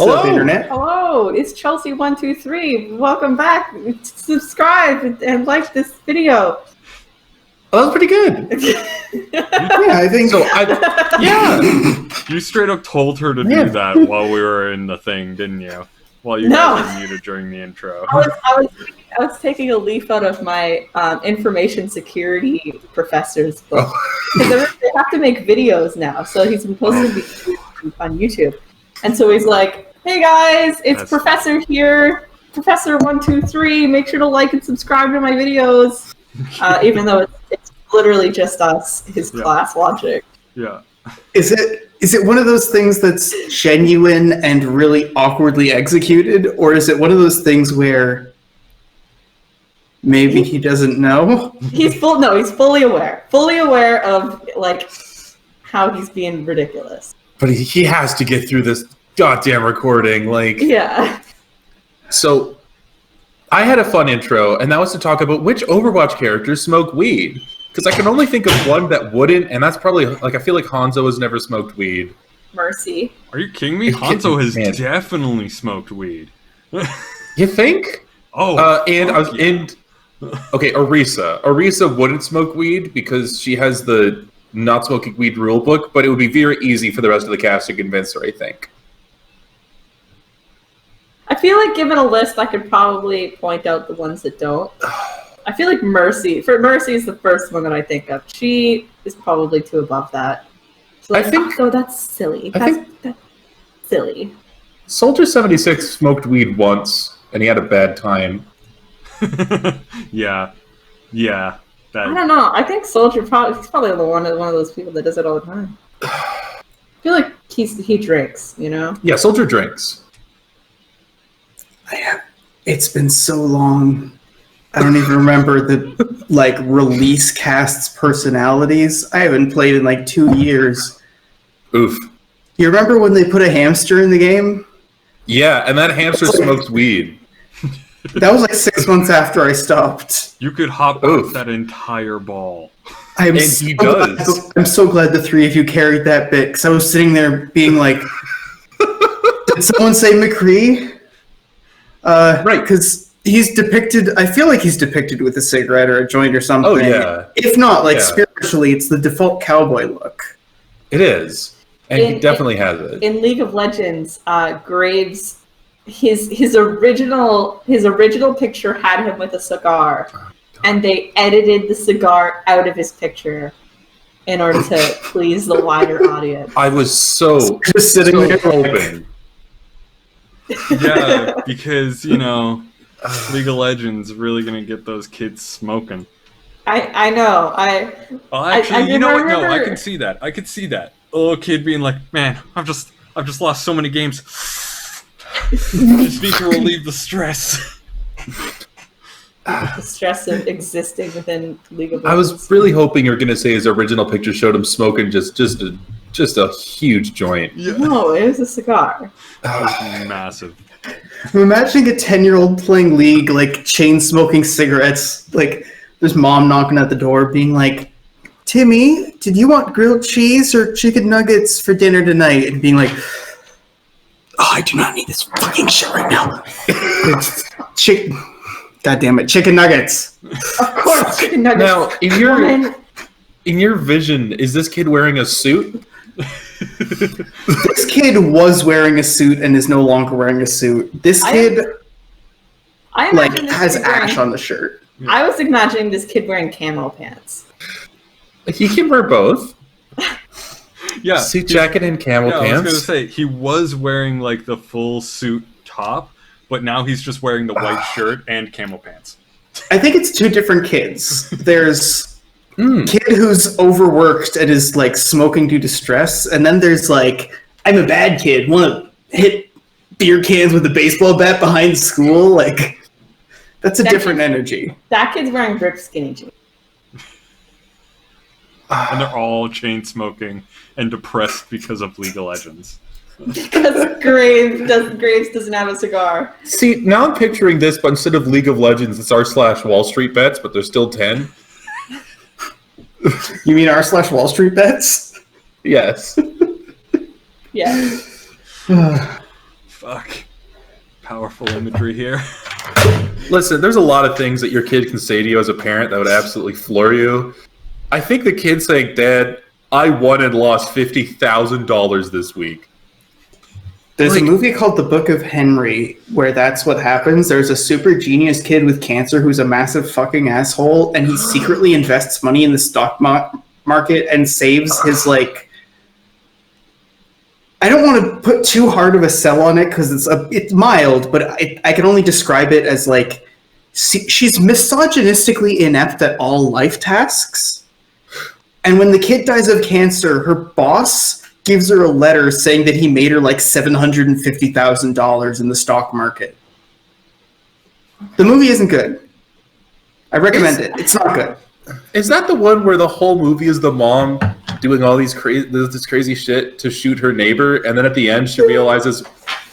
Hello, Internet. Hello, it's Chelsea123. Welcome back. Subscribe and like this video. Oh, that was pretty good. Yeah, I think so. You straight up told her to do that while we were in the thing, didn't you? While you guys were muted during the intro. I was taking a leaf out of my information security professor's book. Because they have to make videos now, so he's been posting these on YouTube. And so he's like, hey guys, it's Professor here. Professor123, make sure to like and subscribe to my videos. Even though it's literally just us, his class logic. Yeah. Is it one of those things that's genuine and really awkwardly executed, or is it one of those things where maybe he doesn't know? He's fully aware of like how he's being ridiculous. But he has to get through this goddamn recording, Yeah. So, I had a fun intro, and that was to talk about which Overwatch characters smoke weed. Because I can only think of one that wouldn't, and that's probably, I feel like Hanzo has never smoked weed. Mercy. Are you kidding me? Hanzo has definitely smoked weed. You think? Oh. Okay, Orisa. Orisa wouldn't smoke weed because she has the not smoking weed rule book, but it would be very easy for the rest of the cast to convince her, I think. I feel like given a list, I could probably point out the ones that don't. I feel like Mercy is the first one that I think of. She is probably too above that. So like, that's silly. That's silly. Soldier 76 smoked weed once, and he had a bad time. Yeah. I don't know. I think Soldier he's probably one of those people that does it all the time. I feel like he drinks, you know? Yeah, Soldier drinks. It's been so long. I don't even remember the release cast's personalities. I haven't played in 2 years. Oof. You remember when they put a hamster in the game? Yeah, and that hamster smokes weed. That was 6 months after I stopped. You could hop out that entire ball. I'm so glad the three of you carried that bit, because I was sitting there being like, did someone say McCree? Right, because he's depicted, I feel like he's depicted with a cigarette or a joint or something. Oh, yeah. If not, spiritually, it's the default cowboy look. It is. And he definitely has it. In League of Legends, Graves, his original picture had him with a cigar, and they edited the cigar out of his picture in order to please the wider audience. I was just sitting there hoping. Yeah, because, League of Legends really going to get those kids smoking. I know. You know what? No, I can see that. A little kid being like, man, I've just lost so many games. Just need to relieve the stress. The stress of existing within League of Legends. I was really hoping you were going to say his original picture showed him smoking just a huge joint. Yeah. No, it was a cigar. That was massive. I'm imagining a 10-year-old playing League, chain smoking cigarettes, there's mom knocking at the door being like, Timmy, did you want grilled cheese or chicken nuggets for dinner tonight? And being like, oh, I do not need this fucking shit right now. God damn it, chicken nuggets. Of course, chicken nuggets. Now, in your vision, is this kid wearing a suit? This kid was wearing a suit and is no longer wearing a suit. This kid has ash on the shirt. I was imagining this kid wearing camo pants. He can wear both. Yeah, suit jacket and camo pants. I was gonna say he was wearing the full suit top, but now he's just wearing the white shirt and camo pants. I think it's two different kids. There's kid who's overworked and is smoking due to stress, and then there's I'm a bad kid, want to hit beer cans with a baseball bat behind school. That's a different energy. That kid's wearing ripped skinny jeans. And they're all chain smoking and depressed because of League of Legends. Because Graves doesn't have a cigar. See, now I'm picturing this, but instead of League of Legends, it's r/Wall Street bets, but there's still 10. You mean r/Wall Street bets? Yes. Yeah. Fuck. Powerful imagery here. Listen, there's a lot of things that your kid can say to you as a parent that would absolutely floor you. I think the kid saying, "Dad, I won and lost $50,000 this week." There's a movie called The Book of Henry where that's what happens. There's a super genius kid with cancer who's a massive fucking asshole, and he secretly invests money in the stock market and saves his, like... I don't want to put too hard of a sell on it because it's mild, but I can only describe it as, like, she's misogynistically inept at all life tasks. And when the kid dies of cancer, her boss gives her a letter saying that he made her like $750,000 in the stock market. The movie isn't good. I recommend it. It's not good. Is that the one where the whole movie is the mom doing all this crazy shit to shoot her neighbor, and then at the end she realizes,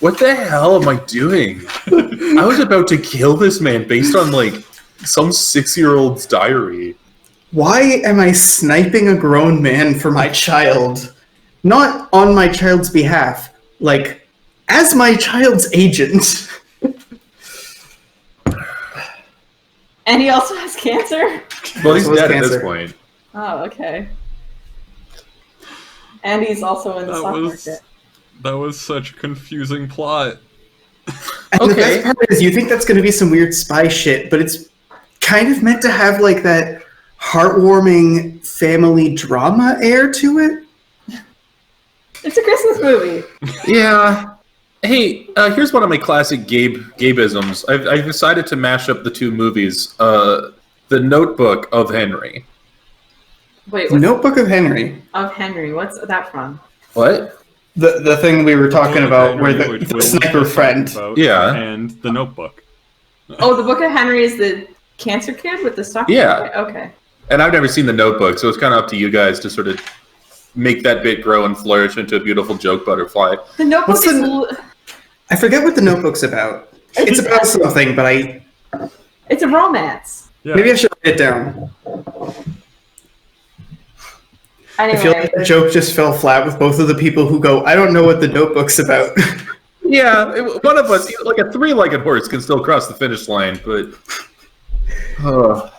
what the hell am I doing? I was about to kill this man based on like some 6-year-old's diary. Why am I sniping a grown man for my child? Not on my child's behalf, like as my child's agent. And he also has cancer? Well, he's dead at this point. Oh, okay. And he's also in the stock market. That was such a confusing plot. And the best part is you think that's going to be some weird spy shit, but it's kind of meant to have like that heartwarming family drama air to it. It's a Christmas movie. Yeah. Hey, here's one of my classic Gabeisms. I've decided to mash up the two movies. The Notebook of Henry. Wait, Notebook of Henry. Of Henry. What's that from? What? The thing we were talking about where the sniper friend. Yeah. And The Notebook. Oh, the Book of Henry is the cancer kid with the stock market? Okay. And I've never seen The Notebook, so it's kind of up to you guys to sort of make that bit grow and flourish into a beautiful joke butterfly. The Notebook is... I forget what The Notebook's about. It's about something, but It's a romance. Yeah. Maybe I should write it down. Anyway. I feel like the joke just fell flat with both of the people who go, I don't know what The Notebook's about. Yeah, one of us, like a 3-legged horse, can still cross the finish line, but... Oh,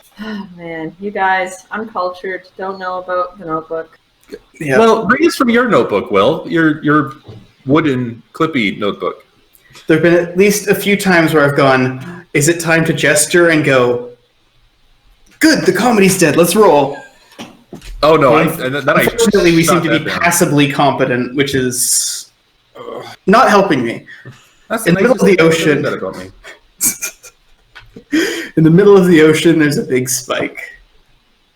man. You guys, uncultured, don't know about The Notebook. Yeah. Well, bring us from your notebook, Will. Your wooden, clippy notebook. There have been at least a few times where I've gone, is it time to gesture and go, good, the comedy's dead, let's roll. Oh, no. Unfortunately, we seem to be passively competent, which is not helping me. That's in the middle of the ocean. That about me. In the middle of the ocean, there's a big spike.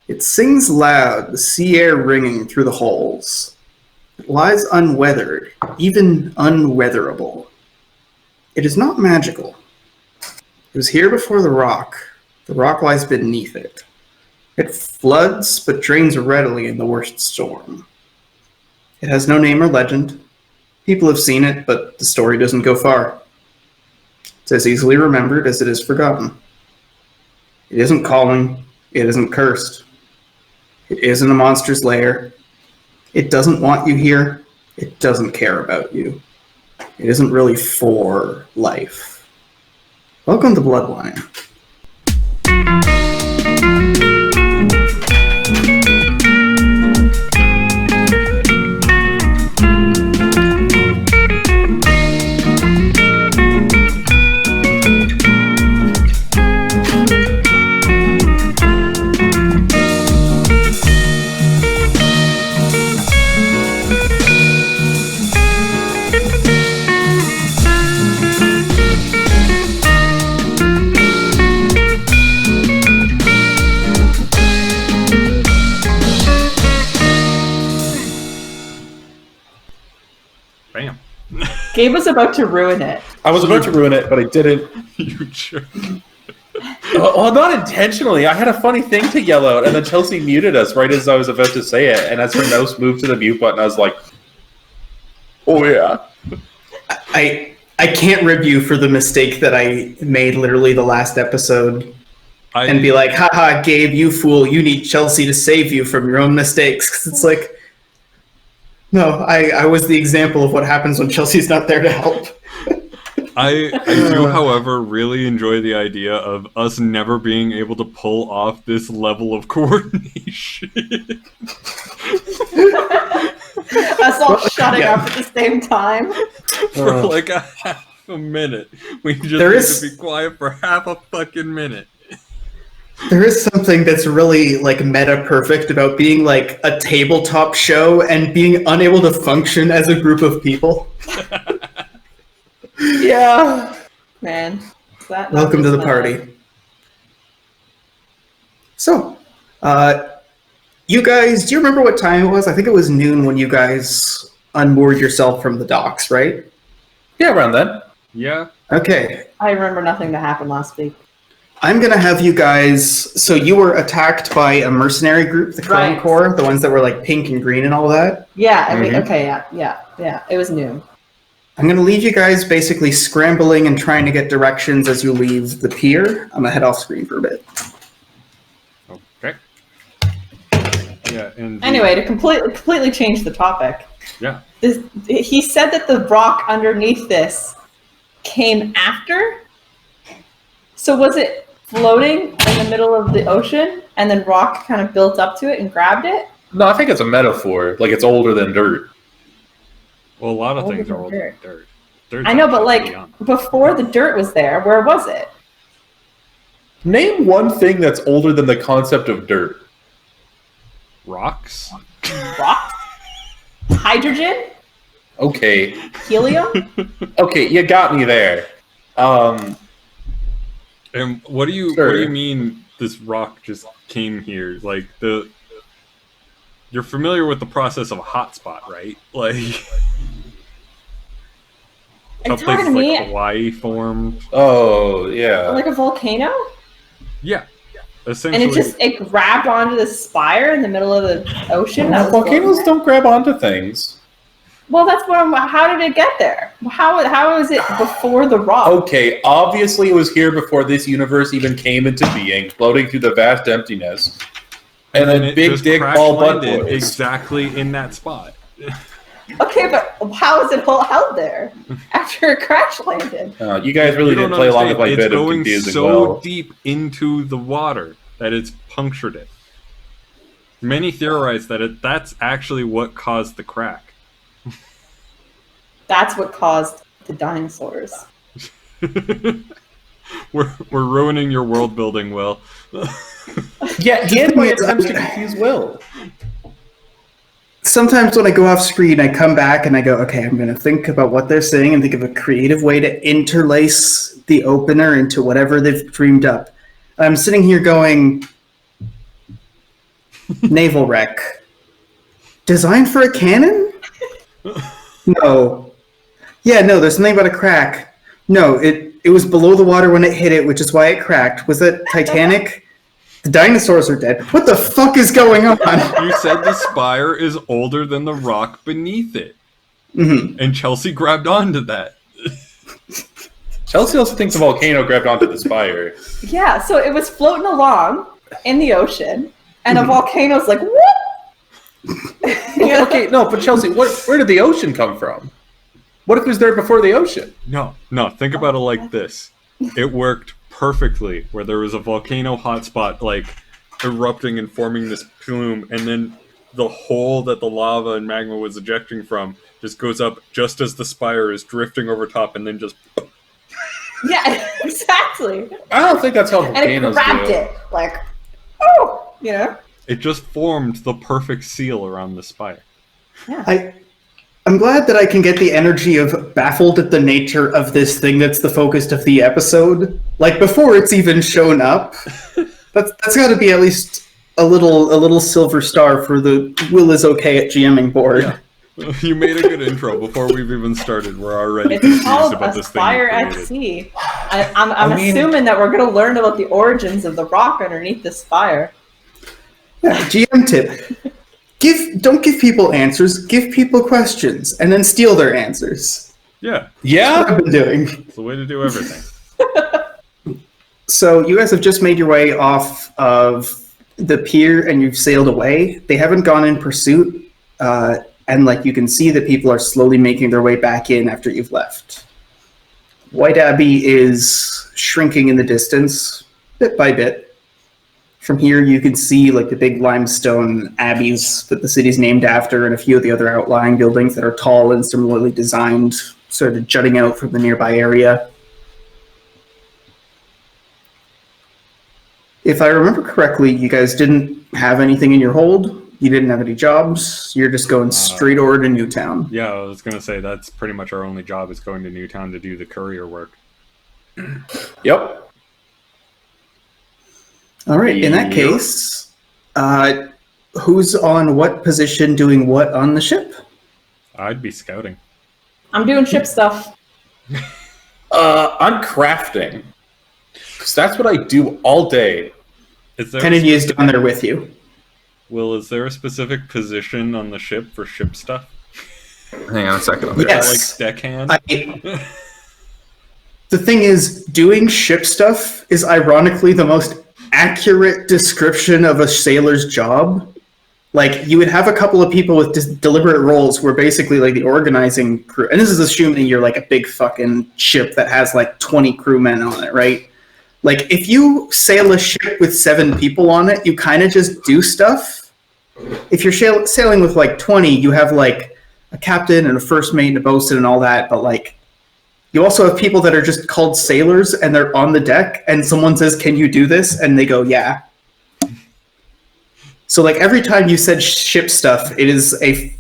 It sings loud, the sea air ringing through the holes. It lies unweathered, even unweatherable. It is not magical. It was here before the rock. The rock lies beneath it. It floods, but drains readily in the worst storm. It has no name or legend. People have seen it, but the story doesn't go far. It's as easily remembered as it is forgotten. It isn't calling. It isn't cursed. It isn't a monster's lair. It doesn't want you here. It doesn't care about you. It isn't really for life. Welcome to Bloodwine. Bam. Gabe was about to ruin it. I was about to ruin it, but I didn't. You jerk. Well, not intentionally. I had a funny thing to yell out, and then Chelsea muted us right as I was about to say it. And as her mouse moved to the mute button, I was like, oh, yeah. I can't rib you for the mistake that I made literally the last episode and be like, haha, Gabe, you fool, you need Chelsea to save you from your own mistakes. Because it's like, no, I was the example of what happens when Chelsea's not there to help. I do, however, really enjoy the idea of us never being able to pull off this level of coordination. Us all shutting up at the same time. For like a half a minute. We just need to be quiet for half a fucking minute. There is something that's really like meta perfect about being like a tabletop show and being unable to function as a group of people. Yeah. Man. Welcome to the party. So, you guys, do you remember what time it was? I think it was noon when you guys unmoored yourself from the docks, right? Yeah, around then. Yeah. Okay. I remember nothing that happened last week. I'm going to have you guys... So you were attacked by a mercenary group, the Crown Corps, the ones that were like pink and green and all that? Yeah, I mean, okay, yeah. It was noon. I'm going to leave you guys basically scrambling and trying to get directions as you leave the pier. I'm going to head off screen for a bit. Okay. Yeah, and anyway, to completely change the topic. Yeah. He said that the rock underneath this came after? So was it floating in the middle of the ocean and then rock kind of built up to it and grabbed it? No, I think it's a metaphor. Like it's older than dirt. Well, a lot of things are older than dirt. I know, but like before the dirt was there, where was it? Name one thing that's older than the concept of dirt. Rocks? Rocks? Hydrogen? Okay. Helium? Okay, you got me there. And what do you mean this rock just came here? Like you're familiar with the process of a hotspot, right? Like Are you places talking to me? like Hawaii formed. Oh yeah. Like a volcano? Yeah. Essentially. And it grabbed onto the spire in the middle of the ocean? Volcanoes don't grab onto things. Well, that's what how did it get there? How is it before the rock? Okay, obviously it was here before this universe even came into being, floating through the vast emptiness. And then Big Dick Ball Butt Boys. Exactly in that spot. Okay, but how is it held there after it crash landed? You guys really didn't play along with my bit of confusing It's going so deep into the water that it's punctured it. Many theorize that that's actually what caused the crack. That's what caused the dinosaurs. We're ruining your world building, Will. Yeah, and my attempts to confuse Will. Sometimes when I go off screen, I come back and I go, okay, I'm going to think about what they're saying and think of a creative way to interlace the opener into whatever they've dreamed up. I'm sitting here going, naval wreck. Designed for a cannon? No. Yeah, no, there's something about a crack. No, it was below the water when it hit it, which is why it cracked. Was that Titanic? The dinosaurs are dead. What the fuck is going on? You said the spire is older than the rock beneath it. Mm-hmm. And Chelsea grabbed onto that. Chelsea also thinks a volcano grabbed onto the spire. Yeah, so it was floating along in the ocean, and a volcano's like, whoop! Okay, no, but Chelsea, where did the ocean come from? What if it was there before the ocean? No, think about it like this. It worked perfectly where there was a volcano hotspot like erupting and forming this plume, and then the hole that the lava and magma was ejecting from just goes up just as the spire is drifting over top, and then just... Yeah, exactly. I don't think that's how volcanoes and it grabbed it, like, oh, you know? It just formed the perfect seal around the spire. Yeah. I'm glad that I can get the energy of baffled at the nature of this thing that's the focus of the episode. Like, before it's even shown up. That's got to be at least a little silver star for the Will is okay at GMing board. Yeah. You made a good intro before we've even started. We're already It's confused called about this Spire thing. at Sea. I'm assuming that we're going to learn about the origins of the rock underneath the spire. Yeah, GM tip. Don't give people answers, give people questions, and then steal their answers. Yeah. That's what I've been doing. It's the way to do everything. So you guys have just made your way off of the pier and you've sailed away. They haven't gone in pursuit, and like you can see that people are slowly making their way back in after you've left. White Abbey is shrinking in the distance, bit by bit. From here, you can see like the big limestone abbeys that the city's named after, and a few of the other outlying buildings that are tall and similarly designed, sort of jutting out from the nearby area. If I remember correctly, you guys didn't have anything in your hold. You didn't have any jobs. You're just going straight over to Newtown. Yeah, I was going to say that's pretty much our only job is going to Newtown to do the courier work. Yep. All right. In that case, who's on what position doing what on the ship? I'd be scouting. I'm doing ship stuff. I'm crafting. Because that's what I do all day. Kennedy is down there with you. Will, is there a specific position on the ship for ship stuff? Hang on a second. Yes. Like deckhand? The thing is, doing ship stuff is ironically the most accurate description of a sailor's job. Like, you would have a couple of people with deliberate roles who are basically like the organizing crew. And this is assuming you're like a big fucking ship that has like 20 crewmen on it, right? Like, if you sail a ship with 7 people on it, you kind of just do stuff. If you're sailing with like 20, you have like a captain and a first mate and a bosun and all that, but like, you also have people that are just called sailors and they're on the deck and someone says, "Can you do this?" And they go, "Yeah." So like every time you said ship stuff, it is a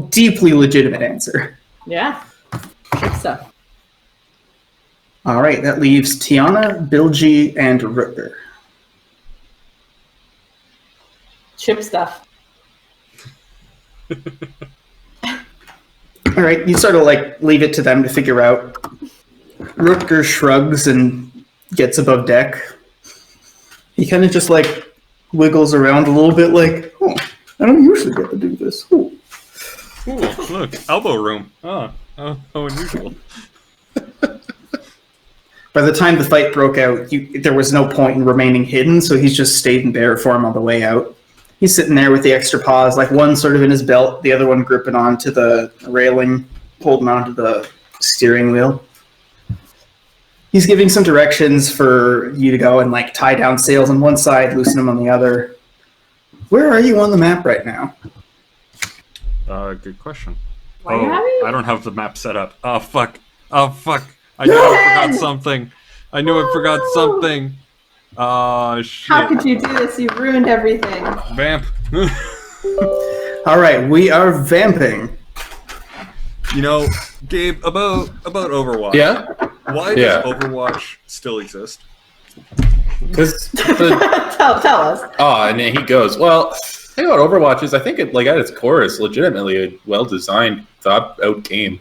deeply legitimate answer. Yeah. Ship stuff. All right, that leaves Tiana, Bilgi, and Rutger. Ship stuff. All right, you sort of like leave it to them to figure out. Rutger shrugs and gets above deck. He kind of just like wiggles around a little bit like, "Oh, I don't usually get to do this." Ooh. Ooh, look, elbow room. Oh, how unusual. By the time the fight broke out, there was no point in remaining hidden, so he's just stayed in bear form on the way out. He's sitting there with the extra paws, like one sort of in his belt, the other one gripping onto the railing, holding onto the steering wheel. He's giving some directions for you to go and like tie down sails on one side, loosen them on the other. Where are you on the map right now? Good question. Why are you having? I don't have the map set up. Oh, fuck. Oh, fuck. I knew I forgot something. I knew I forgot something. Oh, shit. How could you do this? You ruined everything. Vamp. All right, we are vamping. You know, Gabe, about Overwatch. Yeah? Why does Overwatch still exist? Because tell us. Oh, and then he goes, well, thing about Overwatch is I think it, like, at its core, is legitimately a well-designed, thought-out game.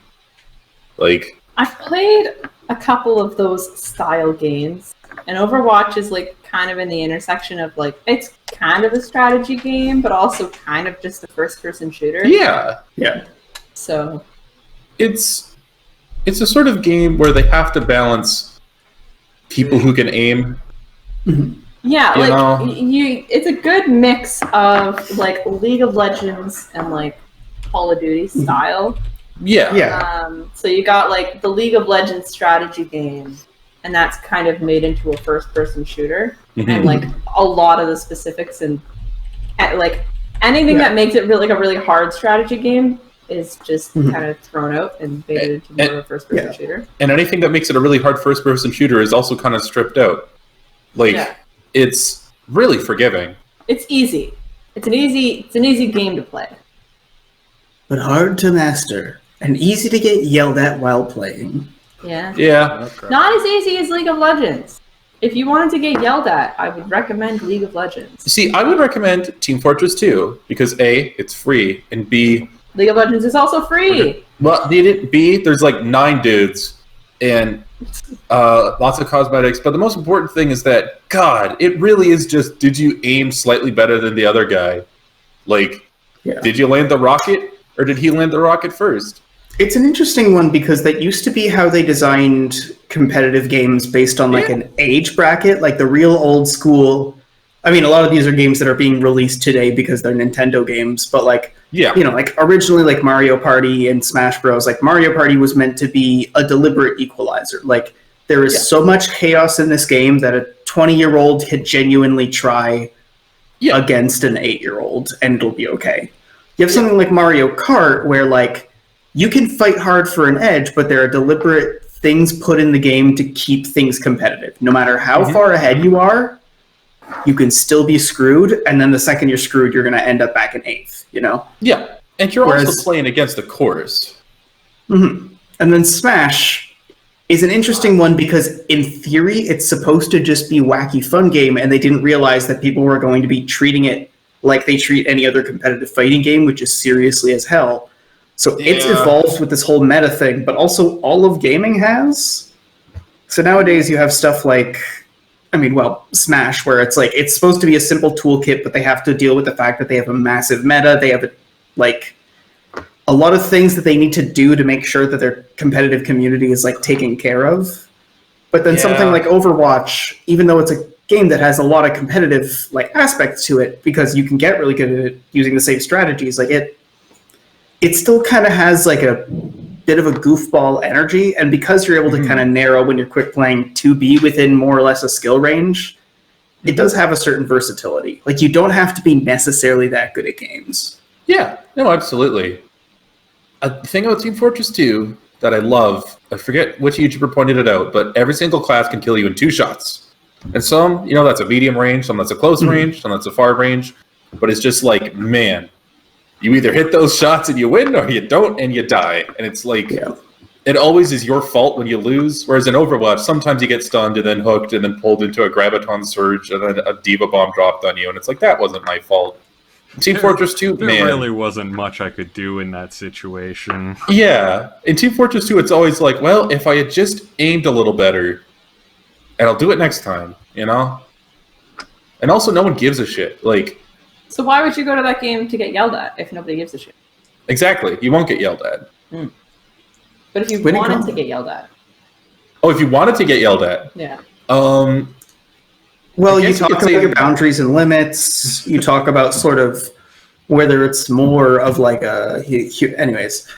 Like, I've played a couple of those style games, and Overwatch is like kind of in the intersection of like it's kind of a strategy game, but also kind of just a first-person shooter. Yeah. So It's a sort of game where they have to balance people who can aim. yeah, You like know? it's a good mix of like League of Legends and like Call of Duty style. Yeah. So you got like the League of Legends strategy game, and that's kind of made into a first-person shooter. And like a lot of the specifics and like anything that makes it really like a really hard strategy game is just kind of thrown out and made it into more of a first-person shooter. And anything that makes it a really hard first-person shooter is also kind of stripped out. Like, it's really forgiving. It's easy. It's an easy game to play. But hard to master, and easy to get yelled at while playing. Yeah. Okay. Not as easy as League of Legends. If you wanted to get yelled at, I would recommend League of Legends. See, I would recommend Team Fortress 2 because A, it's free, and B, League of Legends is also free. well, B, there's like 9 dudes and lots of cosmetics, but the most important thing is that, God, it really is just, did you aim slightly better than the other guy? Like, did you land the rocket, or did he land the rocket first? It's an interesting one because that used to be how they designed competitive games based on like an age bracket. Like the real old school I mean, a lot of these are games that are being released today because they're Nintendo games, but like, Yeah. you know, like originally like Mario Party and Smash Bros. Like Mario Party was meant to be a deliberate equalizer. Like there is so much chaos in this game that a 20-year-old could genuinely try against an 8-year-old and it'll be okay. You have something like Mario Kart where like you can fight hard for an edge, but there are deliberate things put in the game to keep things competitive. No matter how far ahead you are, you can still be screwed, and then the second you're screwed, you're going to end up back in 8th, you know? Yeah, and you're also playing against the course. And then Smash is an interesting one because, in theory, it's supposed to just be wacky fun game, and they didn't realize that people were going to be treating it like they treat any other competitive fighting game, which is seriously as hell. So it's evolved with this whole meta thing, but also all of gaming has. So nowadays you have stuff like... I mean, well, Smash, where it's like, it's supposed to be a simple toolkit, but they have to deal with the fact that they have a massive meta. They have, like, a lot of things that they need to do to make sure that their competitive community is, like, taken care of. But then something like Overwatch, even though it's a game that has a lot of competitive, like, aspects to it, because you can get really good at it using the same strategies, like, it still kind of has, like, a bit of a goofball energy, and because you're able to kind of narrow when you're quick playing to be within more or less a skill range, it does have a certain versatility. Like, you don't have to be necessarily that good at games. Yeah, no, absolutely. A thing about Team Fortress 2 that I love, I forget which YouTuber pointed it out, but every single class can kill you in 2 shots. And some, you know, that's a medium range, some that's a close range, some that's a far range, but it's just like, man, you either hit those shots and you win, or you don't and you die. And it's like, it always is your fault when you lose. Whereas in Overwatch, sometimes you get stunned and then hooked and then pulled into a Graviton Surge and then a Diva Bomb dropped on you. And it's like, that wasn't my fault. Team Fortress 2, there really wasn't much I could do in that situation. Yeah. In Team Fortress 2, it's always like, well, if I had just aimed a little better, and I'll do it next time, you know? And also, no one gives a shit. Like... So why would you go to that game to get yelled at if nobody gives a shit? Exactly. You won't get yelled at. But if you wanted to get yelled at. Oh, if you wanted to get yelled at. Yeah. Well, you talk about your boundaries and limits. You talk about sort of whether it's more of like a... Anyways.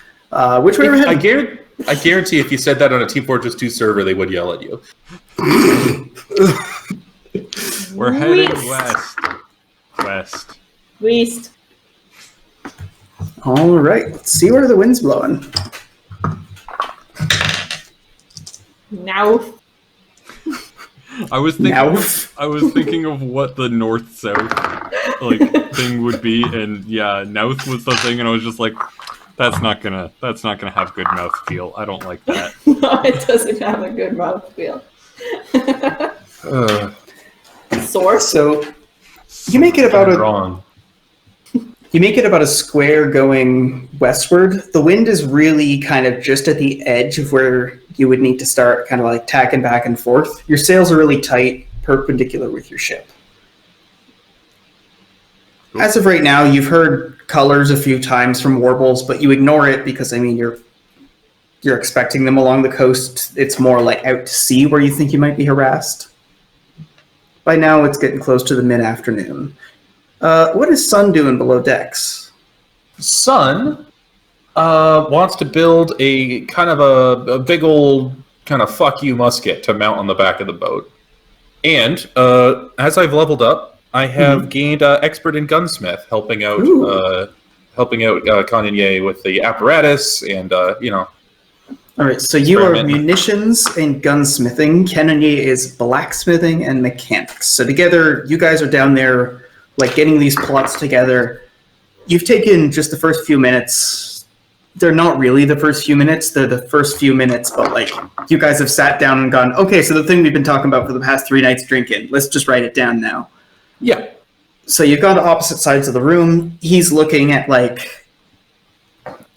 Which way I guarantee if you said that on a Team Fortress 2 server, they would yell at you. We're heading west. West. All right. Let's see where the wind's blowing. Now. I was thinking of what the north-south like thing would be, and yeah, Nouth was the thing, and I was just like, that's not gonna have good mouthfeel. I don't like that. No, it doesn't have a good mouthfeel. Source. So you make it about a square going westward. The wind is really kind of just at the edge of where you would need to start kind of like tacking back and forth. Your sails are really tight, perpendicular with your ship. As of right now, you've heard colors a few times from warbles, but you ignore it because, I mean, you're expecting them along the coast. It's more like out to sea where you think you might be harassed. By now, it's getting close to the mid-afternoon. What is Sun doing below decks? Sun wants to build a kind of a big old kind of fuck you musket to mount on the back of the boat. And as I've leveled up, I have gained expert in gunsmith, helping out Kanye with the apparatus and All right, so you are munitions and gunsmithing. Kanye is blacksmithing and mechanics. So together, you guys are down there, like, getting these plots together. You've taken just the first few minutes. They're not really the first few minutes. They're the first few minutes, but, like, you guys have sat down and gone, okay, so the thing we've been talking about for the past 3 nights drinking, let's just write it down now. Yeah. So you've got opposite sides of the room. He's looking at, like...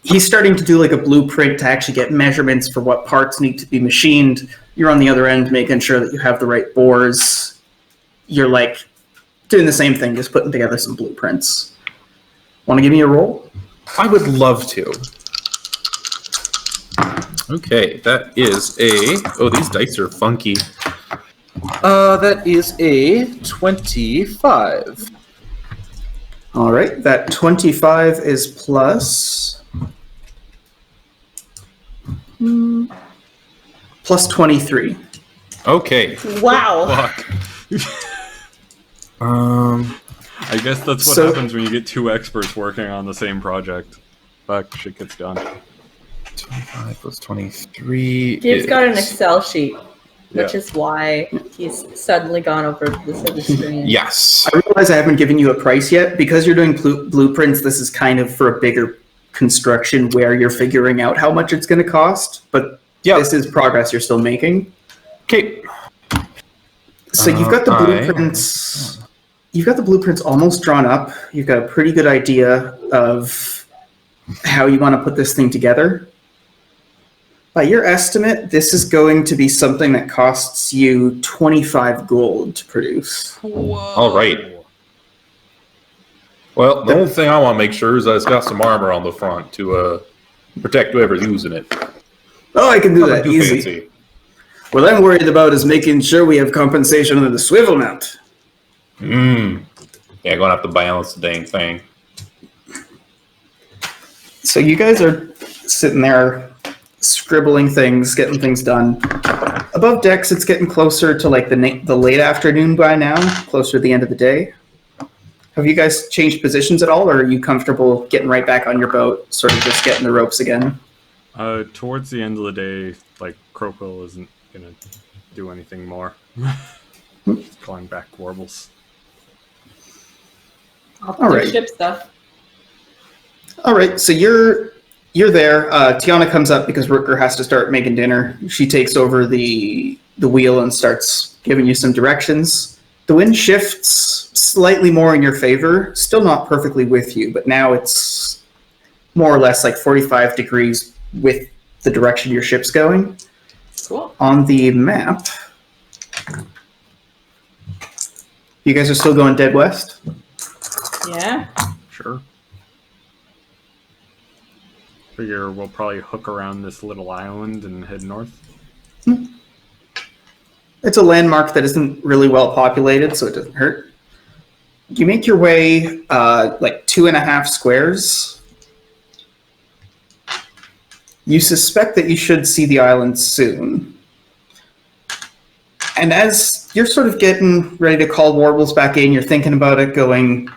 He's starting to do like a blueprint to actually get measurements for what parts need to be machined. You're on the other end making sure that you have the right bores. You're like doing the same thing, just putting together some blueprints. Want to give me a roll? I would love to. Okay, that is a... Oh, these dice are funky. That is a 25. All right, that 25 is plus plus 23. Okay. Wow. Fuck. I guess that's what happens when you get two experts working on the same project. Fuck, shit gets done. 25 plus 23. Gabe's got an Excel sheet, which Yeah. is why he's suddenly gone over this other screen. Yes. I realize I haven't given you a price yet. Because you're doing blueprints, this is kind of for a bigger construction where you're figuring out how much it's going to cost. But this is progress you're still making. Okay. So you've got the blueprints. You've got the blueprints almost drawn up. You've got a pretty good idea of how you want to put this thing together. By your estimate, this is going to be something that costs you 25 gold to produce. Whoa. All right. Well, the only thing I want to make sure is that it's got some armor on the front to protect whoever's using it. Oh, I can do Nothing that too easy. fancy. What I'm worried about is making sure we have compensation on the swivel mount. Yeah, gonna have to balance the dang thing. So you guys are sitting there scribbling things, getting things done. Above decks, it's getting closer to like the late afternoon by now, closer to the end of the day. Have you guys changed positions at all, or are you comfortable getting right back on your boat, sort of just getting the ropes again? Towards the end of the day, like, Crowquill isn't gonna do anything more. Just calling back warbles. I'll do ship stuff. All right, so you're there. Tiana comes up because Rutger has to start making dinner. She takes over the wheel and starts giving you some directions. The wind shifts slightly more in your favor, still not perfectly with you, but now it's more or less like 45 degrees with the direction your ship's going. Cool. On the map, you guys are still going dead west? Yeah. Sure. Figure we'll probably hook around this little island and head north. It's a landmark that isn't really well populated, so it doesn't hurt. You make your way like 2.5 squares. You suspect that you should see the island soon. And as you're sort of getting ready to call warbles back in, you're thinking about it going,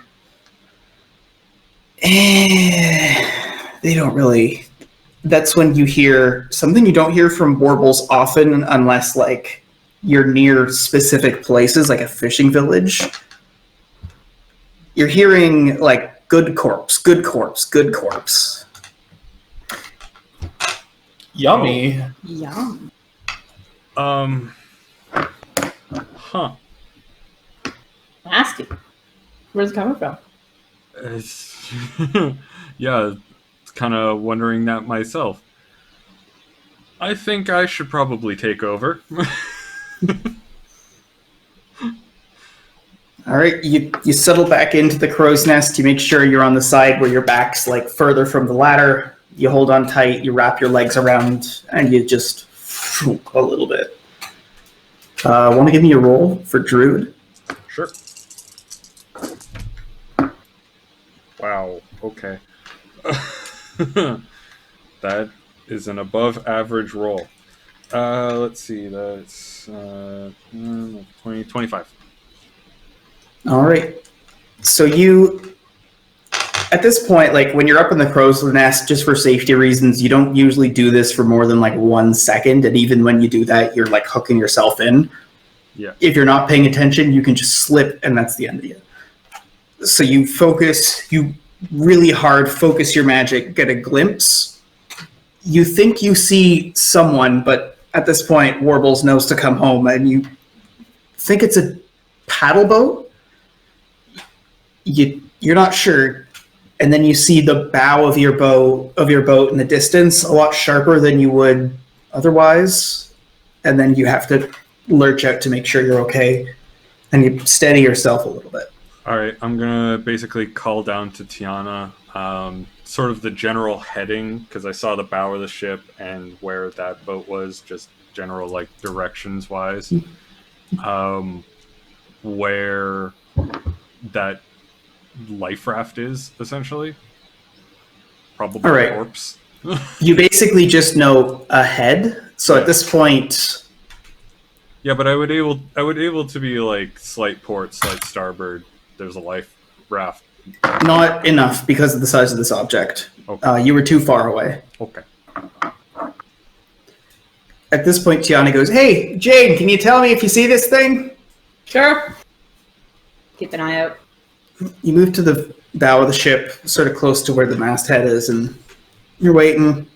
they don't really... That's when you hear something you don't hear from warbles often unless like you're near specific places, like a fishing village. You're hearing like good corpse, good corpse, good corpse. Yummy. Yum. Huh. Nasty. Where's it coming from? It's yeah, it's kind of wondering that myself. I think I should probably take over. All right, you settle back into the crow's nest. You make sure you're on the side where your back's like further from the ladder. You hold on tight, you wrap your legs around, and you just a little bit. Want to give me a roll for Druid? Sure. Wow, okay. That is an above average roll. Let's see, that's 25. All right. So you, at this point, like when you're up in the crow's nest, just for safety reasons, you don't usually do this for more than like 1 second. And even when you do that, you're like hooking yourself in. Yeah. If you're not paying attention, you can just slip and that's the end of you. So you focus, you really hard focus your magic, get a glimpse. You think you see someone, but at this point, Warbles knows to come home and you think it's a paddle boat. You're not sure, and then you see the bow of your boat in the distance, a lot sharper than you would otherwise, and then you have to lurch out to make sure you're okay, and you steady yourself a little bit. All right, I'm gonna basically call down to Tiana, sort of the general heading, because I saw the bow of the ship and where that boat was, just general like directions wise. where that life raft is, essentially. Probably All right. a corpse. You basically just know ahead. So at this point, Yeah, but I would able to be like slight port, slight starboard. There's a life raft. not enough because of the size of this object. Okay. You were too far away. Okay. At this point, Tiana goes, "Hey, Jade, can you tell me if you see this thing?" Sure. Keep an eye out. You move to the bow of the ship, sort of close to where the masthead is, and you're waiting.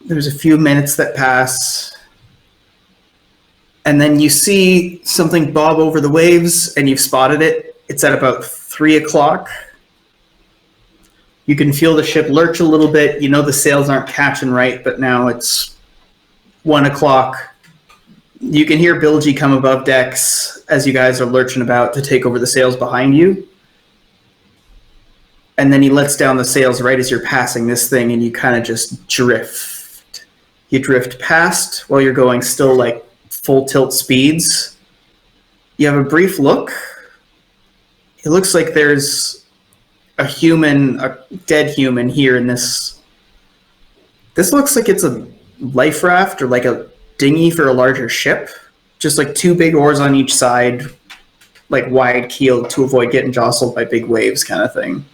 There's a few minutes that pass, and then you see something bob over the waves, and you've spotted it. It's at about 3 o'clock. You can feel the ship lurch a little bit. You know the sails aren't catching right, but now it's 1 o'clock. You can hear Bilgy come above decks as you guys are lurching about to take over the sails behind you. And then he lets down the sails right as you're passing this thing, and you kind of just drift. You drift past while you're going still like full tilt speeds. You have a brief look. It looks like there's a human, a dead human here in this. This looks like it's a life raft or like a dinghy for a larger ship. Just like 2 big oars on each side, like wide keeled to avoid getting jostled by big waves kind of thing.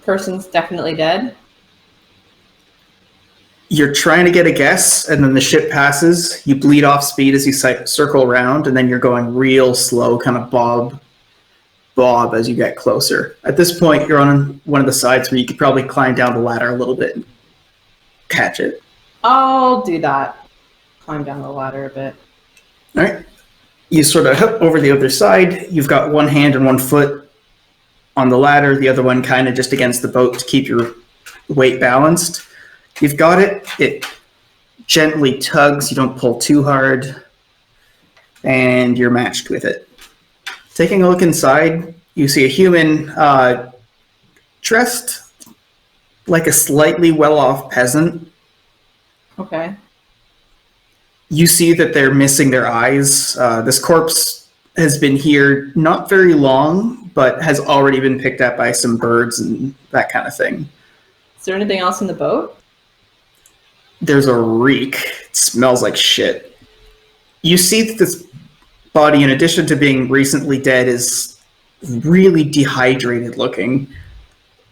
Person's definitely dead. You're trying to get a guess, and then the ship passes. You bleed off speed as you circle around, and then you're going real slow, kind of bob as you get closer. At this point, you're on one of the sides where you could probably climb down the ladder a little bit and catch it. I'll do that. Climb down the ladder a bit. All right. You sort of hop over the other side. You've got one hand and one foot on the ladder, the other one kind of just against the boat to keep your weight balanced. You've got it. It gently tugs. You don't pull too hard. And you're matched with it. Taking a look inside, you see a human dressed like a slightly well-off peasant. Okay. You see that they're missing their eyes. This corpse has been here not very long, but has already been picked up by some birds and that kind of thing. Is there anything else in the boat? There's a reek. It smells like shit. You see that this body, in addition to being recently dead, is really dehydrated looking.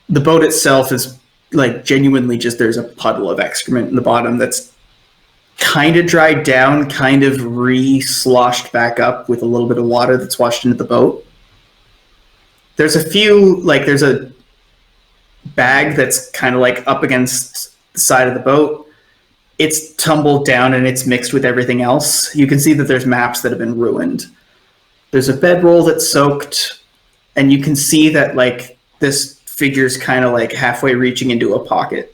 The boat itself is like genuinely just there's a puddle of excrement in the bottom that's kind of dried down, kind of re-sloshed back up with a little bit of water that's washed into the boat. There's a few, like there's a bag that's kind of like up against the side of the boat. It's tumbled down and it's mixed with everything else. You can see that there's maps that have been ruined. There's a bedroll that's soaked, and you can see that like this figure's kind of like halfway reaching into a pocket.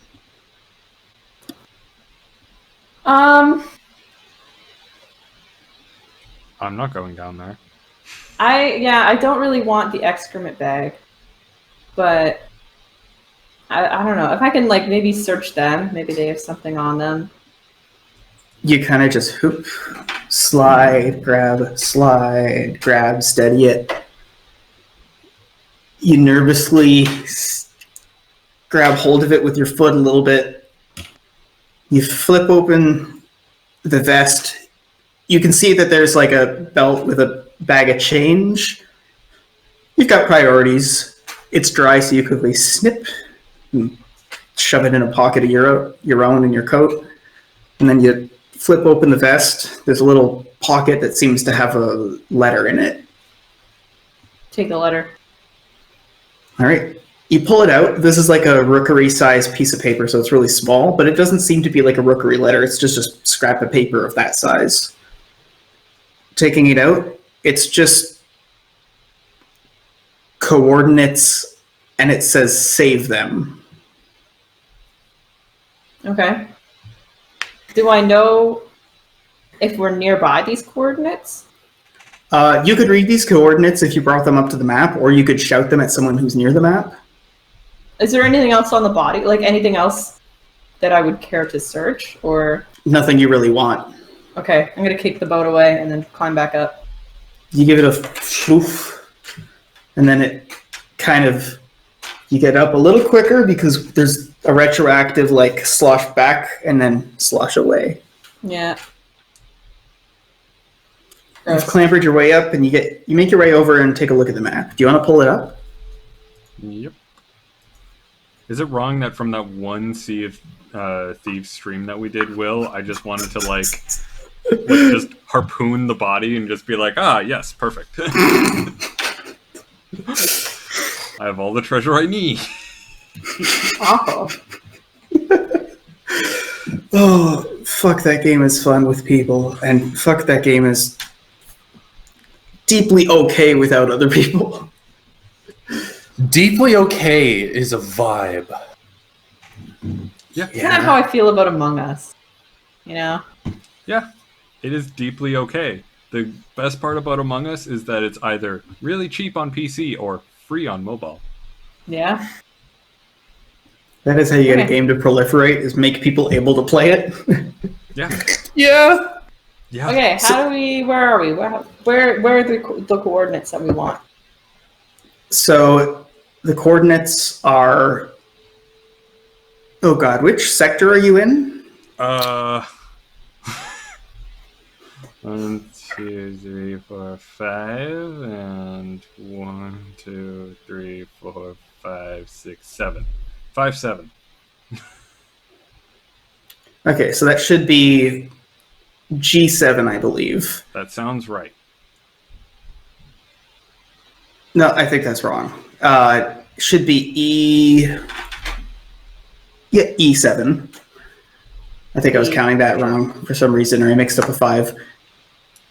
I'm not going down there. I don't really want the excrement bag, but I don't know if I can like maybe search them. Maybe they have something on them. You kind of just hoop, slide, grab, steady it. You nervously grab hold of it with your foot a little bit. You flip open the vest. You can see that there's like a belt with a bag of change. You've got priorities. It's dry, so you quickly snip and shove it in a pocket of your own in your coat. And then you flip open the vest. There's a little pocket that seems to have a letter in it. Take the letter. All right. You pull it out. This is like a rookery-sized piece of paper, so it's really small, but it doesn't seem to be like a rookery letter. It's just a scrap of paper of that size. Taking it out, it's just coordinates, and it says save them. Okay. Do I know if we're nearby these coordinates? You could read these coordinates if you brought them up to the map, or you could shout them at someone who's near the map. Is there anything else on the body? Like anything else that I would care to search, or? Nothing you really want. Okay, I'm gonna kick the boat away and then climb back up. You give it a floof, and then it kind of, you get up a little quicker because there's a retroactive like slosh back and then slosh away. Yeah. You've Gross. clambered your way up, and you make your way over and take a look at the map. Do you want to pull it up? Yep. Is it wrong that from that one Sea of Thieves stream that we did, Will, I just wanted to like just harpoon the body and just be like, ah, yes, perfect. I have all the treasure I need. Awful. Oh, fuck, that game is fun with people, and fuck, that game is deeply okay without other people. Deeply okay is a vibe. Yeah. Kind of how I feel about Among Us. You know? Yeah. It is deeply okay. The best part about Among Us is that it's either really cheap on PC or free on mobile. Yeah. That is how you get a Okay. game to proliferate, is make people able to play it. Yeah. Yeah. Yeah. Okay, how do we... Where are we? Where are the coordinates that we want? So the coordinates are... Oh god, which sector are you in? 1, 2, 3, 4, 5, and 1, 2, 3, 4, 5, 6, 7. 5, 7. Okay, so that should be G7, I believe. That sounds right. No, I think that's wrong. Should be E... Yeah, E7. I think I was counting that wrong for some reason, or I mixed up a 5.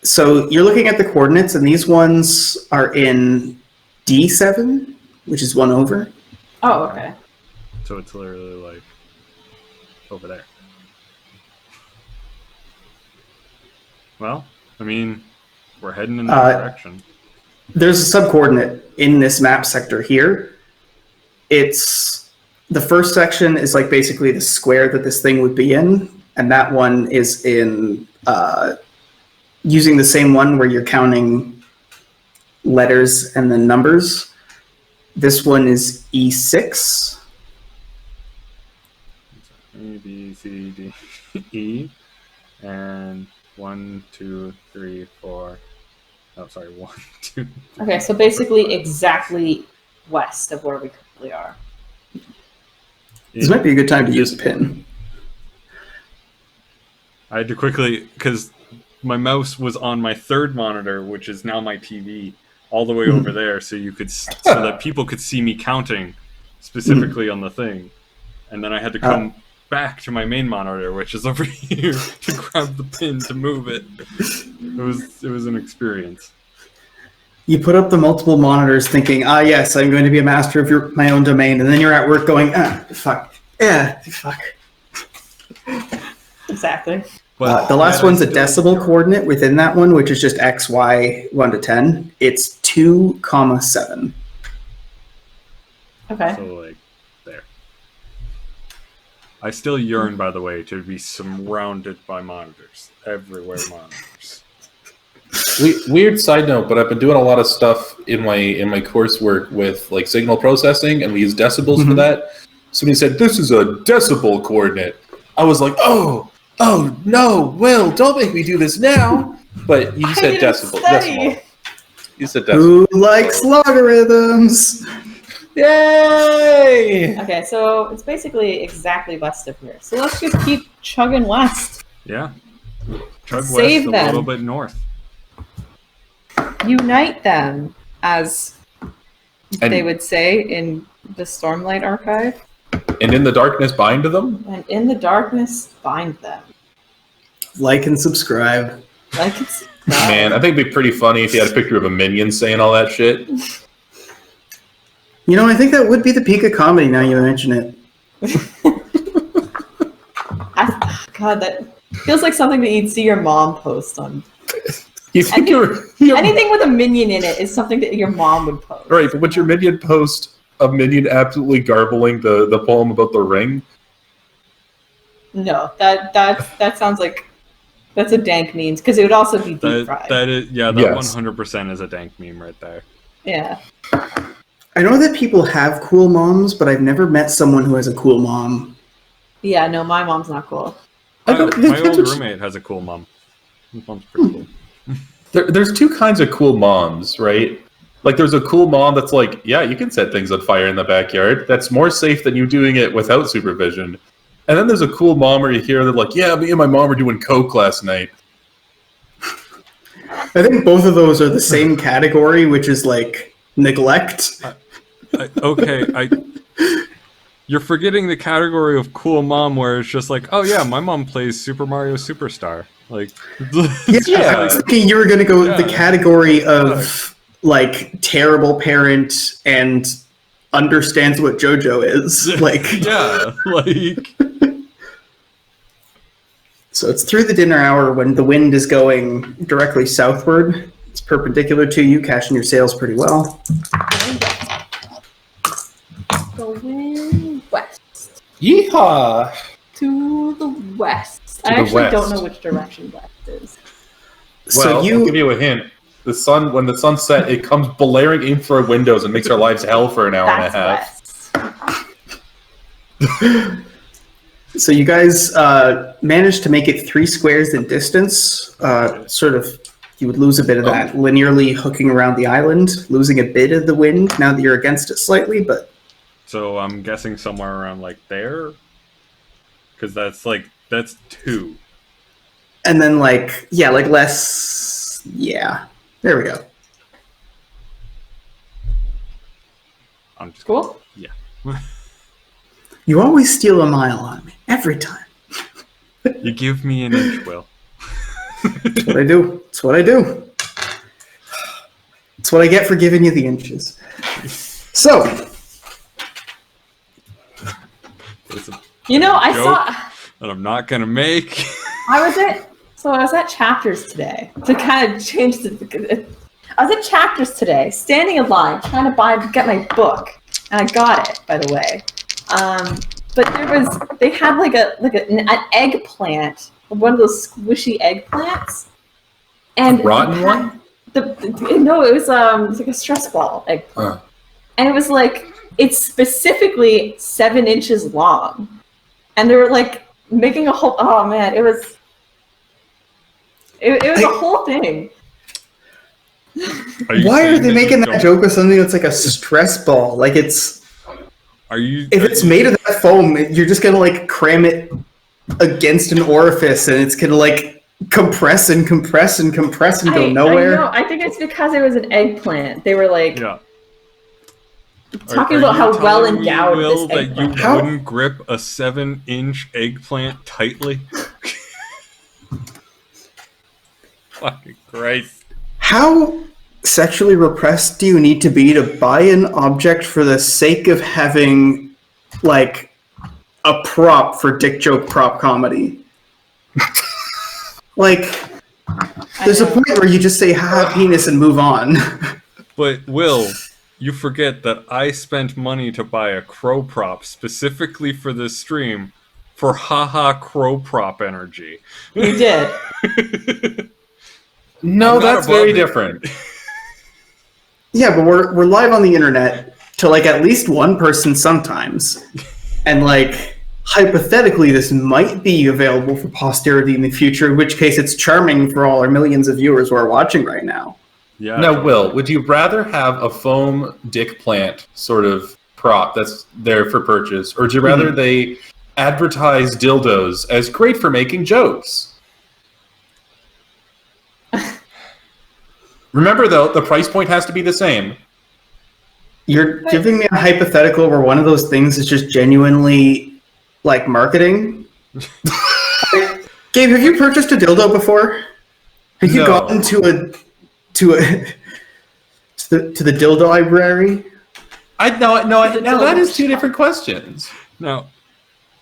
So you're looking at the coordinates, and these ones are in D7, which is 1 over. Oh, okay. So it's literally like over there. Well, I mean, we're heading in that direction. There's a subcoordinate in this map sector here. It's the first section is like basically the square that this thing would be in, and that one is in using the same one where you're counting letters and then numbers. This one is E6. A, B, C, D, E, and 1, 2, 3, 4. Oh, sorry, 1, 2. 3, Okay, so basically exactly west of where we currently are. This might be a good time to use a pin. I had to quickly, because my mouse was on my third monitor, which is now my TV, all the way over there, so you could, so that people could see me counting specifically on the thing, and then I had to come back to my main monitor, which is over here, to grab the pin to move it. It was an experience. You put up the multiple monitors thinking, ah, yes, I'm going to be a master of my own domain, and then you're at work going, fuck. Yeah, fuck. Exactly. But The last one's a decimal coordinate within that one, which is just x, y, 1 to 10. It's 2, 7. Okay. So, like, there. I still yearn, by the way, to be surrounded by monitors. Everywhere monitors. Weird side note, but I've been doing a lot of stuff in my coursework with like signal processing, and we use decibels for that. Somebody said, "This is a decibel coordinate." I was like, "Oh no, Will, don't make me do this now!" But you said decimal. You said decimal. Who likes logarithms? Yay! Okay, so it's basically exactly west of here. So let's just keep chugging west. Yeah. Chug Save west them. a little bit north. Unite them, as they would say in the Stormlight Archive. And in the darkness bind to them? And in the darkness, bind them. Like and subscribe. Like it's Man, I think it'd be pretty funny if you had a picture of a minion saying all that shit. You know, I think that would be the peak of comedy now you mention it. God, that feels like something that you'd see your mom post on. You think Anything with a minion in it is something that your mom would post. Right, but would your minion post a minion absolutely garbling the poem about the ring? No, that sounds like That's a dank meme because it would also be deep fried. That is, yeah, that Yes. 100% is a dank meme right there. Yeah. I know that people have cool moms, but I've never met someone who has a cool mom. Yeah, no, my mom's not cool. My old roommate has a cool mom. His mom's pretty cool. There's two kinds of cool moms, right? Like, there's a cool mom that's like, yeah, you can set things on fire in the backyard. That's more safe than you doing it without supervision. And then there's a cool mom where you hear that, like, yeah, me and my mom were doing coke last night. I think both of those are the same category, which is like neglect. You're forgetting the category of cool mom where it's just like, oh yeah, my mom plays Super Mario Superstar. Like, Yeah, I was thinking you were going to go with the category of like terrible parent and understands what JoJo is. Like, yeah, like. So it's through the dinner hour when the wind is going directly southward. It's perpendicular to you, cashing your sails pretty well. Going west. Yeehaw! To the west. I the actually west. don't know which direction west is. Well, I'll give you a hint. The sun, when the sun set, it comes blaring in through our windows and makes our lives hell for an hour and a half. West. So you guys managed to make it 3 squares in distance. Sort of, you would lose a bit of that linearly hooking around the island, losing a bit of the wind now that you're against it slightly, but... So I'm guessing somewhere around like there? Because that's 2. And then like, yeah, like less... Yeah. There we go. I'm just Cool. Yeah. You always steal a mile on me. Every time. You give me an inch, Will. That's what I do. That's what I do. That's what I get for giving you the inches. So... You know, I saw... that I'm not gonna make. I was at Chapters today to kind of change the. I was at Chapters today, standing in line, trying to get my book, and I got it, by the way. But they had like an eggplant, one of those squishy eggplants, and Rotten one? No, it was like a stress ball eggplant, and it was like it's specifically 7 inches long, and they were like making a whole. Oh man, it was. It was a whole thing. Why are they making that joke with something that's like a stress ball? Like it's... If it's made of that foam, you're just going to like cram it against an orifice and it's going to like compress and compress and compress and go nowhere. I know. I think it's because it was an eggplant. They were like... Yeah. Talking about how well endowed this That eggplant you wouldn't grip a 7-inch eggplant tightly? Fucking Christ. How sexually repressed do you need to be to buy an object for the sake of having, like, a prop for dick joke prop comedy? Like, there's a point where you just say, haha, penis, and move on. But, Will, you forget that I spent money to buy a crow prop specifically for this stream for haha crow prop energy. You did. No, that's very different. Yeah, but we're live on the internet to like at least one person sometimes. And like hypothetically this might be available for posterity in the future, in which case it's charming for all our millions of viewers who are watching right now. Yeah. Now, Will, would you rather have a foam dick plant sort of prop that's there for purchase, or would you rather they advertise dildos as great for making jokes? Remember, though, the price point has to be the same. You're giving me a hypothetical where one of those things is just genuinely like marketing. Gabe, have you purchased a dildo before? Have you gotten to the dildo library? Now that is 2 different questions. Now,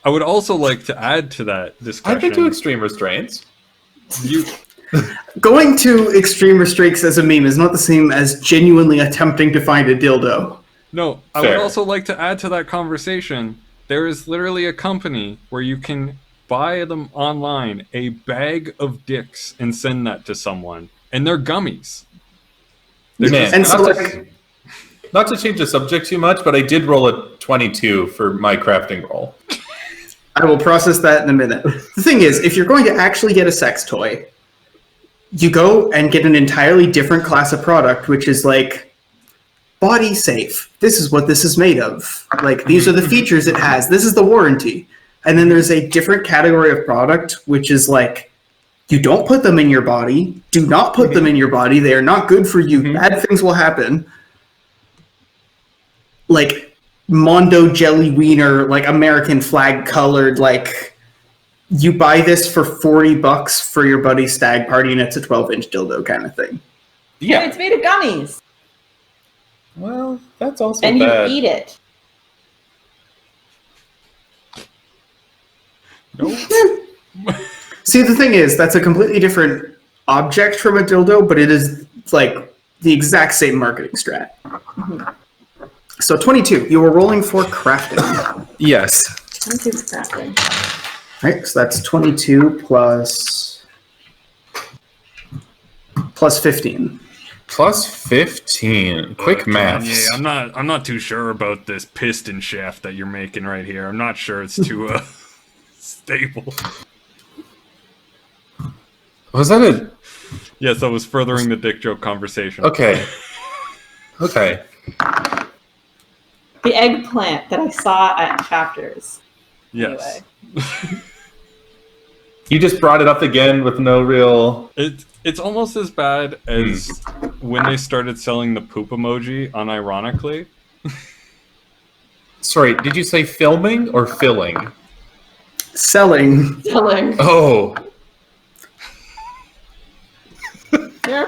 I would also like to add to that discussion. I've been to extreme restraints. Going to extreme restraints as a meme is not the same as genuinely attempting to find a dildo. No, I would also like to add to that conversation. There is literally a company where you can buy them online a bag of dicks and send that to someone, and they're gummies. Man, And so, like, not to change the subject too much, but I did roll a 22 for my crafting roll. I will process that in a minute. The thing is, if you're going to actually get a sex toy, you go and get an entirely different class of product, which is like body safe. This is what this is made of. Like, these are the features it has. This is the warranty. And then there's a different category of product, which is like, you don't put them in your body. Do not put them in your body. They are not good for you. Bad things will happen. Like Mondo Jelly Wiener, like American flag colored, like you buy this for $40 for your buddy's stag party and it's a 12-inch dildo kind of thing. Yeah, it's made of gummies. Well, that's also and bad. You eat it. Nope. See, the thing is, that's a completely different object from a dildo, but it is like the exact same marketing strat. So 22, you were rolling for crafting. Yes. 22 for crafting. Right, so that's 22 plus 15. Plus 15. Quick maths. Kanye, I'm not too sure about this piston shaft that you're making right here. I'm not sure it's too stable. Was that a... Yes, I was furthering the dick joke conversation. Okay. Okay. The eggplant that I saw at Chapters. Yes. Anyway. You just brought it up again with no real... It's almost as bad as when they started selling the poop emoji unironically. Sorry, did you say filming or filling? Selling. Oh.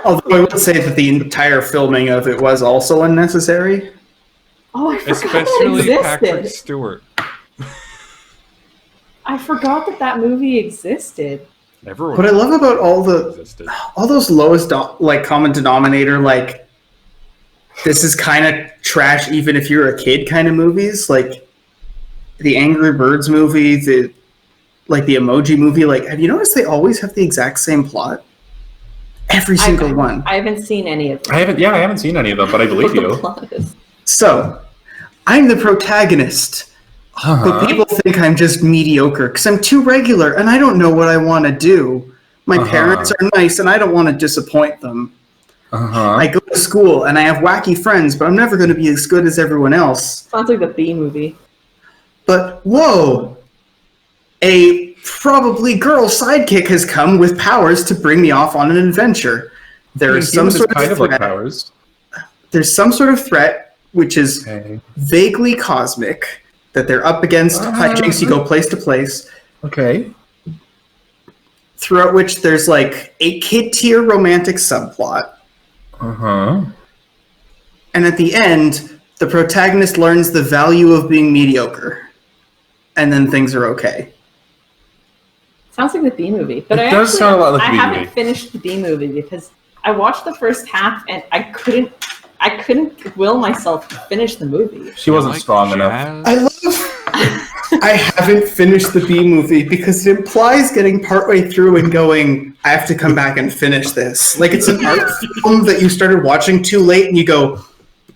Although I would say that the entire filming of it was also unnecessary. Oh, I forgot Especially that Patrick existed. Stewart. I forgot that movie existed. Everyone What I love about all existed. those lowest common denominator, like this is kind of trash even if you're a kid kind of movies, like the Angry Birds movie, the Emoji movie, like have you noticed they always have the exact same plot? Every single one. I haven't seen any of them. I haven't seen any of them, but I believe you. So, I'm the protagonist. But people think I'm just mediocre because I'm too regular and I don't know what I want to do. My parents are nice and I don't want to disappoint them. I go to school and I have wacky friends, but I'm never going to be as good as everyone else. Sounds like the B movie. But whoa, a probably girl sidekick has come with powers to bring me off on an adventure. There is some sort of threat. Powers. There's some sort of threat which is vaguely cosmic. That they're up against hijinks, you go place to place. Okay. Throughout which there's like a kid-tier romantic subplot. And at the end, the protagonist learns the value of being mediocre. And then things are okay. Sounds like the B movie. But It does sound a lot like the B movie. I haven't finished the B movie because I watched the first half and I couldn't will myself to finish the movie. She wasn't strong enough. I haven't finished the B movie because it implies getting partway through and going, I have to come back and finish this. Like it's an art film that you started watching too late and you go,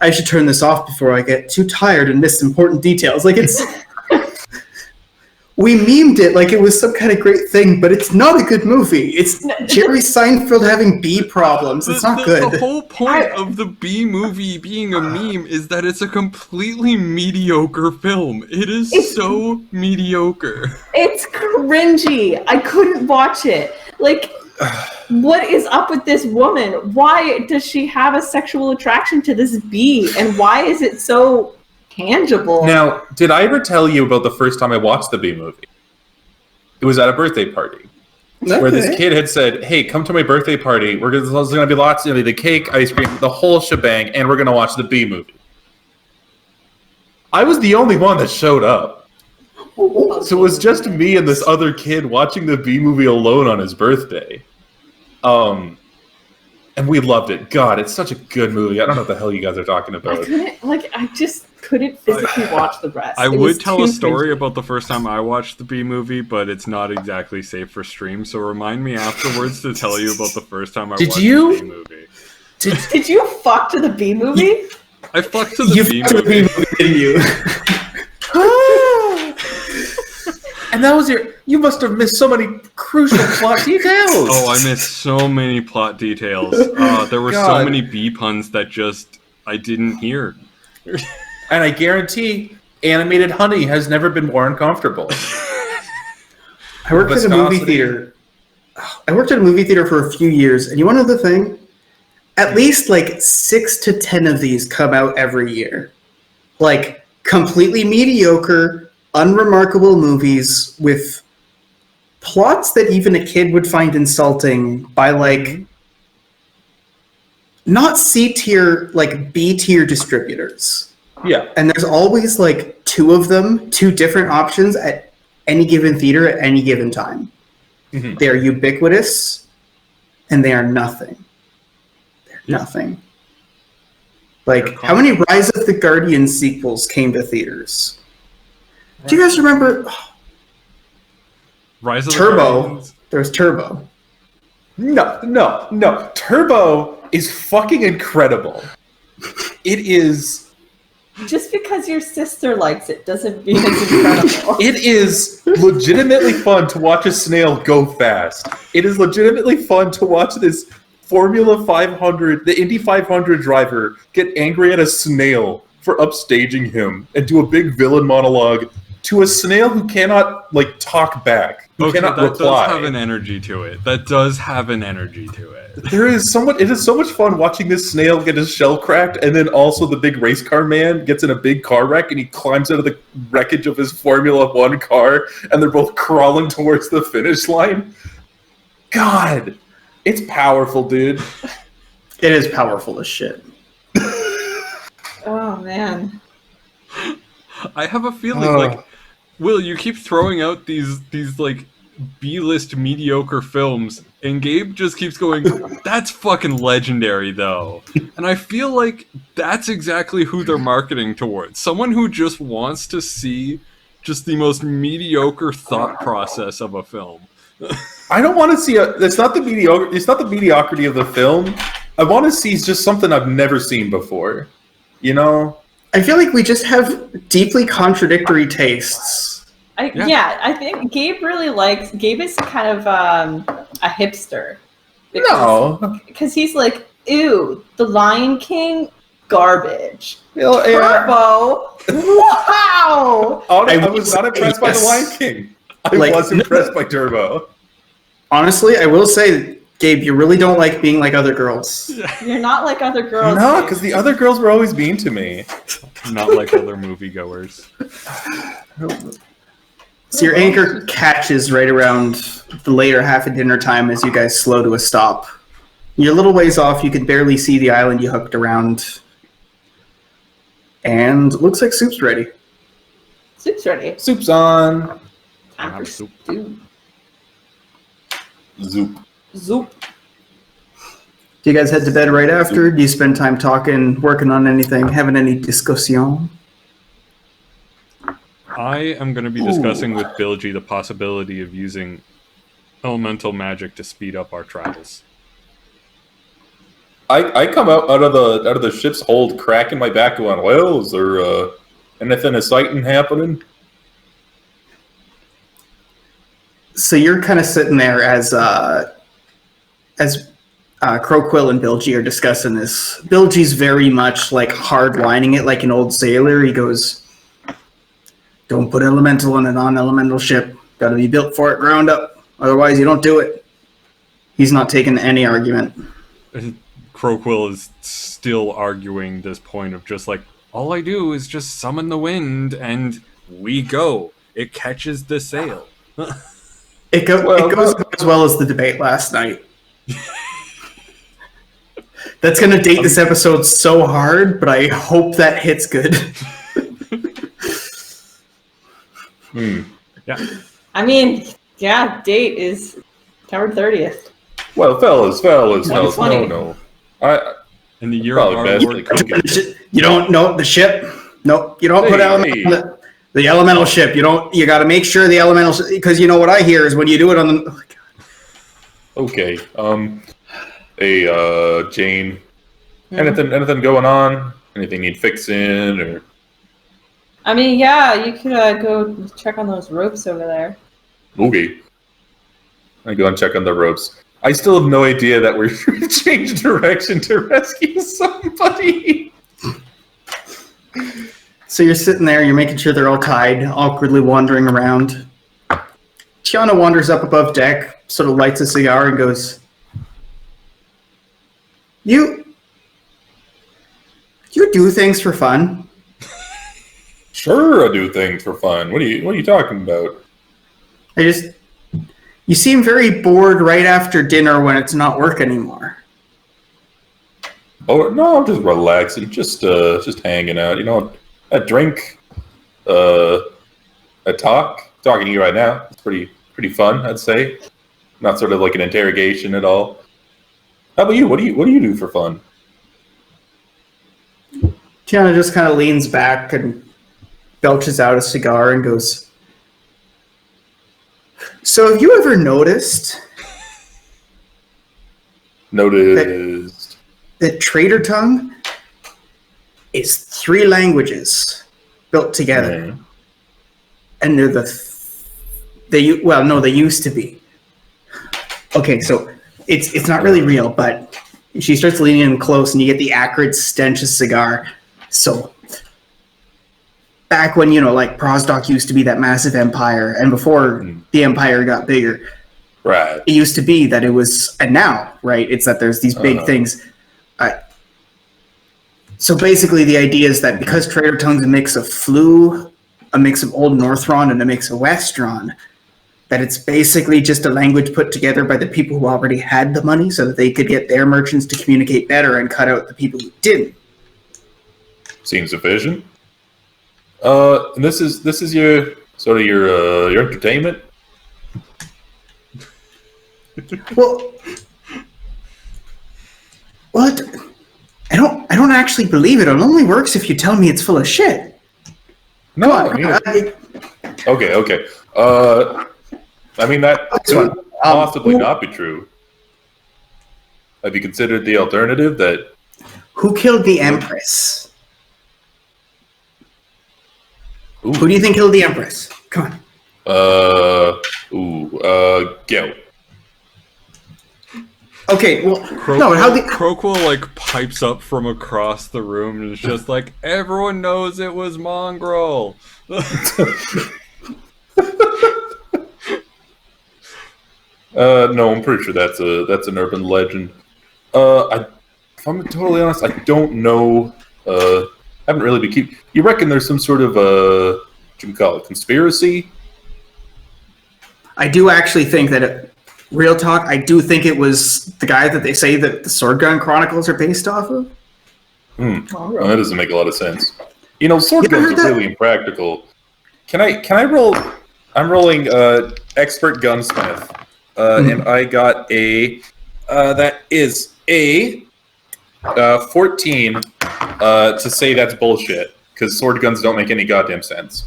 I should turn this off before I get too tired and miss important details. Like it's... We memed it like it was some kind of great thing, but it's not a good movie. It's Jerry Seinfeld having bee problems. It's not good. The whole point of the B movie being a meme is that it's a completely mediocre film. It's so mediocre. It's cringy. I couldn't watch it. Like, what is up with this woman? Why does she have a sexual attraction to this bee? And why is it so... tangible. Now, did I ever tell you about the first time I watched the B movie? It was at a birthday party. Where this kid had said, hey, come to my birthday party. There's going to be lots of the cake, ice cream, the whole shebang, and we're going to watch the B movie. I was the only one that showed up. So it was just me and this other kid watching the B movie alone on his birthday. And we loved it. God, it's such a good movie. I don't know what the hell you guys are talking about. I couldn't physically watch the rest. I It would was tell too a story cringy. about the first time I watched the B movie, but it's not exactly safe for stream. So remind me afterwards to tell you about the first time I Did watched you? the B movie. Did you fuck to the B movie? I fucked to the B fucked to the B movie. movie, didn't you? And that was you must have missed so many crucial plot details. Oh, I missed so many plot details. There were so God. many B puns that just I didn't hear. And I guarantee animated honey has never been more uncomfortable. I worked at a movie Viscosity. theater. I worked at a movie theater for a few years, and you want to know the thing? At least like 6 to 10 of these come out every year. Like completely mediocre, unremarkable movies with plots that even a kid would find insulting by like not C tier, like B tier distributors. Yeah. And there's always like 2 of them, 2 different options at any given theater at any given time. Mhm. They are ubiquitous, and they are nothing. They're Yeah. nothing. Like, They're how many Rise of the Guardian sequels came to theaters? Do you guys remember Rise of the Turbo? Guardians. There's Turbo. No. Turbo is fucking incredible. It is. Just because your sister likes it doesn't mean it's incredible. It is legitimately fun to watch a snail go fast. It is legitimately fun to watch this Formula 500, the Indy 500 driver, get angry at a snail for upstaging him and do a big villain monologue to a snail who cannot like talk back, who Okay, cannot that reply. does have an energy to it. That does have an energy to it. There is somewhat. It is so much fun watching this snail get his shell cracked, and then also the big race car man gets in a big car wreck, and he climbs out of the wreckage of his Formula One car, and they're both crawling towards the finish line. God, it's powerful, dude. It is powerful as shit. Oh man. I have a feeling like Will, you keep throwing out these like B-list mediocre films, and Gabe just keeps going, that's fucking legendary though. And I feel like that's exactly who they're marketing towards. Someone who just wants to see just the most mediocre thought process of a film. I don't want to see it's not the mediocre. It's not the mediocrity of the film. I want to see just something I've never seen before. You know. I feel like we just have deeply contradictory tastes. I think Gabe really likes. Gabe is kind of a hipster. Because he's like, ew, The Lion King, garbage. Turbo, wow. I was not impressed by The Lion King. I was impressed by Turbo. Honestly, I will say, Gabe, you really don't like being like other girls. You're not like other girls. No, Gabe. because the other girls were always mean to me. Not like other moviegoers. So your anchor catches right around the later half of dinner time as you guys slow to a stop. You're a little ways off. You can barely see the island you hooked around. And it looks like soup's ready. Soup's ready. Soup's on. Time for Soup. stew. Zoop. Zoop. Do you guys head to bed right after? Do you spend time talking, working on anything, having any discussion? I am going to be discussing with Bilgy the possibility of using elemental magic to speed up our travels. I come out of the ship's hold, cracking my back, going, "Well, is there anything exciting happening?" So you're kind of sitting there as Croquill and Bilgy are discussing this. Bilgy's very much like hard-lining it like an old sailor. He goes, don't put elemental on a non-elemental ship. Got to be built for it ground up. Otherwise, you don't do it. He's not taking any argument. Croquill is still arguing this point of just like, all I do is just summon the wind and we go. It catches the sail. It goes about as well as the debate last night. That's going to date this episode so hard, but I hope that hits good. Yeah. I mean, yeah, date is September 30th. Well, fellas, no. In the year Probably of our best Lord they could COVID. You don't know the ship? Nope, you don't put the elemental ship. You got to make sure the elemental, because you know what I hear is when you do it on the. Oh, okay. Hey, Jane. Anything going on? Anything need fixing or? I mean, yeah, you could go check on those ropes over there. Okay. I go and check on the ropes. I still have no idea that we're changed direction to rescue somebody. So you're sitting there, you're making sure they're all tied, awkwardly wandering around. Tiana wanders up above deck, sort of lights a cigar and goes, You do things for fun? Sure, I do things for fun. What are you talking about? You seem very bored right after dinner when it's not work anymore. Oh no, I'm just relaxing, just hanging out. You know, a drink, a talk. Talking to you right now. It's pretty fun, I'd say. Not sort of like an interrogation at all. How about you? What do you do for fun? Tiana just kind of leans back and belches out a cigar and goes, So have you ever noticed that Trader Tongue is 3 languages built together? Mm. And they used to be. Okay, so it's not really real, but she starts leaning in close and you get the acrid stench of cigar. So back when, like Prosdock used to be that massive empire, and before the empire got bigger, right? It used to be that it was, and now, right, it's that there's these big things. So basically the idea is that because Trader Tongue's a mix of Flu, a mix of Old Northron, and a mix of Westron, that it's basically just a language put together by the people who already had the money so that they could get their merchants to communicate better and cut out the people who didn't. Seems efficient. And this is your sort of your entertainment. Well, I don't actually believe it. It only works if you tell me it's full of shit. No, okay. I mean that could possibly not be true. Have you considered the alternative that? Who killed the Empress? Ooh. Who do you think killed the Empress? Come on. Gil. Okay, well, Croquel pipes up from across the room and is just like, everyone knows it was Mongrel. No, I'm pretty sure that's an urban legend. If I'm totally honest, I don't know. Haven't really been keep. You reckon there's some sort of what you call it, conspiracy? I do actually think that real talk. I do think it was the guy that they say that the Sword Gun Chronicles are based off of. Well, that doesn't make a lot of sense. Sword guns are really impractical. Can I roll? I'm rolling expert gunsmith, and I got a that is a 14 to say that's bullshit because sword guns don't make any goddamn sense.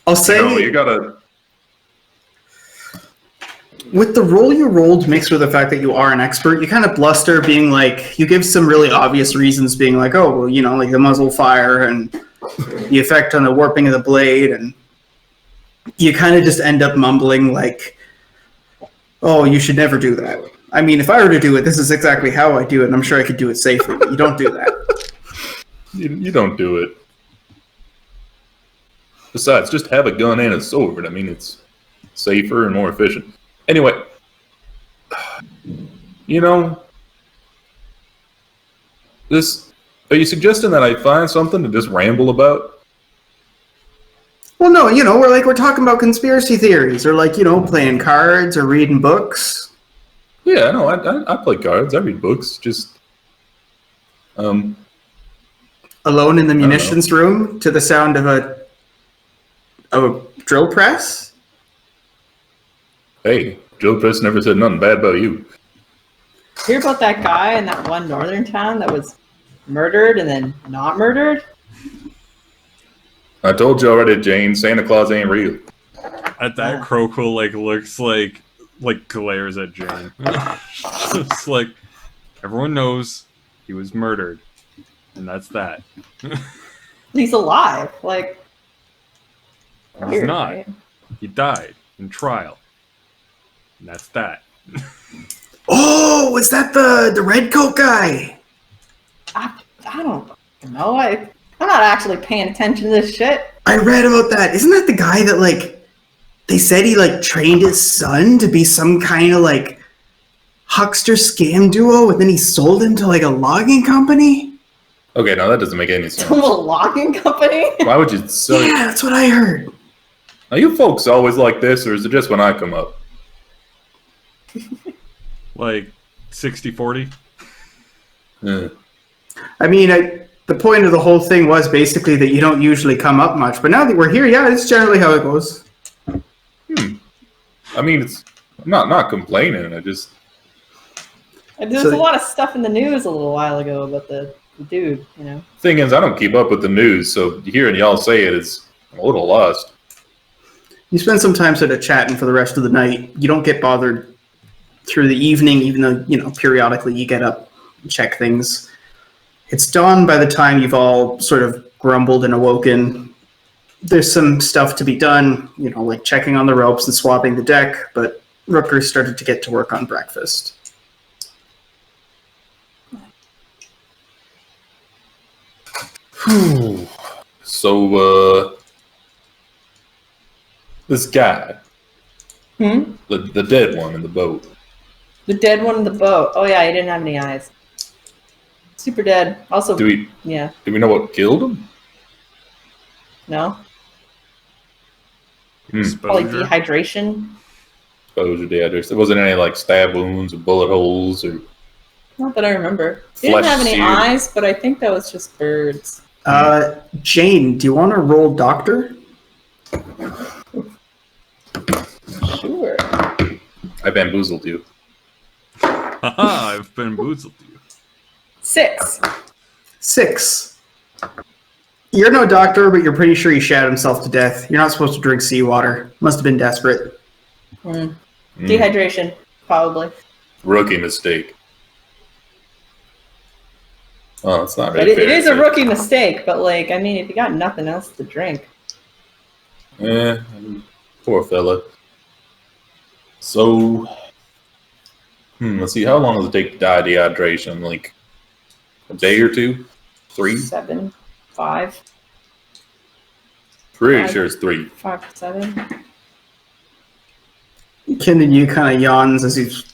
I'll say you gotta. With the roll you rolled mixed with the fact that you are an expert, you kind of bluster, being like, you give some really obvious reasons, being like, oh, well, like the muzzle fire and the effect on the warping of the blade, and you kind of just end up mumbling like, oh, you should never do that. I mean, if I were to do it, this is exactly how I do it, and I'm sure I could do it safely, but you don't do that. You don't do it. Besides, just have a gun and a sword. I mean, it's safer and more efficient. Anyway, are you suggesting that I find something to just ramble about? Well, no, we're talking about conspiracy theories, or playing cards or reading books. Yeah, no, I play cards. I read books. Just alone in the munitions room to the sound of a drill press. Hey, drill press never said nothing bad about you. Hear about that guy in that one northern town that was murdered and then not murdered? I told you already, Jane. Santa Claus ain't real. At that, Croco like looks like glares at Jane. Just like everyone knows he was murdered, and that's that. He's alive. Like He's weird, not. right? He died in trial, and that's that. Oh, is that the red coat guy? I don't know. I'm not actually paying attention to this shit. I read about that. Isn't that the guy that like they said he like trained his son to be some kind of like huckster scam duo, and then he sold him to like a logging company? Okay, no, that doesn't make any sense. To a logging company? Why would you sell? Yeah, that's what I heard. Are you folks always like this, or is it just when I come up? Like 60-40? Yeah. I mean, the point of the whole thing was basically that you don't usually come up much, but now that we're here, yeah, it's generally how it goes. I mean, I'm not complaining. There's a So- lot of stuff in the news a little while ago about the dude, you know. Thing is, I don't keep up with the news, so hearing y'all say it is a little lost. You spend some time sort of chatting for the rest of the night. You don't get bothered through the evening, even though, you know, periodically you get up and check things. It's dawn by the time you've all sort of grumbled and awoken. There's some stuff to be done, you know, like checking on the ropes and swapping the deck, but Rooker started to get to work on breakfast. So, this guy, the dead one in the boat. The dead one in the boat. Oh yeah, he didn't have any eyes. Super dead. Also, Do we know what killed him? no, probably Exposure. dehydration. Exposure, dehydration. There wasn't any like stab wounds or bullet holes or. Not that I remember. He didn't Flesh have any seared. eyes, but I think that was just birds. Jane, do you want to roll doctor? Sure. I bamboozled you. Haha, I've bamboozled you. 6. 6. You're no doctor, but you're pretty sure he shat himself to death. You're not supposed to drink seawater. Must have been desperate. Dehydration, probably. Rookie mistake. Oh, it's not But really it is a fair, rookie mistake, but like, I mean, if you got nothing else to drink. Poor fella. So, let's see. How long does it take to die of dehydration? Like a day or two? 3? 7, 5, Pretty 5. sure it's 3. 5 to 7. Ken you kind of yawns as he's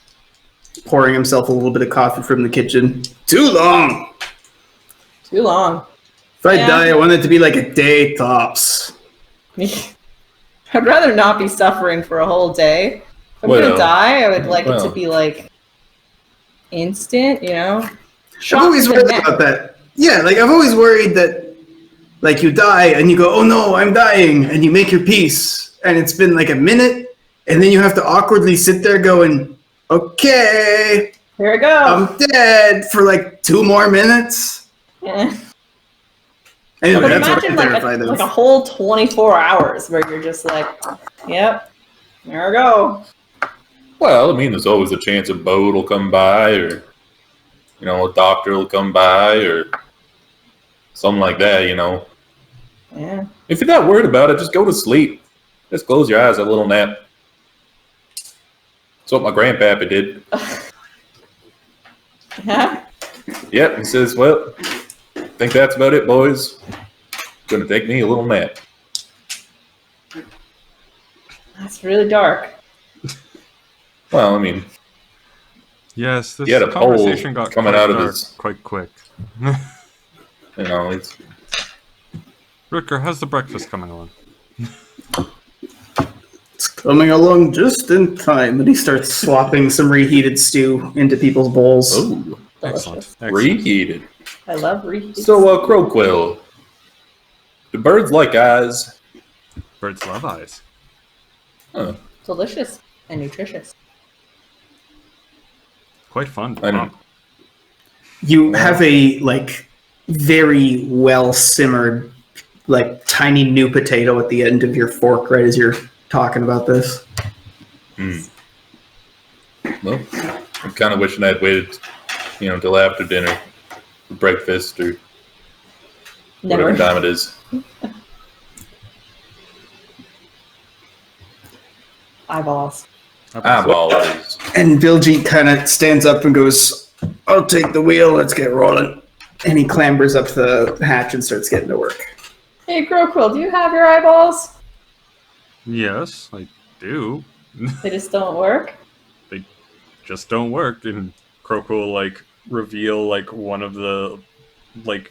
pouring himself a little bit of coffee from the kitchen. Too long! Too long. If I Yeah. die, I want it to be like a day tops. I'd rather not be suffering for a whole day. If I'm Well, gonna die, I would like it to well. be like instant, you know? I've always worried about that. Yeah, like I've always worried that like you die and you go, oh no, I'm dying, and you make your peace, and it's been like a minute, and then you have to awkwardly sit there going, okay, Here we go. I'm dead for like 2 more minutes. Yeah. Anyway, But that's what I'm imagine like terrified like a of. whole 24 hours where you're just like, yep, there we go. Well, I mean, there's always a chance a boat will come by, or a doctor will come by, or something like that. Yeah. If you're not worried about it, just go to sleep. Just close your eyes, have a little nap. That's what my grandpappy did. Yeah. Yep, he says, well, I think that's about it, boys. Gonna take me a little nap. That's really dark. Well, I mean, Yes, this He had a conversation pole got coming quite out of dark his- quite quick. it's Rooker, how's the breakfast coming along? It's coming along just in time, and he starts swapping some reheated stew into people's bowls. oh, Excellent. Excellent. reheated. I love reheats. So, Croquill, do birds like eyes? Birds love eyes. Huh. Delicious and nutritious. Quite fun. I know. You have a like very well simmered like tiny new potato at the end of your fork right as you're talking about this. Well, I'm kind of wishing I'd waited, till after dinner for breakfast or whatever time it is. Eyeballs. Eyeballs. And Biljit kind of stands up and goes, I'll take the wheel, let's get rolling. And he clambers up the hatch and starts getting to work. Hey, Groquill, do you have your eyeballs? Yes, I do. They just don't work? They just don't work. And Croco will, reveal, one of the,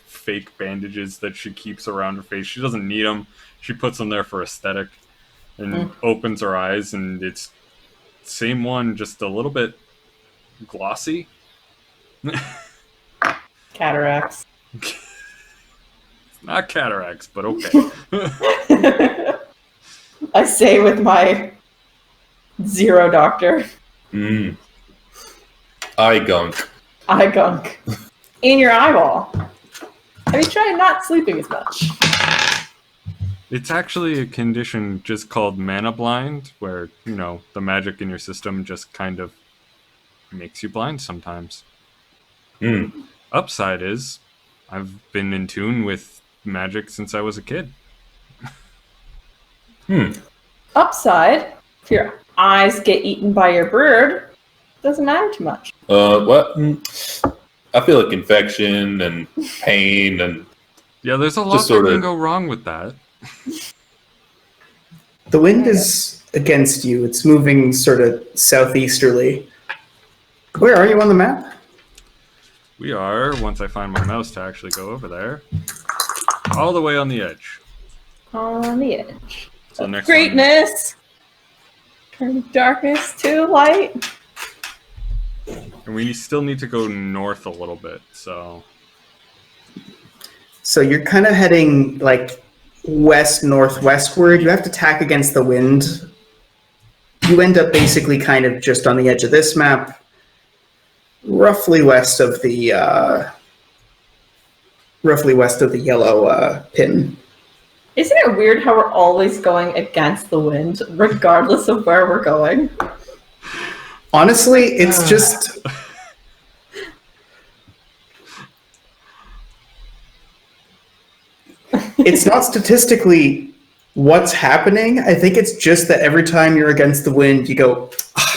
fake bandages that she keeps around her face. She doesn't need them. She puts them there for aesthetic. And opens her eyes, and it's same one, just a little bit glossy. Cataracts. It's not cataracts, but okay. I say with my zero doctor. Eye gunk. Eye gunk. In your eyeball. Have you tried not sleeping as much? It's actually a condition just called mana blind, where, the magic in your system just kind of makes you blind sometimes. Upside is, I've been in tune with magic since I was a kid. Upside, if your eyes get eaten by your bird, doesn't matter too much. What? I feel like infection and pain and... Yeah, there's a lot that can go wrong with that. The wind is against you. It's moving sort of southeasterly. Where are you on the map? We are, once I find my mouse to actually go over there, all the way on the edge. On the edge. So next greatness! Turn darkness to light. And we still need to go north a little bit, so... So you're kind of heading, west-northwestward. You have to tack against the wind. You end up basically kind of just on the edge of this map, roughly west of the yellow pin. Isn't it weird how we're always going against the wind, regardless of where we're going? Honestly, it's just... It's not statistically what's happening. I think it's just that every time you're against the wind, you go,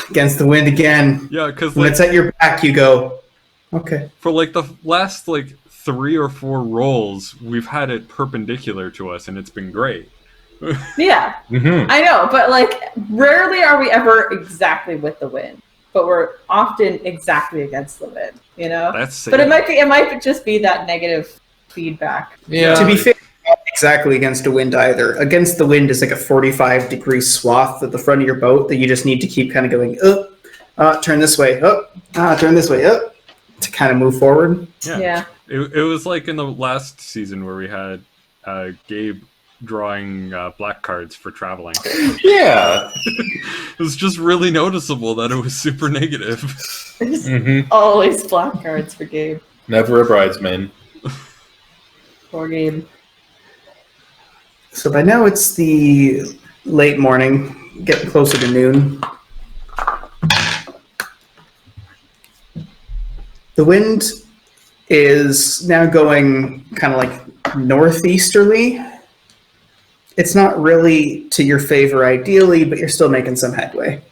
against the wind again. Yeah, because when it's at your back, you go, okay. For the last 3 or 4 rolls, we've had it perpendicular to us, and it's been great. Yeah, I know, but rarely are we ever exactly with the wind, but we're often exactly against the wind. But it might just be that negative feedback. Yeah. To be fair, not exactly against the wind either. Against the wind is a 45-degree swath at the front of your boat that you just need to keep kind of going turn this way, turn this way, to kind of move forward. Yeah. It was like in the last season where we had Gabe drawing black cards for traveling. Yeah. It was just really noticeable that it was super negative. Always black cards for Gabe. Never a bridesmaid. Poor Gabe. So by now it's the late morning, getting closer to noon. The wind is now going kind of northeasterly. It's not really to your favor ideally, but you're still making some headway.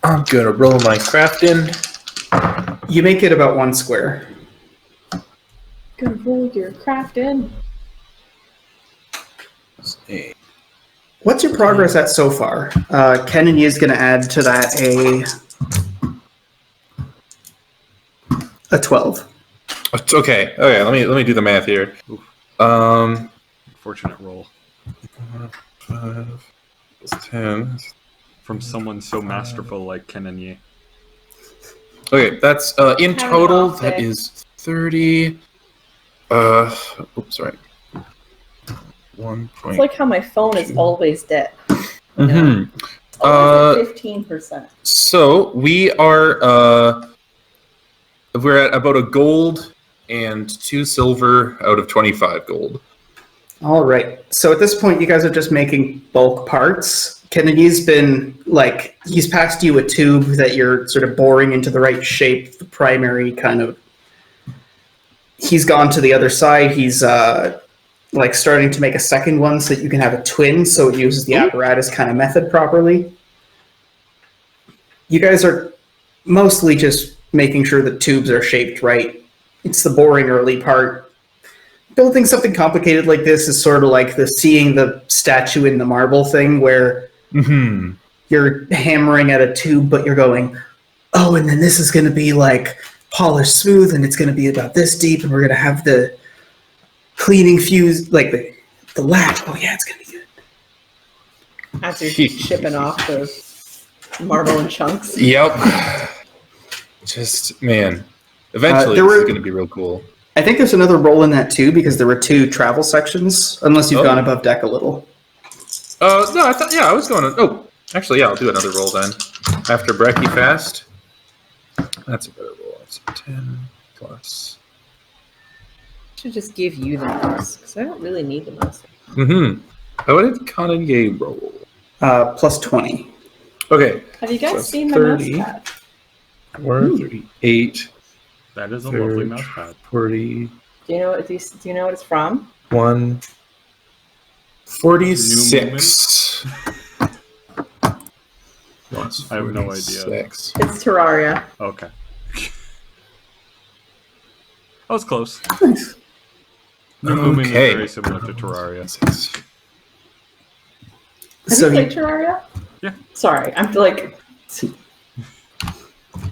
I'm gonna roll my crafting. You make it about 1 square. Gonna roll your crafting. What's your progress at so far? Kennedy is going to add to that a 12. Okay. Let me do the math here. Fortunate roll 5 plus 10. from someone so masterful like Kenanye. Okay, that's in total. That is 30. Oops, sorry. 1 point. It's like how my phone is always dead. Mm-hmm. 15%. So we are We're at about a gold and 2 silver out of 25 gold. All right. So at this point, you guys are just making bulk parts. Kennedy's been he's passed you a tube that you're sort of boring into the right shape, the primary kind of. He's gone to the other side. He's starting to make a second one so that you can have a twin, so it uses the apparatus kind of method properly. You guys are mostly just making sure the tubes are shaped right. It's the boring early part. Building something complicated like this is sort of like seeing the statue in the marble thing where you're hammering at a tube, but you're going, oh, and then this is going to be like polished smooth, and it's going to be about this deep, and we're going to have the cleaning fuse, like the latch. Oh, yeah, it's going to be good. As you're shipping off the marble in chunks. Yep. Just, man. Eventually, this is going to be real cool. I think there's another roll in that too, because there were 2 travel sections, unless you've gone above deck a little. No, I was going to... Oh, actually, yeah, I'll do another roll then. After Brekkie Fast. That's a better roll. That's 10 plus. I should just give you the mouse, because I don't really need the mouse. How did Kanye roll? Plus 20. Okay. Have you guys So seen 30. the mouse pad? We're 38. That is a lovely mouse pad. 40. Do you know what it's from? 1. 46. I have no idea. It's Terraria. Okay. That was close. Nice. Booming is Okay. very similar to Terraria. Have you played Terraria? Yeah. Sorry, I'm like...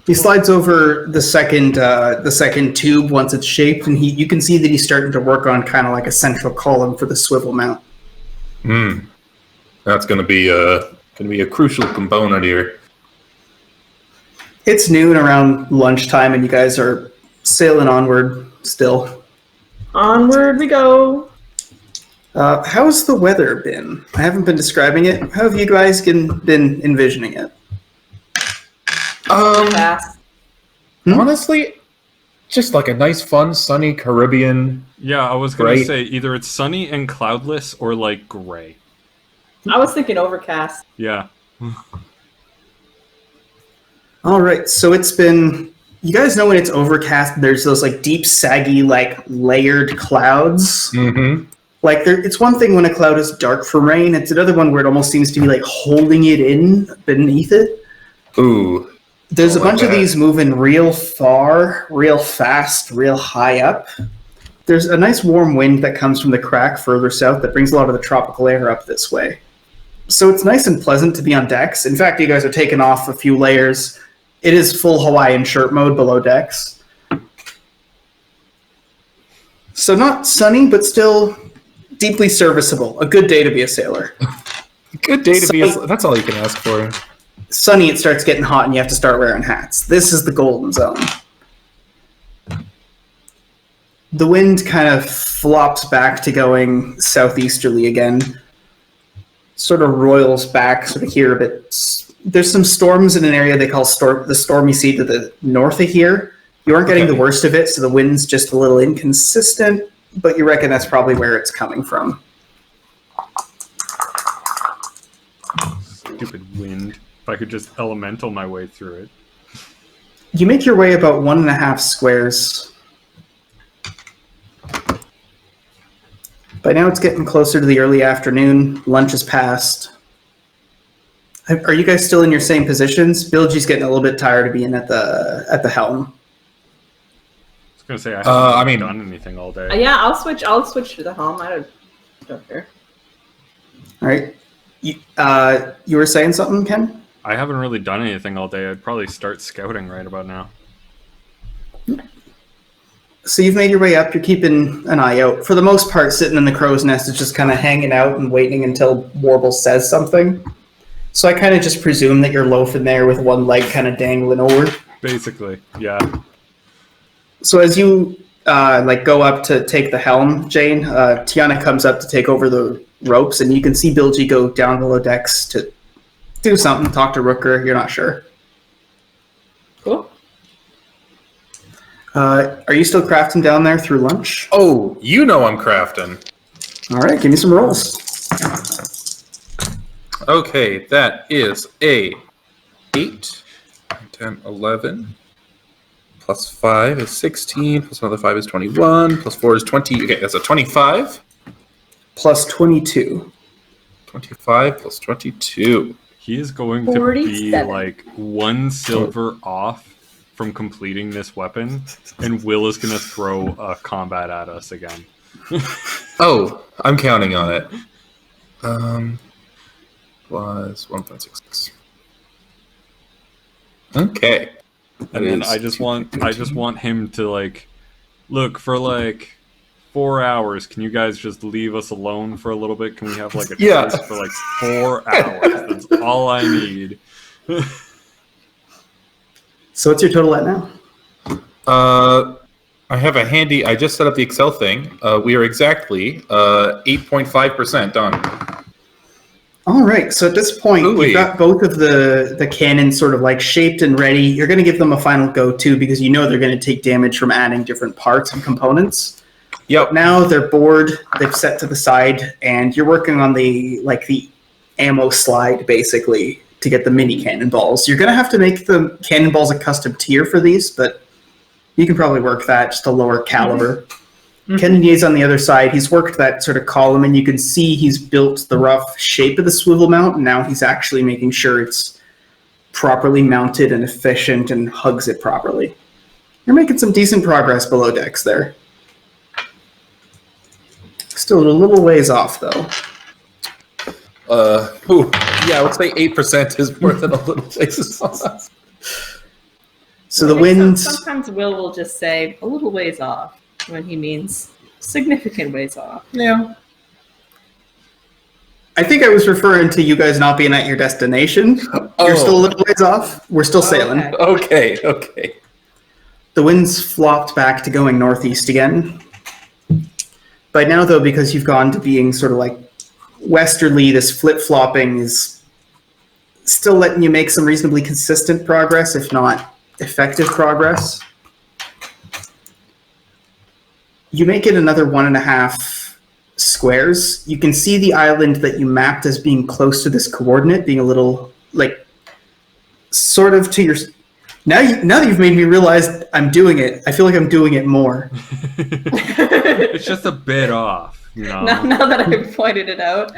He slides over the second tube once it's shaped, and you can see that he's starting to work on kind of like a central column for the swivel mount. That's going to be a crucial component here. It's noon around lunchtime, and you guys are sailing onward still. Onward we go. How's the weather been? I haven't been describing it. How have you guys been envisioning it? Fast. Honestly, just like a nice, fun, sunny Caribbean. Yeah, I was going to say either it's sunny and cloudless or like gray. I was thinking overcast. Yeah. All right, so it's been... You guys know when it's overcast, there's those like deep, saggy, like layered clouds. Like it's one thing when a cloud is dark from rain. It's another one where it almost seems to be like holding it in beneath it. Ooh. There's a bunch of these moving real far, real fast, real high up. There's a nice warm wind that comes from the crack further south that brings a lot of the tropical air up this way. So it's nice and pleasant to be on decks. In fact, you guys are taking off a few layers. It is full Hawaiian shirt mode below decks. So not sunny, but still deeply serviceable. A good day to be a sailor. Good day to be a... That's all you can ask for. Sunny, it starts getting hot and you have to start wearing hats. This is the golden zone. The wind kind of flops back to going southeasterly again. Sort of roils back sort of here a bit. There's some storms in an area they call the stormy sea to the north of here. You aren't getting the worst of it, so the wind's just a little inconsistent, but you reckon that's probably where it's coming from. Stupid wind. If I could just elemental my way through it. You make your way about 1.5 squares. By now it's getting closer to the early afternoon. Lunch is passed. Are you guys still in your same positions? Bilgee's getting a little bit tired of being at the helm. I was gonna say I haven't done anything all day. Yeah, I'll switch to the helm. I don't care. All right. You were saying something, Ken? I haven't really done anything all day. I'd probably start scouting right about now. So you've made your way up. You're keeping an eye out. For the most part, sitting in the crow's nest is just kind of hanging out and waiting until Warble says something. So I kind of just presume that you're loafing there with one leg kind of dangling over. Basically, yeah. So as you go up to take the helm, Jane, Tiana comes up to take over the ropes, and you can see Bilgey go down below decks to do something, talk to Rooker. You're not sure. Cool. Are you still crafting down there through lunch? Oh, you know I'm crafting. All right, give me some rolls. Okay, that is a 8, 10, 11. Plus 5 is 16, plus another 5 is 21, plus 4 is 20. Okay, that's a 25. Plus 22. 25 plus 22. He is going to be 47. like 1 silver off from completing this weapon, and Will is going to throw a combat at us again. Oh, I'm counting on it. Was 1.66. Okay. And then I just want him to like look for like 4 hours. Can you guys just leave us alone for a little bit? Can we have like a choice for like 4 hours? That's all I need. So what's your total at now? I have a handy. I just set up the Excel thing. We are exactly 8.5% done. All right. So at this point, you've got both of the cannons sort of like shaped and ready. You're going to give them a final go too, because you know they're going to take damage from adding different parts and components. Yep. Now they're bored. They've set to the side, and you're working on the ammo slide basically to get the mini cannonballs. You're going to have to make the cannonballs a custom tier for these, but you can probably work that, just a lower caliber. Mm-hmm. Kennedier's on the other side. He's worked that sort of column, and you can see he's built the rough shape of the swivel mount, and now he's actually making sure it's properly mounted and efficient and hugs it properly. You're making some decent progress below decks there. Still a little ways off, though. Yeah, let's say 8% is more than a little ways off. So the winds... Sometimes will just say a little ways off when he means significant ways off. Yeah. I think I was referring to you guys not being at your destination. You're still a little ways off. We're still sailing. Okay. The winds flopped back to going northeast again. By now, though, because you've gone to being sort of like westerly, this flip-flopping is still letting you make some reasonably consistent progress, if not effective progress. You make it another 1.5 squares. You can see the island that you mapped as being close to this coordinate, being a little, like, sort of to your... Now that you've made me realize I'm doing it, I feel like I'm doing it more. It's just a bit off, you know? Now that I've pointed it out.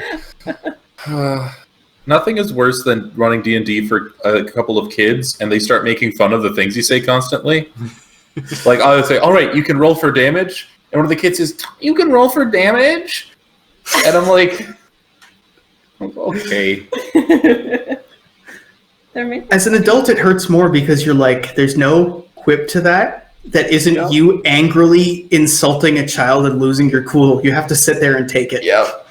Nothing is worse than running D&D for a couple of kids, and they start making fun of the things you say constantly. Like, I'll say, all right, you can roll for damage. And one of the kids says, you can roll for damage? And I'm like, okay. As an adult, it hurts more because you're like, there's no quip to that isn't you angrily insulting a child and losing your cool. You have to sit there and take it. Yep.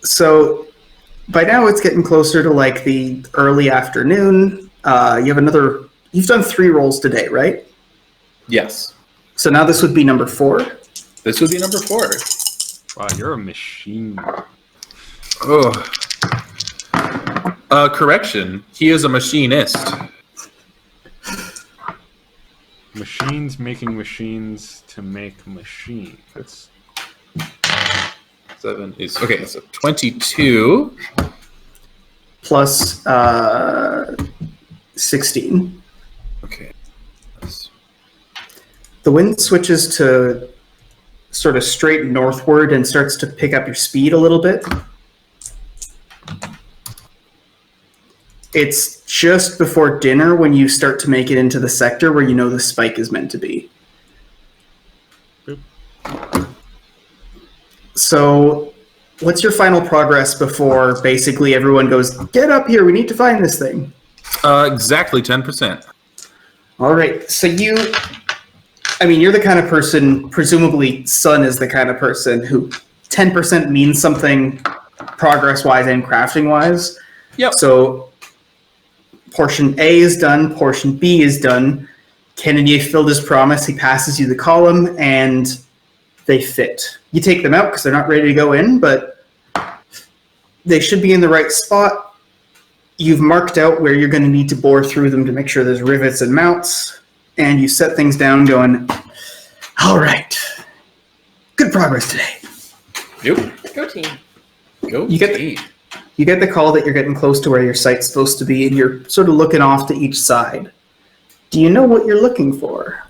So by now it's getting closer to like the early afternoon. You've done 3 rolls today, right? Yes. So now this would be number 4. This would be number 4. Wow, you're a machine. Oh. Correction. He is a machinist. Machines making machines to make machines. 7 is... Okay, so 22. Plus 16. Okay. The wind switches to sort of straight northward and starts to pick up your speed a little bit. It's just before dinner when you start to make it into the sector where you know the spike is meant to be. Boop. So, what's your final progress before basically everyone goes, get up here, we need to find this thing? Exactly 10%. All right, so you're the kind of person, presumably Sun is the kind of person who 10% means something progress-wise and crafting-wise. Yep. So portion A is done, portion B is done. Kennedy filled his promise, he passes you the column, and they fit. You take them out because they're not ready to go in, but they should be in the right spot. you've marked out where you're going to need to bore through them to make sure there's rivets and mounts, and you set things down going, all right, good progress today. Yep. Go team. Go You get team. You get the call that you're getting close to where your site's supposed to be, and you're sort of looking off to each side. Do you know what you're looking for?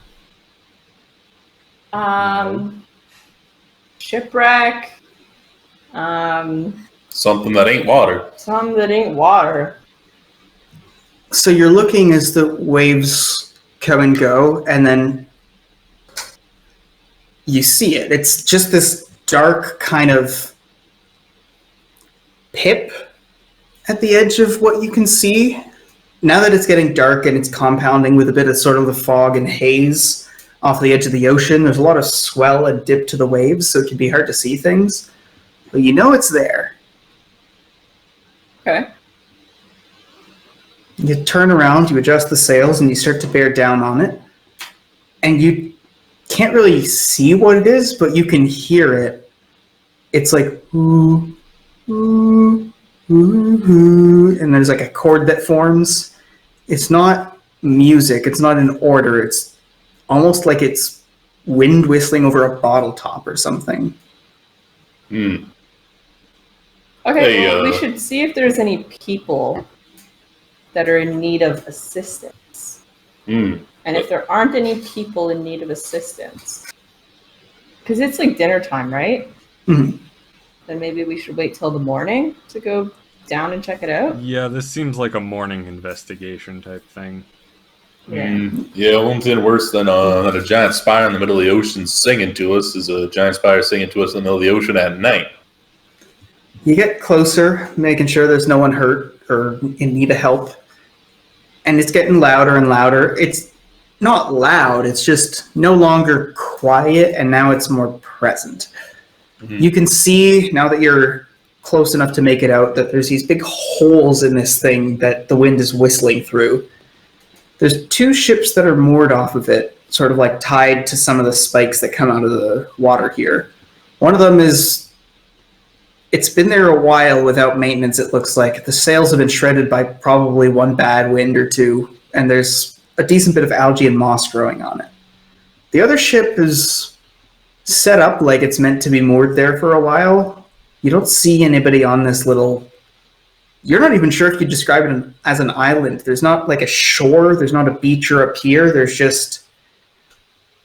Shipwreck. Something that ain't water. Some that ain't water. So you're looking as the waves come and go, and then you see it. It's just this dark kind of pip at the edge of what you can see. Now that it's getting dark and it's compounding with a bit of sort of the fog and haze off the edge of the ocean, there's a lot of swell and dip to the waves, so it can be hard to see things. But you know it's there. Okay. You turn around, you adjust the sails, and you start to bear down on it. And you can't really see what it is, but you can hear it. It's like, ooh, ooh, ooh, ooh, and there's like a chord that forms. It's not music, it's not in order, it's almost like it's wind whistling over a bottle top or something. Hmm. Okay, Hey, well, we should see if there's any people that are in need of assistance. Hmm. And if there aren't any people in need of assistance, because it's like dinner time, right? Mhm. Then maybe we should wait till the morning to go down and check it out. Yeah, this seems like a morning investigation type thing. Yeah. Yeah, one thing worse than a giant spire in the middle of the ocean singing to us is a giant spire singing to us in the middle of the ocean at night. You get closer, making sure there's no one hurt or in need of help. And it's getting louder and louder. It's not loud, it's just no longer quiet, and now it's more present. Mhm. You can see, now that you're close enough to make it out, that there's these big holes in this thing that the wind is whistling through. There's two ships that are moored off of it, sort of like tied to some of the spikes that come out of the water here. One of them it's been there a while without maintenance, it looks like. The sails have been shredded by probably one bad wind or two, and there's a decent bit of algae and moss growing on it. The other ship is set up like it's meant to be moored there for a while. You don't see anybody on this little... You're not even sure if you describe it as an island. There's not like a shore, there's not a beach or a pier, there's just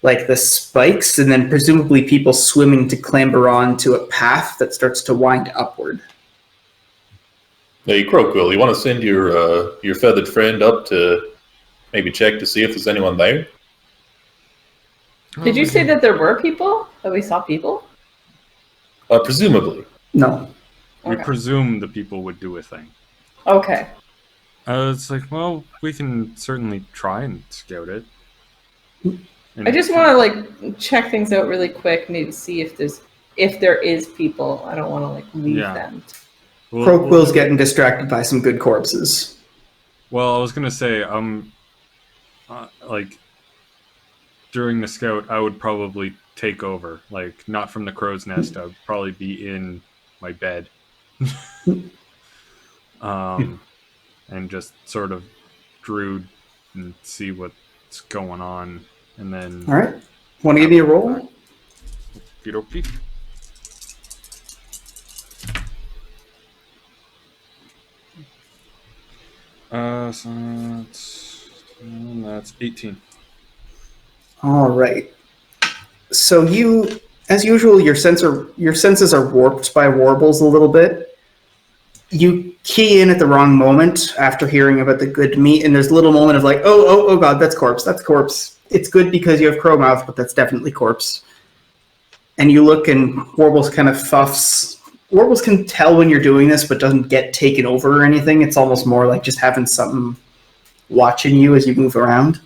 like the spikes, and then presumably people swimming to clamber on to a path that starts to wind upward. Hey, Croquill, you want to send your feathered friend up to maybe check to see if there's anyone there? Did you say that there were people? That we saw people? Presumably. No. We Okay. presume the people would do a thing. Okay. It's like, well, we can certainly try and scout it. I just want to like check things out really quick, maybe see if there is people. I don't want to like leave Yeah. them. Crowquill's getting distracted by some good corpses. Well, I was gonna say, like during the scout, I would probably take over. Like, not from the crow's nest. I would probably be in my bed, and just sort of brood and see what's going on, and then. All right. Want to give me a roll? Okey-dokey. So that's 18. All right. So you, as usual, your senses are warped by warbles a little bit. You key in at the wrong moment after hearing about the good meat, and there's a little moment of like, oh god, that's corpse, that's corpse. It's good because you have crow mouth, but that's definitely corpse. And you look, and Warbles kind of fuffs. Warbles can tell when you're doing this, but doesn't get taken over or anything. It's almost more like just having something watching you as you move around.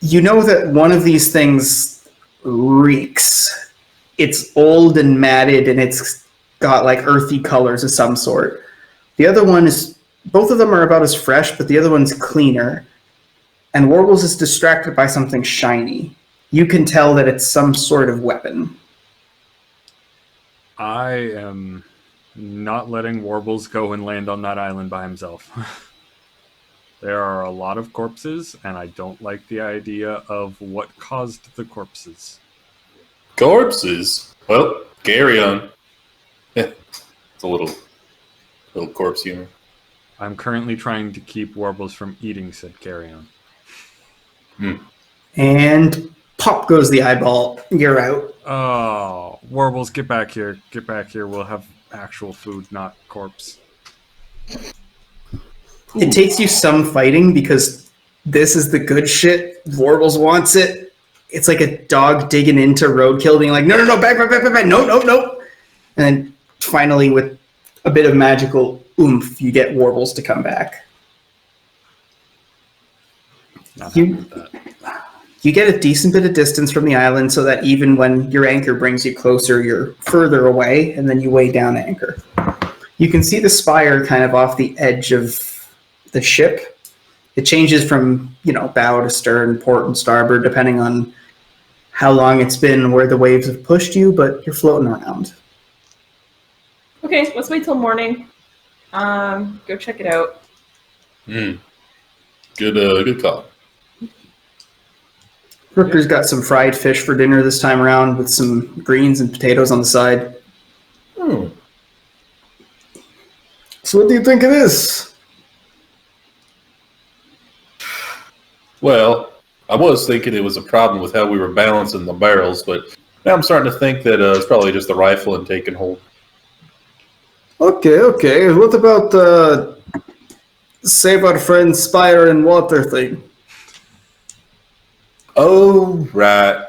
You know that one of these things reeks. It's old and matted, and it's got like earthy colors of some sort. The other one is, both of them are about as fresh, but the other one's cleaner. And Warbles is distracted by something shiny. You can tell that it's some sort of weapon. I am not letting Warbles go and land on that island by himself. There are a lot of corpses, and I don't like the idea of what caused the corpses. Corpses? Well, carry on. It's a little corpse humor. I'm currently trying to keep Warbles from eating said carrion. And pop goes the eyeball. You're out. Oh, Warbles, get back here. Get back here. We'll have actual food, not corpse. It takes you some fighting because this is the good shit. Warbles wants it. It's like a dog digging into roadkill, being like, no, back, no. And then finally, with a bit of magical oomph, you get Warbles to come back. You get a decent bit of distance from the island so that even when your anchor brings you closer, you're further away, and then you weigh down anchor. You can see the spire kind of off the edge of the ship. It changes from, bow to stern, port and starboard, depending on how long it's been, where the waves have pushed you, but you're floating around. Okay, let's wait till morning. Go check it out. Good call. Rooker's got some fried fish for dinner this time around with some greens and potatoes on the side. So what do you think it is? Well, I was thinking it was a problem with how we were balancing the barrels, but now I'm starting to think that it's probably just the rifle and taking hold. Okay. What about the save our friend Spire and water thing? Oh, right.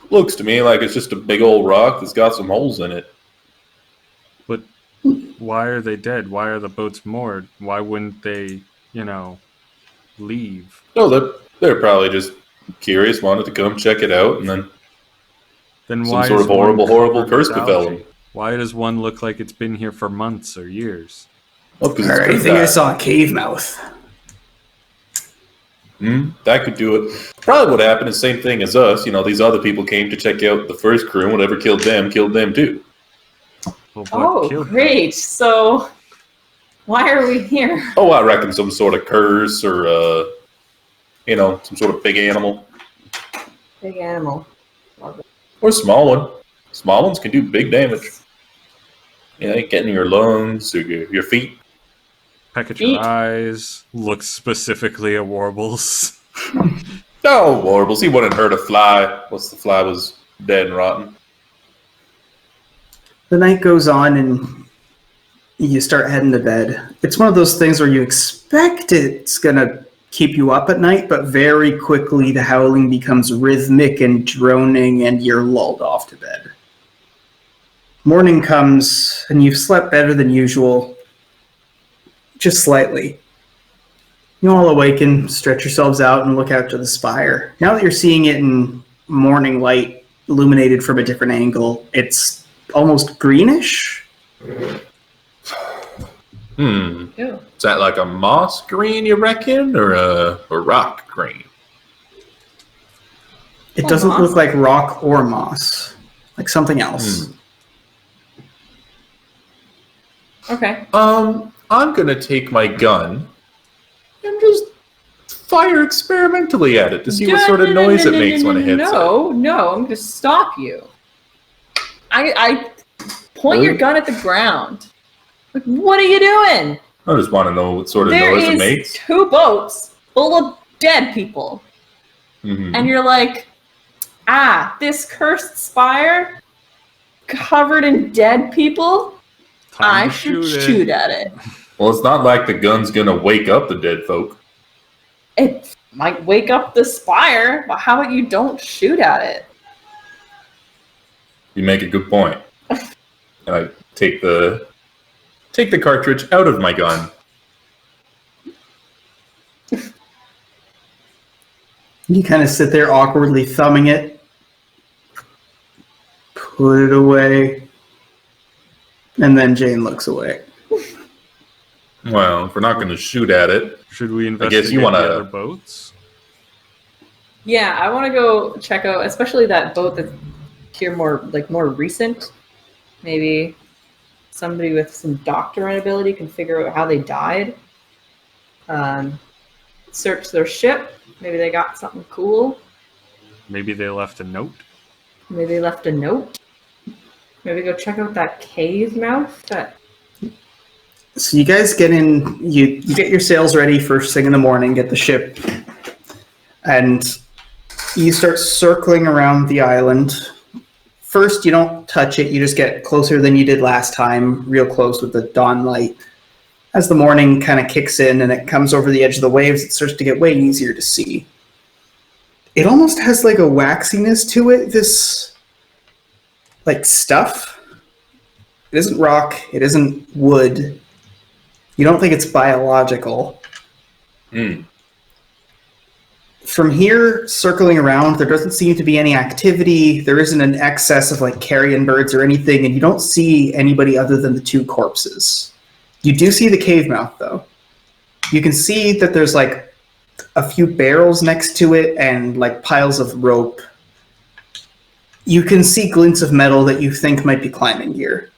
Looks to me like it's just a big old rock that's got some holes in it. But why are they dead? Why are the boats moored? Why wouldn't they, leave? No, they're probably just curious, wanted to come check it out, and then why some sort of horrible curse befell them. Why does one look like it's been here for months or years? Well, because I think I saw a cave mouth. That could do it. Probably what happened is the same thing as us. These other people came to check out the first crew, and whatever killed them too. Well, great. So why are we here? Oh, I reckon some sort of curse or, some sort of big animal. Big animal. Love it. Or a small one. Small ones can do big damage. Getting your lungs or your feet. Peck at your eyes. Look specifically at Warbles. No, Warbles. He wouldn't hurt a fly once the fly was dead and rotten. The night goes on and you start heading to bed. It's one of those things where you expect it's going to keep you up at night, but very quickly the howling becomes rhythmic and droning and you're lulled off to bed. Morning comes and you've slept better than usual, just slightly. You all awaken, stretch yourselves out, and look out to the spire. Now that you're seeing it in morning light, illuminated from a different angle, it's almost greenish. Yeah. Is that like a moss green, you reckon, or a rock green? It doesn't look like rock or moss, like something else. Okay. I'm gonna take my gun and just fire experimentally at it to see what sort of noise it makes when it hits it. No, I'm going to stop you. I point your gun at the ground. Like, what are you doing? I just want to know what sort of noise it makes. There is 2 boats full of dead people. And you're like, this cursed spire covered in dead people? I should shoot at it. Well, it's not like the gun's gonna wake up the dead folk. It might wake up the spire, but how about you don't shoot at it? You make a good point. And I take the cartridge out of my gun. You kind of sit there awkwardly thumbing it, put it away, and then Jane looks away. Well, if we're not going to shoot at it, should we investigate the other boats? Yeah, I want to go check out, especially that boat that's here more recent. Maybe somebody with some doctorate ability can figure out how they died. Search their ship. Maybe they got something cool. Maybe they left a note. Maybe they left a note. Maybe go check out that cave mouth. So you guys get in, you get your sails ready first thing in the morning, get the ship, and you start circling around the island. First, you don't touch it, you just get closer than you did last time, real close with the dawn light. As the morning kind of kicks in and it comes over the edge of the waves, it starts to get way easier to see. It almost has like a waxiness to it, this like stuff. It isn't rock, it isn't wood. You don't think it's biological. From here, circling around, there doesn't seem to be any activity. There isn't an excess of like carrion birds or anything, and you don't see anybody other than the two corpses. You do see the cave mouth, though. You can see that there's like a few barrels next to it and like piles of rope. You can see glints of metal that you think might be climbing gear.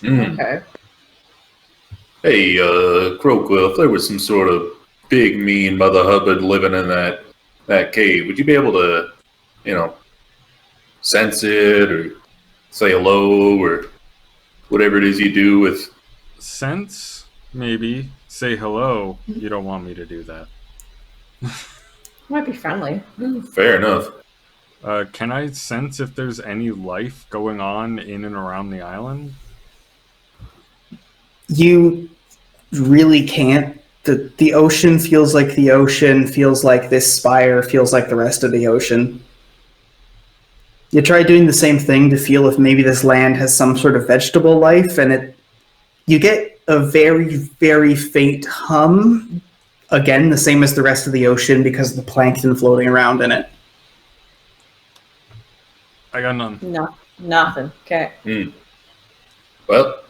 Okay. Hey, Crowquill, if there was some sort of big, mean Mother Hubbard living in that cave, would you be able to, sense it or say hello or whatever it is you do with... Sense? Maybe. Say hello. You don't want me to do that. Might be friendly. Fair enough. Can I sense if there's any life going on in and around the island? You really can't. The ocean feels like the ocean, feels like this spire, feels like the rest of the ocean. You try doing the same thing to feel if maybe this land has some sort of vegetable life, and you get a very, very faint hum. Again, the same as the rest of the ocean because of the plankton floating around in it. I got none. No, nothing. Okay. Well...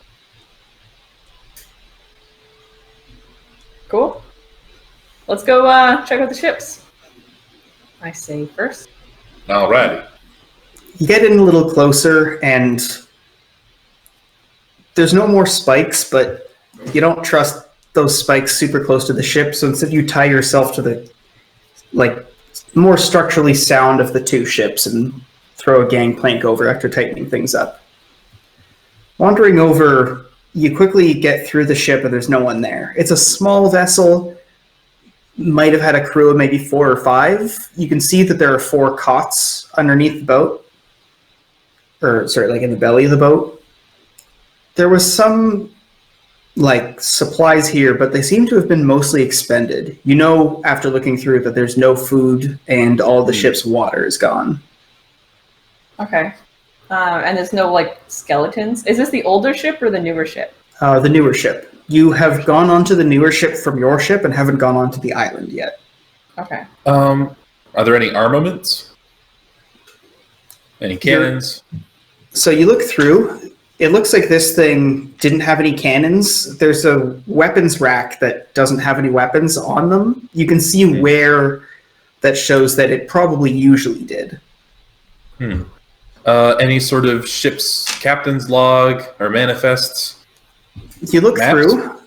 Cool. Let's go check out the ships. I say first. Alrighty. You get in a little closer, and there's no more spikes, but you don't trust those spikes super close to the ship, so instead you tie yourself to the more structurally sound of the two ships and throw a gangplank over after tightening things up. Wandering over, you quickly get through the ship and there's no one there. It's a small vessel, might have had a crew of maybe 4 or 5. You can see that there are 4 cots underneath the boat. In the belly of the boat. There was some supplies here, but they seem to have been mostly expended. You know, after looking through, that there's no food and all the ship's water is gone. Okay. And there's no skeletons. Is this the older ship or the newer ship? The newer ship. You have gone onto the newer ship from your ship and haven't gone onto the island yet. Okay. Are there any armaments? Any cannons? So you look through. It looks like this thing didn't have any cannons. There's a weapons rack that doesn't have any weapons on them. You can see where that shows that it probably usually did. Any sort of ship's captain's log or manifests? You look Maps? through.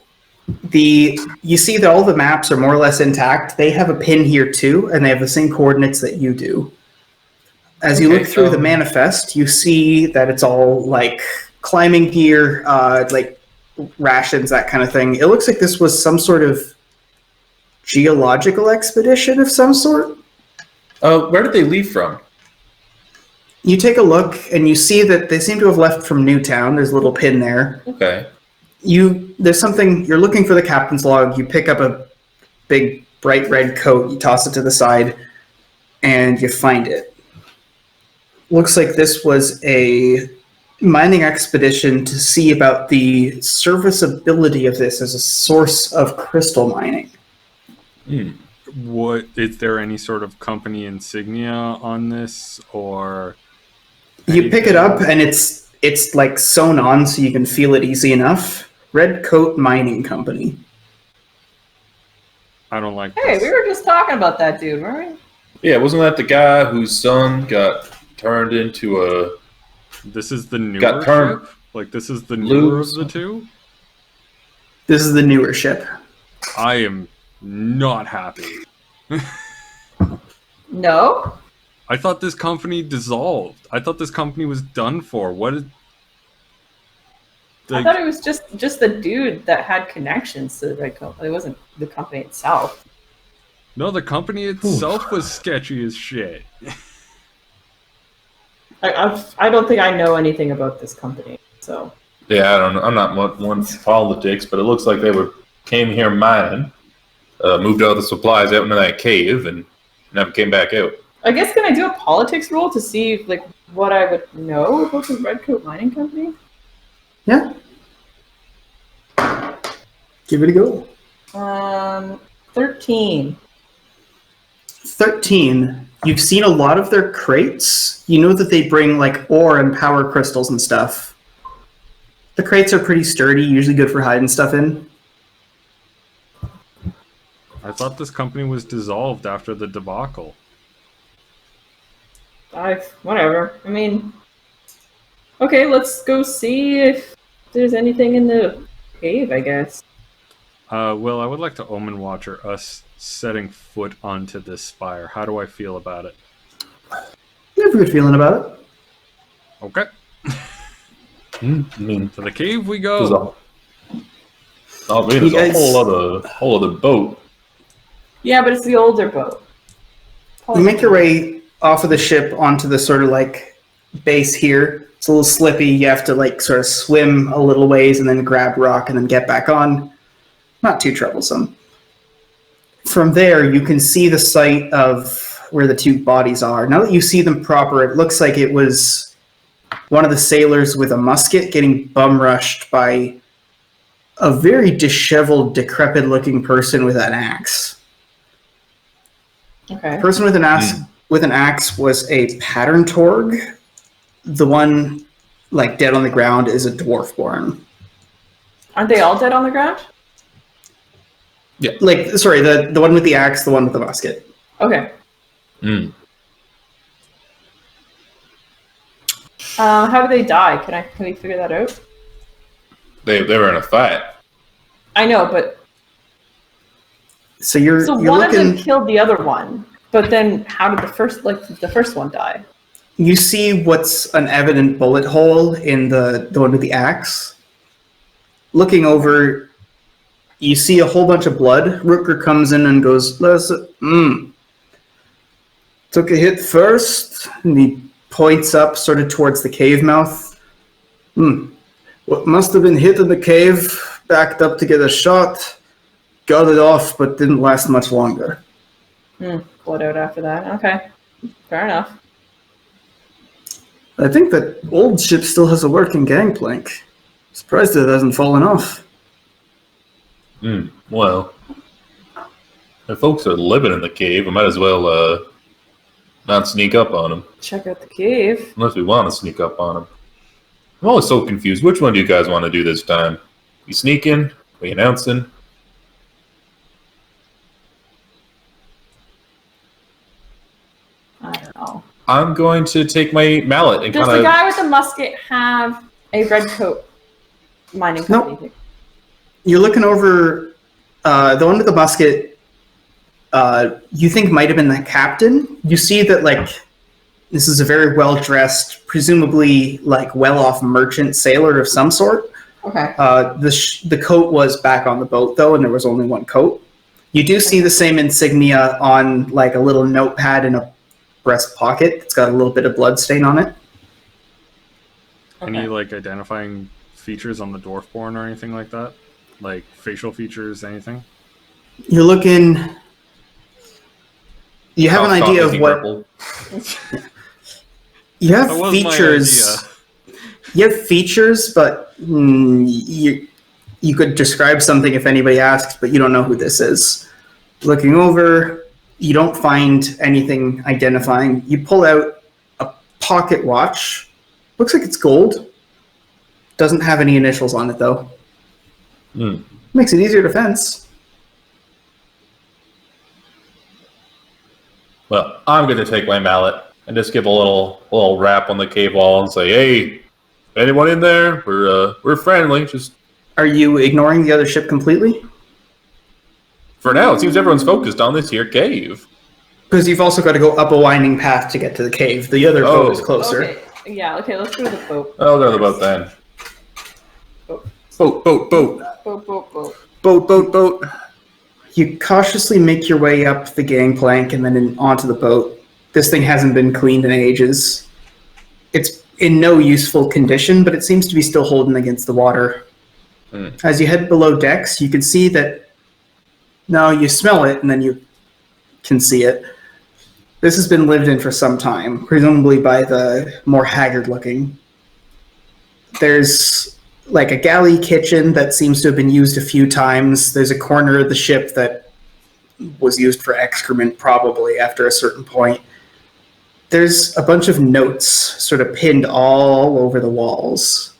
You see that all the maps are more or less intact. They have a pin here too, and they have the same coordinates that you do. As you look through the manifest, you see that it's all climbing gear, rations, that kind of thing. It looks like this was some sort of geological expedition of some sort. Where did they leave from? You take a look and you see that they seem to have left from Newtown. There's a little pin there. Okay. There's something, you're looking for the captain's log. You pick up a big bright red coat, you toss it to the side, and you find it. Looks like this was a mining expedition to see about the serviceability of this as a source of crystal mining. What is there any sort of company insignia on this, or you pick it up and it's sewn on so you can feel it easy enough. Red Coat Mining Company. I don't like Hey, this. we were just talking about that dude, weren't we? Yeah, wasn't that the guy whose son got turned into This is the newer Got turned ship? Like, this is the newer loose. of the two? This is the newer ship. I am not happy. No? I thought this company dissolved. I thought this company was done for. What is... I thought it was just the dude that had connections to the Red Coat. It wasn't the company itself. No, the company itself was sketchy as shit. I don't think I know anything about this company, so... Yeah, I don't know. I'm not one for politics, but it looks like they came here mining, moved all the supplies out into that cave, and never came back out. I guess, can I do a politics roll to see like what I would know about the Red Coat Mining Company? Yeah. Give it a go. 13. 13. You've seen a lot of their crates. You know that they bring like ore and power crystals and stuff. The crates are pretty sturdy, usually good for hiding stuff in. I thought this company was dissolved after the debacle. Whatever. I mean, okay, let's go see if there's anything in the cave, I guess. Well, I would like to Omen Watcher us setting foot onto this spire. How do I feel about it? You have a good feeling about it. Okay. I mean, To the cave we there's go. You guys- a whole other boat. Yeah, but it's the older boat. You make your way off of the ship onto the sort of like base here. It's a little slippy. You have to like sort of swim a little ways and then grab rock and then get back on. Not too troublesome. From there, you can see the site of where the two bodies are. Now that you see them proper, it looks like it was one of the sailors with a musket getting bum rushed by a very disheveled, decrepit-looking person with an axe. Okay. The person with an axe was a pattern torg. The one like dead on the ground is a dwarfborn. Aren't they all dead on the ground? Like, sorry, the one with the axe, the one with the musket. Okay. Mm. How do they die? Can we figure that out? They were in a fight. I know, but So you're one looking. of them killed the other one. But then, how did the first one die? You see what's an evident bullet hole in the one with the axe. Looking over, you see a whole bunch of blood. Rooker comes in and goes, took a hit first, and he points up sort of towards the cave mouth. What must have been hit in the cave, backed up to get a shot, got it off, but didn't last much longer. Blood out after that. Okay. Fair enough. I think that old ship still has a working gangplank. Surprised it hasn't fallen off. Well, if folks are living in the cave, we might as well not sneak up on them. Check out the cave. Unless we want to sneak up on them. I'm always so confused. Which one do you guys want to do this time? We sneaking? We announcing? I don't know. I'm going to take my mallet and Does kind the of... guy with the musket have a red coat mining company? Nope. You're looking over the one with the musket. You think might have been the captain. You see that like this is a very well dressed, presumably like well off merchant sailor of some sort. Okay. The coat was back on the boat though, and there was only one coat. You do see the same insignia on like a little notepad in a breast pocket. It's got a little bit of blood stain on it. Any like identifying features on the dwarfborn or anything like that? Like facial features, anything? You're looking. You have an idea of what. Purple. You have That was features. my idea. You have features, but you could describe something if anybody asks, but you don't know who this is. Looking over, you don't find anything identifying. You pull out a pocket watch. Looks like it's gold. Doesn't have any initials on it, though. Makes it easier to fence. Well, I'm going to take my mallet and just give a little rap on the cave wall and say, "Hey, anyone in there? We're friendly. Just Are you ignoring the other ship completely? for now, it seems everyone's focused on this here cave." Because you've also got to go up a winding path to get to the cave. The other boat is closer. Okay. Yeah. Okay. Let's go to the boat. I'll go to the boat then. Boat. Boat. You cautiously make your way up the gangplank and then onto the boat. This thing hasn't been cleaned in ages. It's in no useful condition, but it seems to be still holding against the water. As you head below decks, you can see that... No, you smell it, and then you can see it. This has been lived in for some time, presumably by the more haggard-looking. There's like a galley kitchen that seems to have been used a few times. There's a corner of the ship that was used for excrement, probably, after a certain point. There's a bunch of notes sort of pinned all over the walls.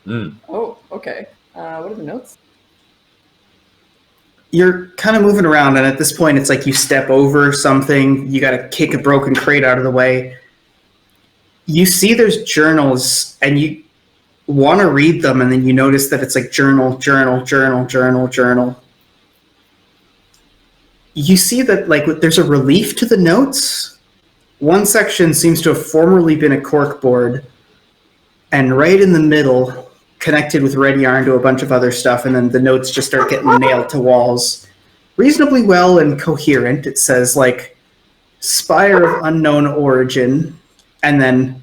Oh, okay. What are the notes? You're kind of moving around, and at this point, it's like you step over something. You got to kick a broken crate out of the way. You see there's journals, and you want to read them, and then you notice that it's like journal. You see that like there's a relief to the notes. One section seems to have formerly been a corkboard, and right in the middle, connected with red yarn to a bunch of other stuff, and then the notes just start getting nailed to walls. Reasonably well and coherent. It says, like, Spire of unknown origin, and then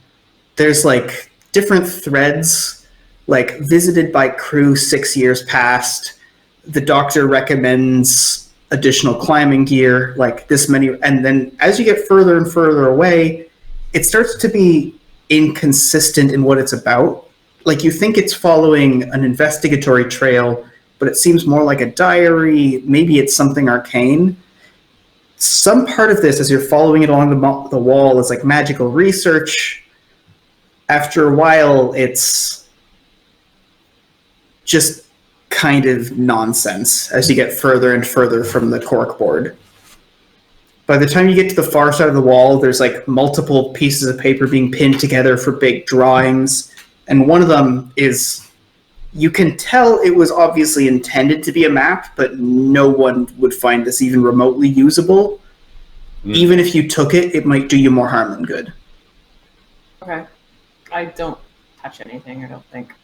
there's, like, different threads, like, visited by crew 6 years past. The doctor recommends additional climbing gear, like this many, and then as you get further and further away, it starts to be inconsistent in what it's about. Like, you think it's following an investigatory trail, but it seems more like a diary. Maybe it's something arcane. Some part of this, as you're following it along the wall, is like magical research. After a while, it's just kind of nonsense as you get further and further from the corkboard. By the time you get to the far side of the wall, there's like multiple pieces of paper being pinned together for big drawings. And one of them is, you can tell it was obviously intended to be a map, but no one would find this even remotely usable. Even if you took it, it might do you more harm than good. Okay. I don't touch anything, I don't think.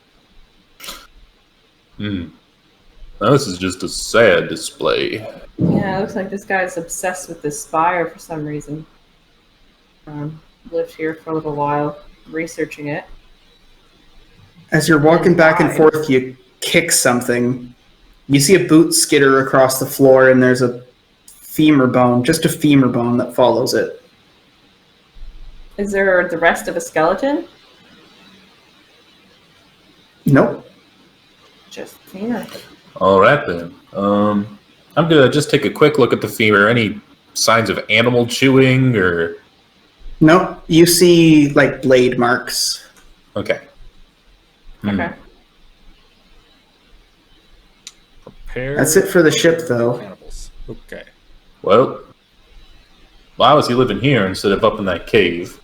Now this is just a sad display. Yeah, it looks like this guy's obsessed with this Spire for some reason. Lived here for a little while, researching it. As you're walking back and forth, you kick something. You see a boot skitter across the floor, and there's a femur bone, just a femur bone that follows it. Is there the rest of a skeleton? Nope. Just femur. All right then. I'm gonna just take a quick look at the femur. Any signs of animal chewing or? Nope. You see like blade marks. Okay. Okay. Prepare. That's it for the ship, though. Animals. Okay. Well, why was he living here instead of up in that cave?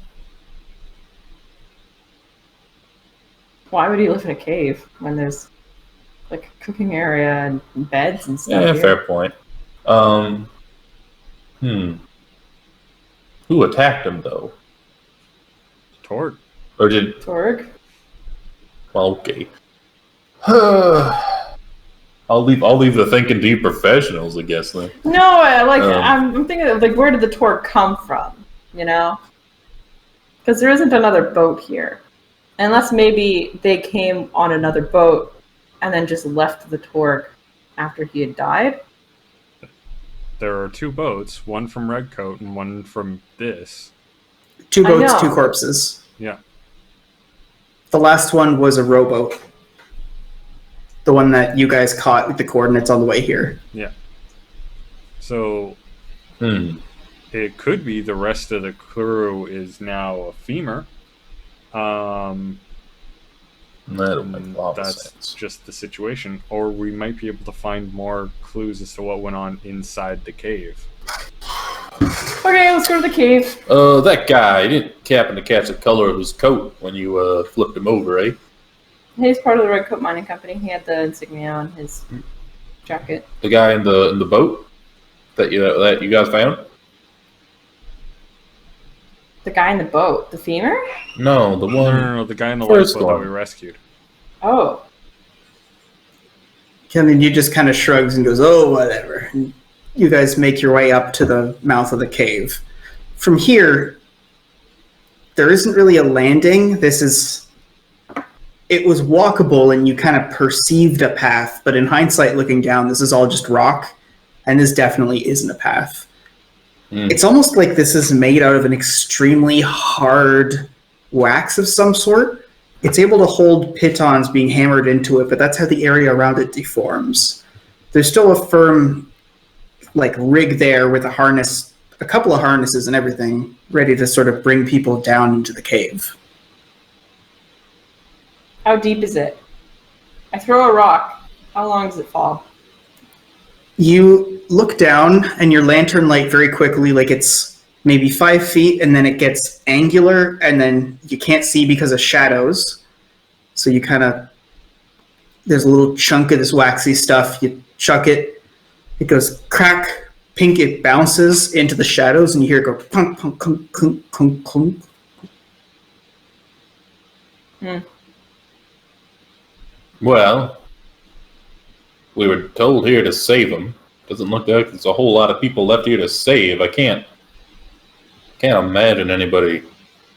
Why would he live in a cave when there's like a cooking area and beds and stuff? Yeah, here? fair point. Who attacked him though? Torg. Or did? Torg? Well, okay. I'll leave the thinking to you professionals, I guess. Then. No, I'm thinking of like, where did the Torg come from? You know, because there isn't another boat here, unless maybe they came on another boat and then just left the Torg after he had died. There are two boats, one from Redcoat and one from this. 2 boats, I know. 2 corpses. Yeah. The last one was a rowboat. The one that you guys caught with the coordinates on the way here. Yeah. So, it could be the rest of the crew is now a femur. That'll make a lot of That's sense. just the situation. Or we might be able to find more clues as to what went on inside the cave. Okay, let's go to the cave. That guy, he didn't happen to catch the color of his coat when you flipped him over, eh? He's part of the Red Coat Mining Company. He had the insignia on his jacket. The guy in the boat that you guys found? The guy in the boat, the femur? No, the one. No, the guy in the First lifeboat that one. we rescued. Oh. Kevin, you just kind of shrugs and goes, "Oh, whatever." And you guys make your way up to the mouth of the cave. From here, there isn't really a landing. It was walkable and you kind of perceived a path, but in hindsight looking down, this is all just rock, and this definitely isn't a path. It's almost like this is made out of an extremely hard wax of some sort. It's able to hold pitons being hammered into it, but that's how the area around it deforms. There's still a firm rig there with a harness, a couple of harnesses and everything, ready to sort of bring people down into the cave. How deep is it? I throw a rock. How long does it fall? You look down and your lantern light very quickly, it's maybe 5 feet, and then it gets angular, and then you can't see because of shadows. So you there's a little chunk of this waxy stuff, you chuck it, it goes crack, pink, it bounces into the shadows, and you hear it go punk, punk, clunk, clunk, clunk, clunk. Well, we were told here to save them. Doesn't look like there's a whole lot of people left here to save. I can't imagine anybody.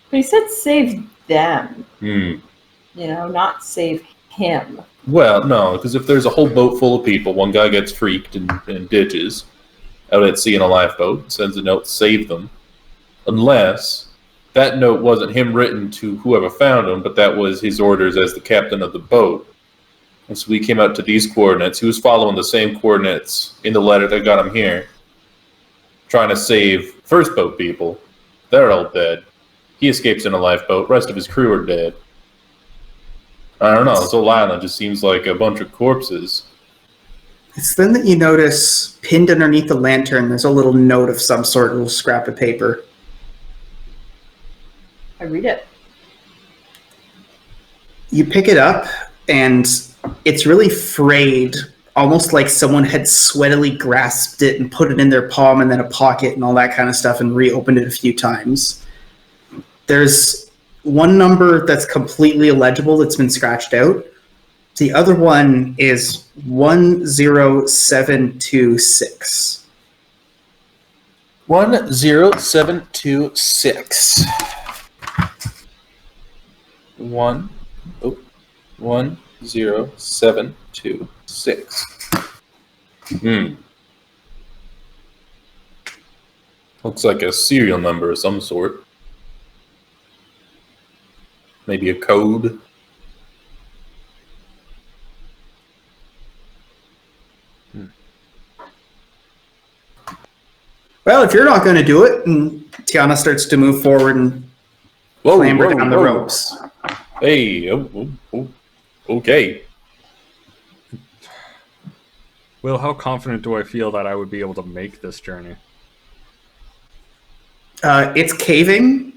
But he said save them. Hmm. Not save him. Well, no, because if there's a whole boat full of people, one guy gets freaked and ditches out at sea in a lifeboat, sends a note to save them. Unless that note wasn't him written to whoever found him, but that was his orders as the captain of the boat. And so we came out to these coordinates. He was following the same coordinates in the letter that got him here, trying to save first boat people. They're all dead. He escapes in a lifeboat. Rest of his crew are dead. I don't know. This whole island just seems like a bunch of corpses. It's then that you notice, pinned underneath the lantern, there's a little note of some sort, a little scrap of paper. I read it. You pick it up, and it's really frayed, almost like someone had sweatily grasped it and put it in their palm and then a pocket and all that kind of stuff and reopened it a few times. There's one number that's completely illegible that's been scratched out. The other one is 10726. 10726. 10726. Looks like a serial number of some sort. Maybe a code. Well, if you're not going to do it, and Tiana starts to move forward and clamber down the ropes. Hey, okay. Will, how confident do I feel that I would be able to make this journey? It's caving.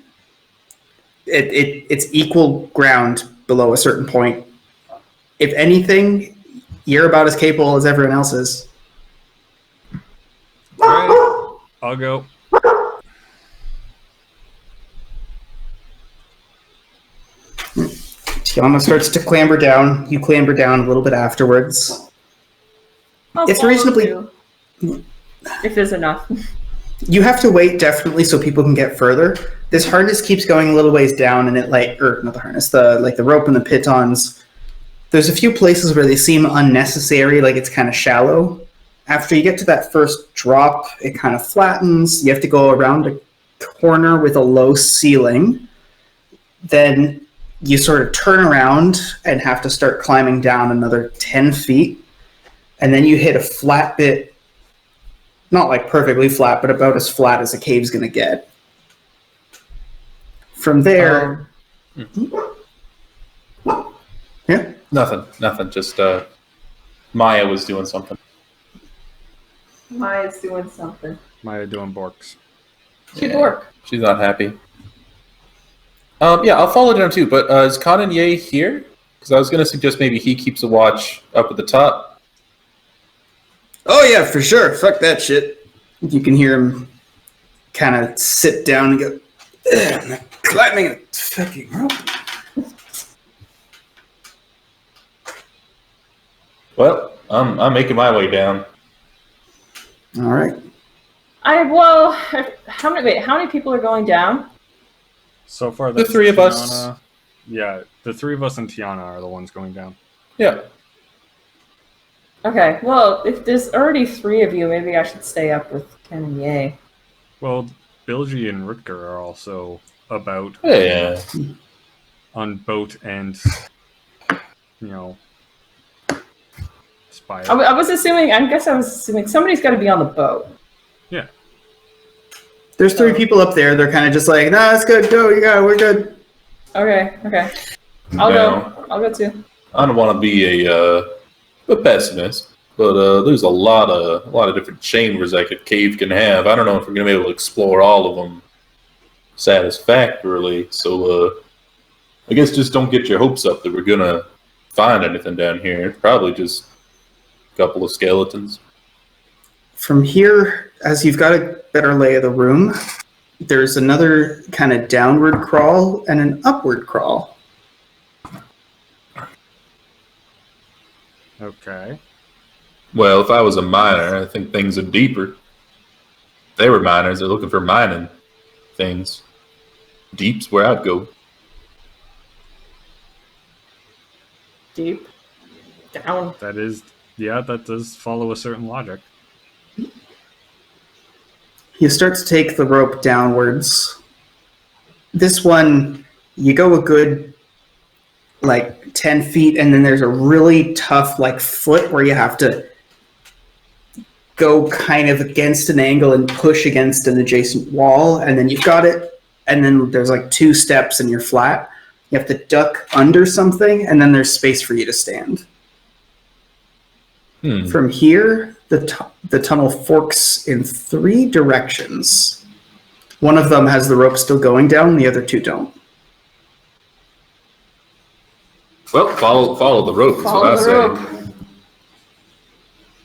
It's equal ground below a certain point. If anything, you're about as capable as everyone else is. All right, I'll go. Tiana starts to clamber down. You clamber down a little bit afterwards. It's reasonably... You, if there's enough. You have to wait, definitely, so people can get further. This harness keeps going a little ways down, and it not the harness, the rope and the pitons. There's a few places where they seem unnecessary, like it's kind of shallow. After you get to that first drop, it kind of flattens. You have to go around a corner with a low ceiling. Then you sort of turn around and have to start climbing down another 10 feet. And then you hit a flat bit, not like perfectly flat, but about as flat as a cave's going to get. From there... Yeah? Nothing. Just Maya was doing something. Maya's doing something. Maya doing borks. She'd work. She's not happy. Yeah, I'll follow down too. But is Conan Ye here? Because I was going to suggest maybe he keeps a watch up at the top. Oh yeah, for sure. Fuck that shit. You can hear him kind of sit down and go, I'm not climbing a fucking rope. Well, I'm making my way down. All right. How many people are going down? So far, The that's three of Tiana. us. Yeah, the three of us and Tiana are the ones going down. Yeah. Okay, well, if there's already 3 of you, maybe I should stay up with Ken and Ye. Well, Bilgi and Rutger are also about Yeah. on boat and, Spire. I was assuming somebody's got to be on the boat. Yeah. There's 3 people up there. They're kind of just like, nah, it's good. Go, we're good. Okay. I'll go too. I don't want to be a pessimist, but there's a lot of different chambers that a cave can have. I don't know if we're gonna be able to explore all of them satisfactorily. So I guess just don't get your hopes up that we're gonna find anything down here. It's probably just a couple of skeletons. From here, as you've got a better lay of the room, there's another kind of downward crawl and an upward crawl. Okay. Well, if I was a miner, I think things are deeper. If they were miners, they're looking for mining things. Deep's where I'd go. Deep. Down. That does follow a certain logic. You start to take the rope downwards. This one, you go a good, 10 feet, and then there's a really tough, foot where you have to go kind of against an angle and push against an adjacent wall, and then you've got it, and then there's 2 steps and you're flat. You have to duck under something, and then there's space for you to stand. From here, the tunnel forks in 3 directions. One of them has the rope still going down, the other 2 don't. Well, follow the rope. Follow is the what I say. rope.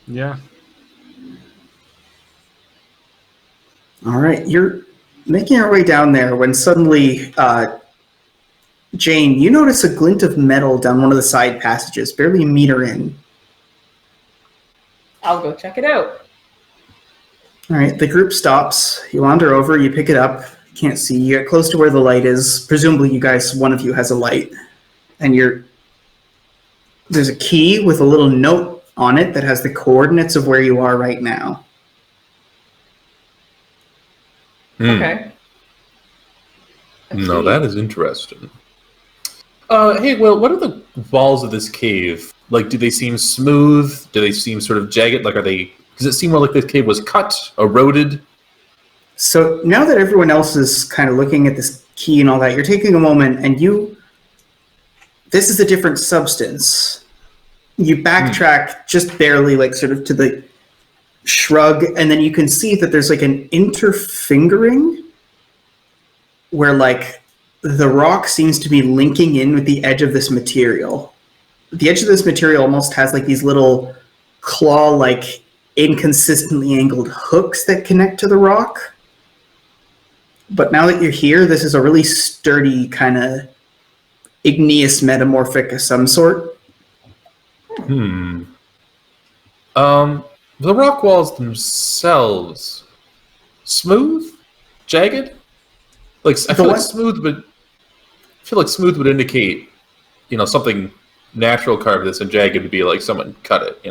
Yeah. All right, you're making your way down there when suddenly, Jane, you notice a glint of metal down one of the side passages, barely a meter in. I'll go check it out. All right, the group stops. You wander over, you pick it up. Can't see. You get close to where the light is. Presumably one of you has a light. And there's a key with a little note on it that has the coordinates of where you are right now. Okay. No, that is interesting. Hey, Will, what are the walls of this cave? Do they seem smooth? Do they seem sort of jagged? Does it seem more like this cave was cut, eroded? So now that everyone else is kind of looking at this key and all that, you're taking a moment and this is a different substance. You backtrack just barely, sort of to the shrug, and then you can see that there's an interfingering where the rock seems to be linking in with the edge of this material. The edge of this material almost has these little claw-like inconsistently angled hooks that connect to the rock. But now that you're here, this is a really sturdy kind of igneous metamorphic of some sort. The rock walls themselves, smooth, jagged. I feel like smooth would indicate, something natural carved this, and jagged would be someone cut it.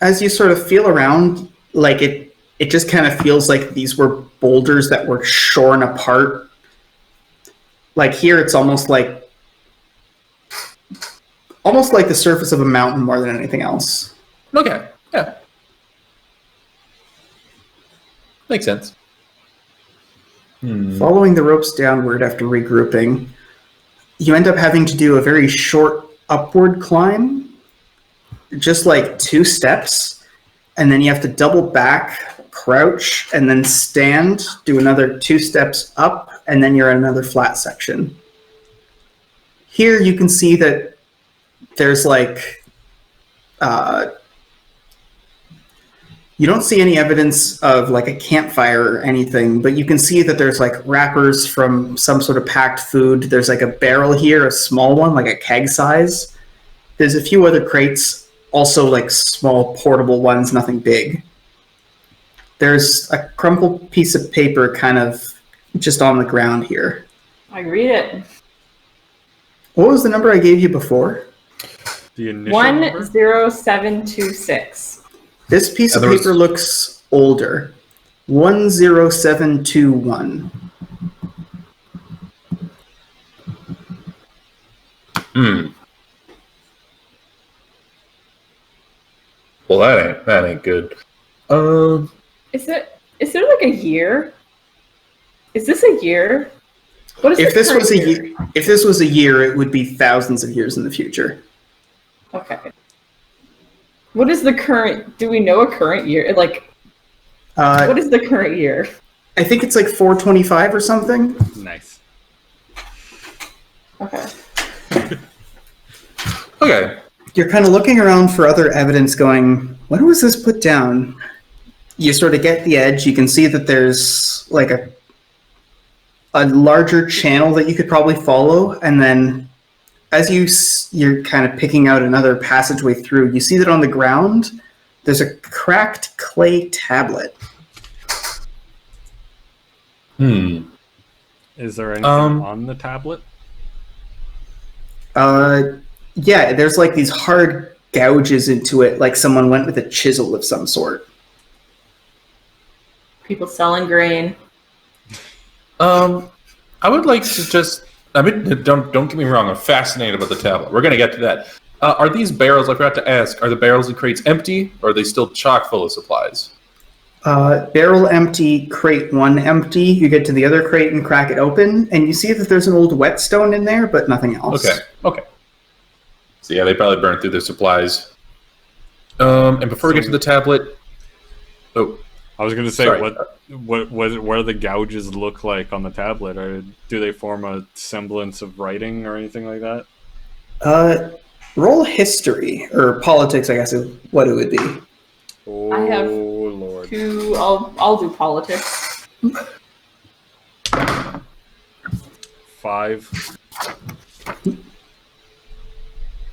As you sort of feel around, it just kind of feels like these were boulders that were shorn apart. Here, it's almost like the surface of a mountain more than anything else. Okay, yeah. Makes sense. Following the ropes downward after regrouping, you end up having to do a very short upward climb, just 2 steps, and then you have to double back, crouch, and then stand, do another 2 steps up, and then you're in another flat section. Here you can see that there's like, you don't see any evidence of like a campfire or anything, but you can see that there's like wrappers from some sort of packed food. There's like a barrel here, a small one, like a keg size. There's a few other crates, also like small portable ones, nothing big. There's a crumpled piece of paper kind of just on the ground here. I read it. What was the number I gave you before? The initial number? 10726. This piece of paper looks older. 10721. Well, that ain't good. Is there like a year? Is this a year? What is If this was year? if this was a year, it would be thousands of years in the future. Okay. What is the current? Do we know a current year? Like, what is the current year? I think it's like 425 or something. Nice. Okay. Okay. You're kind of looking around for other evidence going, when was this put down? You sort of get the edge. You can see that there's like a larger channel that you could probably follow. And then as you're kind of picking out another passageway through, you see that on the ground, there's a cracked clay tablet. Is there anything on the tablet? Yeah, there's like these hard gouges into it, like someone went with a chisel of some sort. People selling grain. I would like to just. I mean, don't get me wrong. I'm fascinated about the tablet. We're gonna get to that. Are these barrels? I forgot to ask. Are the barrels and crates empty, or are they still chock full of supplies? Barrel empty, crate 1 empty. You get to the other crate and crack it open, and you see that there's an old whetstone in there, but nothing else. Okay. So yeah, they probably burned through their supplies. And before we get to the tablet, I was going to say, sorry. what do the gouges look like on the tablet? Or do they form a semblance of writing or anything like that? Roll history or politics, I guess, is what it would be. Oh, I have Lord. 2. I'll do politics. 5.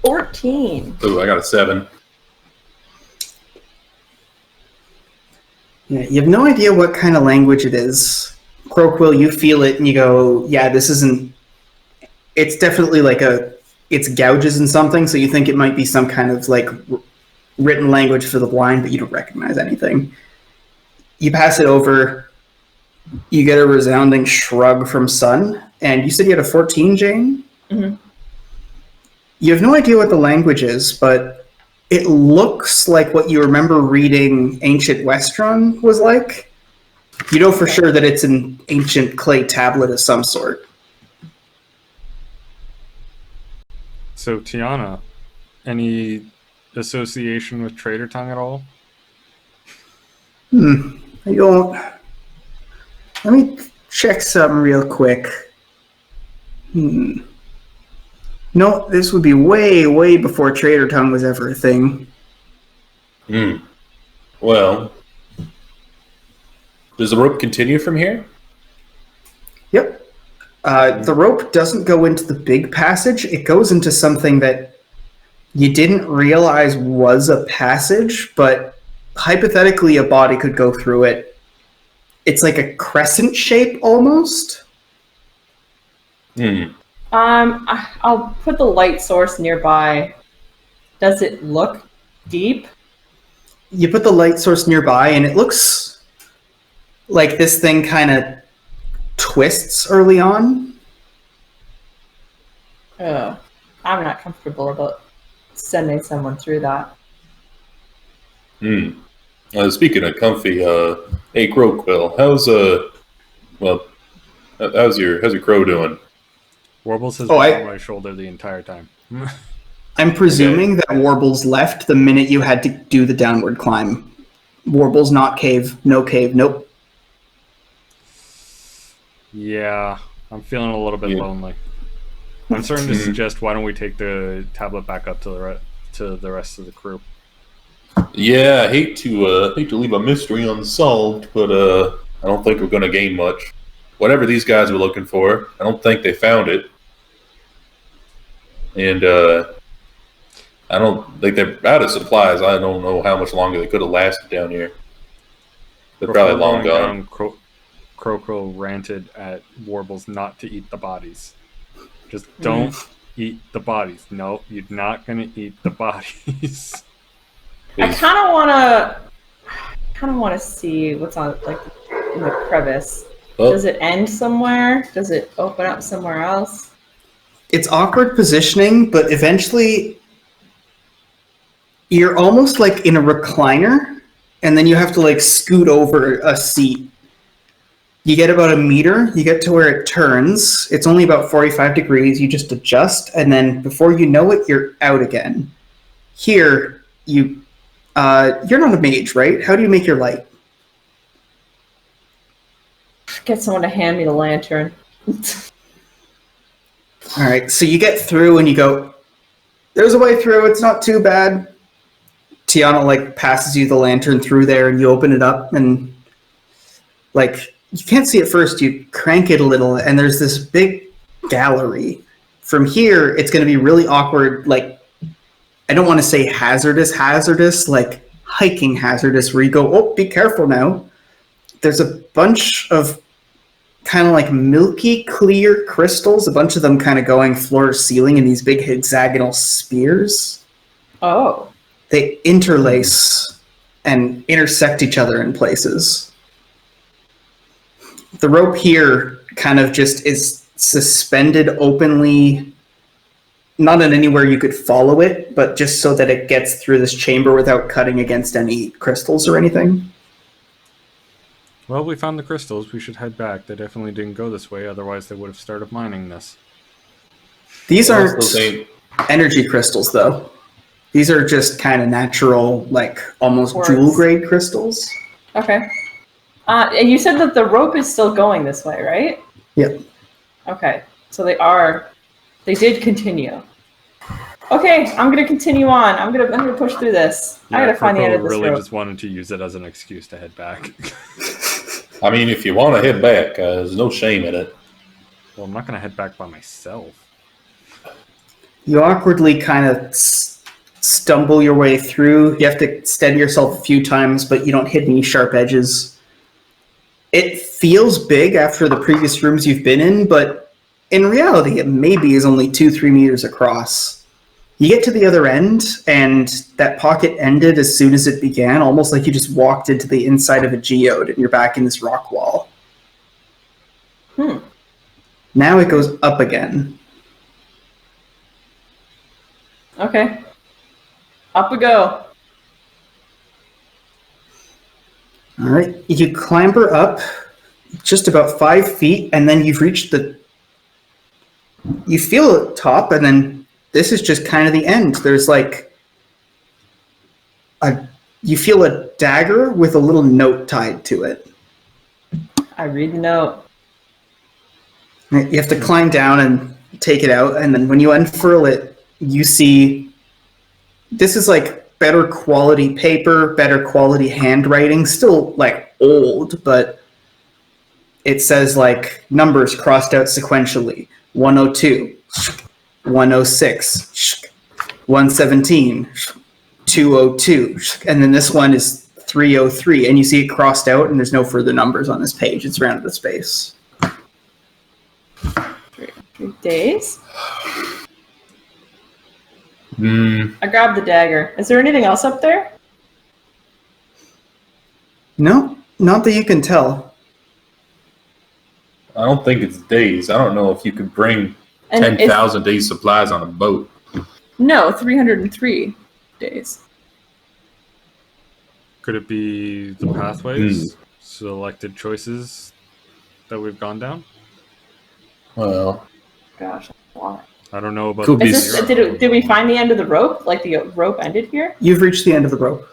14. ooh, I got a 7. Yeah, you have no idea what kind of language it is. Croakwill, you feel it and you go, yeah, this isn't... It's definitely like it's gouges in something, so you think it might be some kind of like written language for the blind, but you don't recognize anything. You pass it over, you get a resounding shrug from Sun, and you said you had a 14, Jane? Mm-hmm. You have no idea what the language is, but it looks like what you remember reading Ancient Westron was like. You know for sure that it's an ancient clay tablet of some sort. So, Tiana, any association with Trader Tongue at all? I don't... Let me check something real quick. No, this would be way, way before Trader Tongue was ever a thing. Well, does the rope continue from here? Yep. The rope doesn't go into the big passage. It goes into something that you didn't realize was a passage, but hypothetically a body could go through it. It's like a crescent shape almost. I'll put the light source nearby. Does it look deep? You put the light source nearby, and it looks like this thing kind of twists early on. I'm not comfortable about sending someone through that. Speaking of comfy, hey Croakwill, how's your crow doing? Warbles has been on my shoulder the entire time. I'm presuming that Warbles left the minute you had to do the downward climb. Warbles, not cave, no cave, nope. Yeah, I'm feeling a little bit lonely. I'm starting to suggest, why don't we take the tablet back up to the rest of the crew? Yeah, I hate to leave a mystery unsolved, but I don't think we're going to gain much. Whatever these guys were looking for, I don't think they found it. And I don't think they're out of supplies. I don't know how much longer they could have lasted down here. They're probably long gone. Crow ranted at Warbles not to eat the bodies. Just don't eat the bodies. No, you're not going to eat the bodies. I kind of want to see what's on like in the crevice. Oh. Does it end somewhere? Does it open up somewhere else? It's awkward positioning, but eventually you're almost like in a recliner, and then you have to like scoot over a seat. You get about a meter, you get to where it turns. It's only about 45 degrees. You just adjust, and then before you know it, you're out again. Here, you're not a mage, right? How do you make your light? Get someone to hand me the lantern. All right, so you get through and you go, there's a way through, it's not too bad. Tiana like passes you the lantern through there, and you open it up, and like you can't see it first, you crank it a little, and there's this big gallery. From here, it's going to be really awkward, like, I don't want to say hazardous, like hiking hazardous, where you go, oh, be careful now. There's a bunch of kind of like milky clear crystals, a bunch of them kind of going floor to ceiling in these big hexagonal spears. Oh. They interlace and intersect each other in places. The rope here kind of just is suspended openly, not in anywhere you could follow it, but just so that it gets through this chamber without cutting against any crystals or anything. Well, we found the crystals. We should head back. They definitely didn't go this way, otherwise they would have started mining this. These aren't energy crystals, though. These are just kind of natural, like almost jewel-grade crystals. Okay. And you said that the rope is still going this way, right? Yep. Okay. So they did continue. Okay, I'm gonna continue on. I'm gonna push through this. Yeah, I gotta find the end of this really rope. just wanted to use it as an excuse to head back. I mean, if you want to head back, there's no shame in it. Well, I'm not gonna head back by myself. You awkwardly kind of stumble your way through. You have to steady yourself a few times, but you don't hit any sharp edges. It feels big after the previous rooms you've been in, but in reality, it maybe is only 2-3 meters across. You get to the other end, and that pocket ended as soon as it began, almost like you just walked into the inside of a geode and you're back in this rock wall. Now it goes up again. Okay. Up we go. All right, you clamber up just about 5 feet, and then you've reached you feel the top, and then this is just kind of the end. There's like you feel a dagger with a little note tied to it. I read the note. You have to climb down and take it out, and then when you unfurl it, you see this is like better quality paper, better quality handwriting, still like old, but it says like numbers crossed out sequentially. 102, 106, 117, 202, and then this one is 303, and you see it crossed out, and there's no further numbers on this page. It's rounded to space. 3 days? I grabbed the dagger. Is there anything else up there? No, not that you can tell. I don't think it's days. I don't know if you could bring 10,000 days supplies on a boat. No, 303 days. Could it be the pathways, selected choices that we've gone down? Well, Gosh, why? I don't know about. Did we find the end of the rope? Like the rope ended here? You've reached the end of the rope.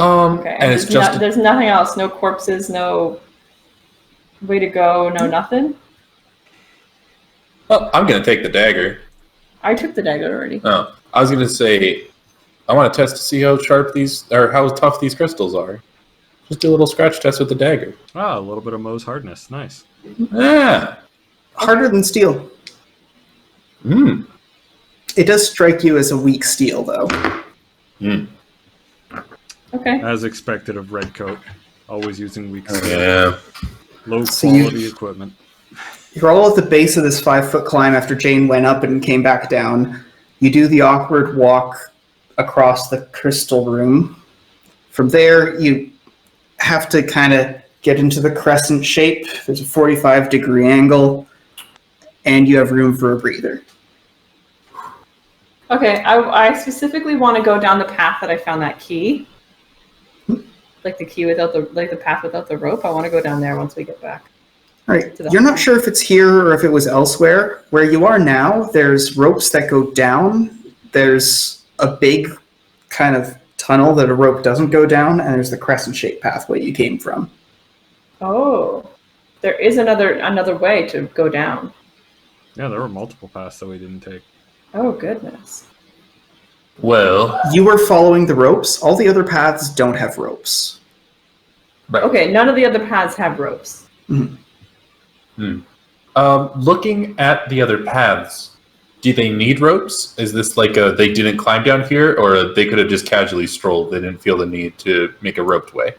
Okay. And it's just there's nothing else. No corpses. No way to go. No nothing. well, I'm gonna take the dagger. I took the dagger already. Oh, I was gonna say, I want to test to see how sharp how tough these crystals are. Just do a little scratch test with the dagger. Ah, a little bit of Moe's hardness. Nice. Ah. Harder than steel. Hmm. It does strike you as a weak steel, though. Hmm. Okay. As expected of Redcoat. Always using weak steel. Yeah. Low So quality equipment. You're all at the base of this 5-foot climb after Jane went up and came back down. You do the awkward walk across the crystal room. From there, you have to kind of get into the crescent shape. There's a 45-degree angle, and you have room for a breather. Okay. I specifically want to go down the path that I found that key. Like the key without the path without the rope. I want to go down there once we get back. All right. You're not sure if it's here or if it was elsewhere. Where you are now, there's ropes that go down. There's a big kind of tunnel that a rope doesn't go down, and there's the crescent-shaped pathway you came from. Oh, there is another way to go down. Yeah, there were multiple paths that we didn't take. Oh goodness. Well, You were following the ropes. All the other paths don't have ropes. right. Okay, none of the other paths have ropes. Looking at the other paths, do they need ropes? Is this like they didn't climb down here, or they could have just casually strolled? They didn't feel the need to make a roped way.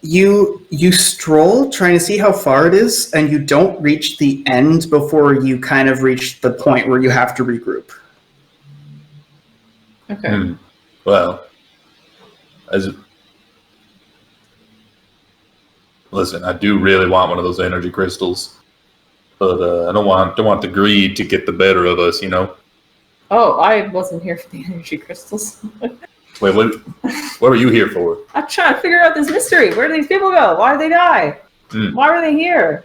You stroll, trying to see how far it is, and you don't reach the end before you kind of reach the point where you have to regroup. Okay. Well, listen, I do really want one of those energy crystals, but I don't want the greed to get the better of us, you know. Oh, I wasn't here for the energy crystals. Wait, what were you here for? I'm trying to figure out this mystery. Where do these people go? Why did they die? Why were they here?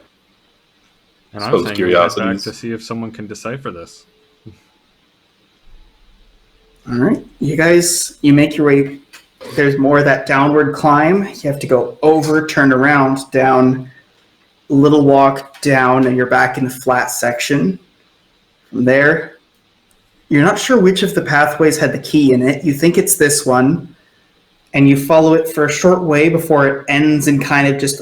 And I'm Suppose saying we head back curiosities. to see if someone can decipher this. All right. You make your way. There's more of that downward climb. You have to go over, turn around, down, a little walk down, and you're back in the flat section. From there, you're not sure which of the pathways had the key in it. You think it's this one, and you follow it for a short way before it ends in kind of just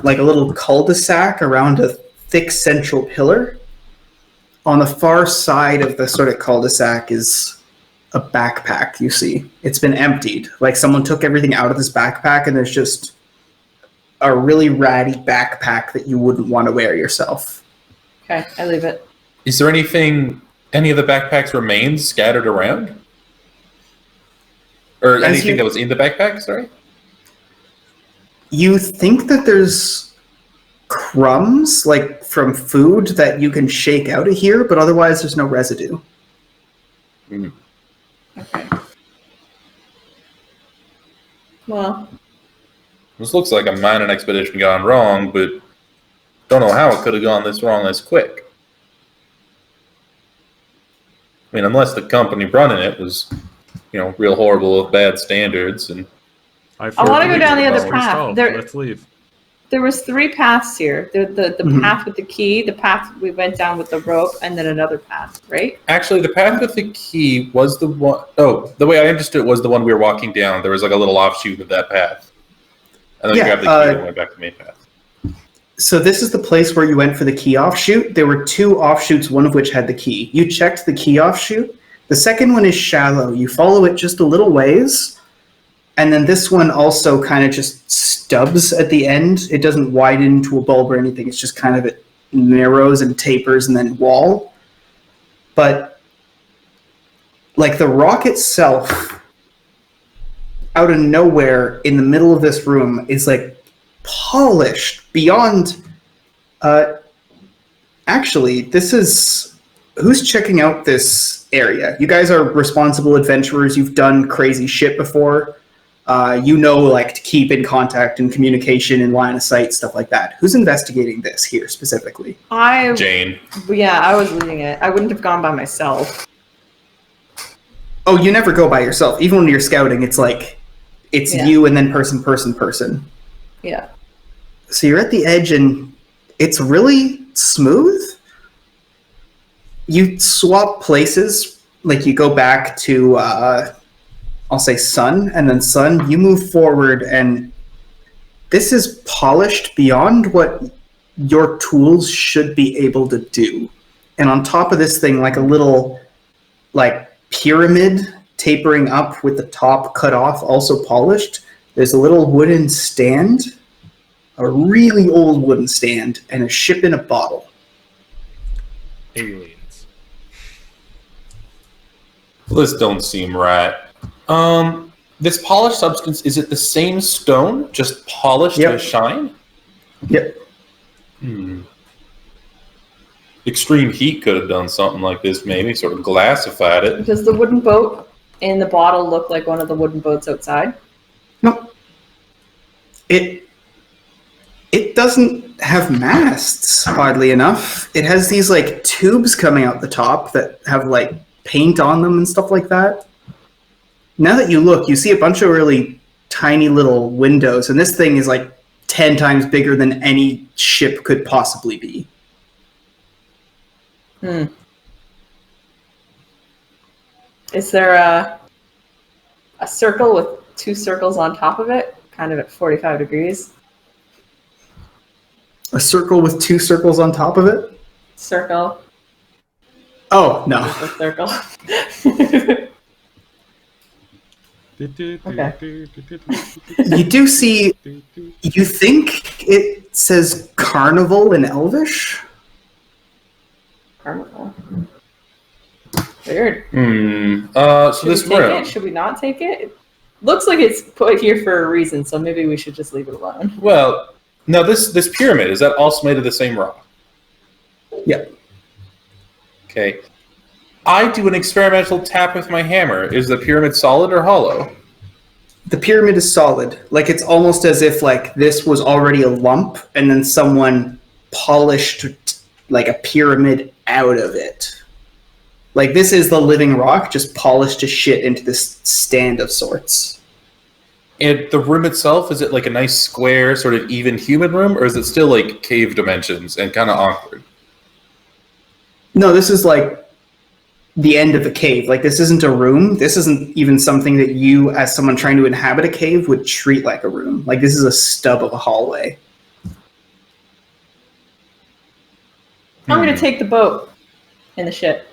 like a little cul-de-sac around a thick central pillar. On the far side of the sort of cul-de-sac is a backpack, you see. It's been emptied. Like someone took everything out of this backpack, and there's just a really ratty backpack that you wouldn't want to wear yourself. Okay, I leave it. Is there any of the backpack's remains scattered around? Or anything that was in the backpack, sorry? You think that there's crumbs, like from food, that you can shake out of here, but otherwise there's no residue. Okay. Well, This looks like a mining expedition gone wrong, but don't know how it could have gone this wrong this quick. I mean, unless the company running it was, real horrible with bad standards. And I want to go down the other path. Let's leave. There was 3 paths here. The path with the key, the path we went down with the rope, and then another path, right? actually, the path with the key was the one. Oh, the way I understood it was the one we were walking down. There was like a little offshoot of that path. And then we grabbed the key and went back to the main path. So this is the place where you went for the key offshoot. There were 2 offshoots, one of which had the key. You checked the key offshoot. The second one is shallow. You follow it just a little ways, and then this one also kind of just stubs at the end. It doesn't widen into a bulb or anything. It's just kind of it narrows and tapers and then wall. But like the rock itself, out of nowhere in the middle of this room, is like polished beyond. Actually, this is. Who's checking out this area? You guys are responsible adventurers. You've done crazy shit before. Like to keep in contact and communication and line of sight, stuff like that. Who's investigating this here specifically? Jane. Yeah, I was leading it. I wouldn't have gone by myself. Oh, you never go by yourself. Even when you're scouting, it's like It's Yeah. you and then person. Yeah. So you're at the edge and it's really smooth. You swap places, like you go back to, I'll say sun, and then sun, you move forward, and this is polished beyond what your tools should be able to do. And on top of this thing, like a little like pyramid tapering up with the top cut off, also polished, there's a little wooden stand, a really old wooden stand, and a ship in a bottle. Aliens. This don't seem right. This polished substance, is it the same stone, just polished Yep. to shine? Yep. Extreme heat could have done something like this, maybe, sort of glassified it. Does the wooden boat in the bottle look like one of the wooden boats outside? No. It doesn't have masts, oddly enough. It has these like tubes coming out the top that have like paint on them and stuff like that. Now that you look, you see a bunch of really tiny little windows, and this thing is like 10 times bigger than any ship could possibly be. Is there a circle with 2 circles on top of it, kind of at 45 degrees? A circle with 2 circles on top of it? Circle. Oh, no. A circle. Okay. You do see, you think it says carnival in Elvish? Carnival. Weird. So Should this we take room. it? Should we not take it? It looks like it's put here for a reason, so maybe we should just leave it alone. Well, now this pyramid, is that also made of the same rock? Yeah. Okay. I do an experimental tap with my hammer. Is the pyramid solid or hollow? The pyramid is solid. Like, it's almost as if like this was already a lump and then someone polished like a pyramid out of it. Like, this is the living rock just polished to shit into this stand of sorts. And the room itself, is it like a nice square, sort of even human room, or is it still like cave dimensions and kind of awkward? No, this is like the end of the cave. Like, this isn't a room. This isn't even something that you, as someone trying to inhabit a cave, would treat like a room. Like, this is a stub of a hallway. I'm going to take the boat and the ship.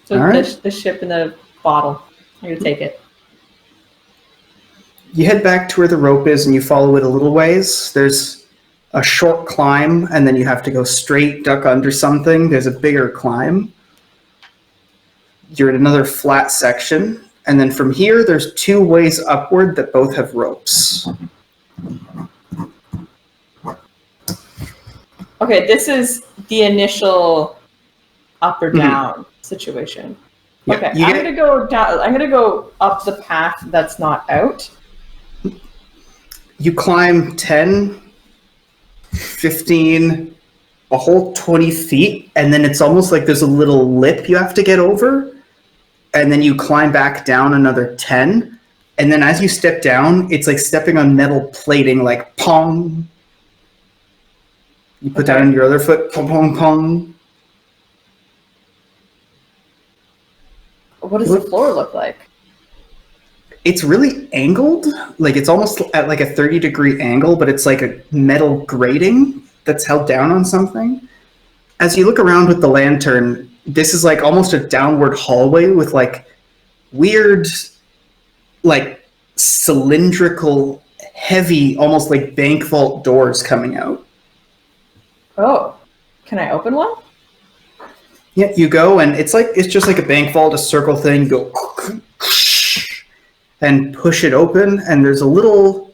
So All right. the ship and the bottle. I'm going to take it. You head back to where the rope is and you follow it a little ways. There's a short climb, and then you have to go straight, duck under something. There's a bigger climb. You're in another flat section, and then from here, there's 2 ways upward that both have ropes. Okay, this is the initial up or down situation. Yeah, Okay, you I'm get- gonna go down. I'm gonna go up the path that's not out. You climb 10, 15, a whole 20 feet, and then it's almost like there's a little lip you have to get over, and then you climb back down another 10, and then as you step down, it's like stepping on metal plating, like pong. You put Okay. down your other foot, pong, pong, pong. What does the floor look like? It's really angled, like it's almost at like a 30-degree angle, but it's like a metal grating that's held down on something. As you look around with the lantern, this is like almost a downward hallway with like weird, like cylindrical, heavy, almost like bank vault doors coming out. Oh, can I open one? Yeah, you go and it's just like a bank vault, a circle thing. You go and push it open, and there's a little,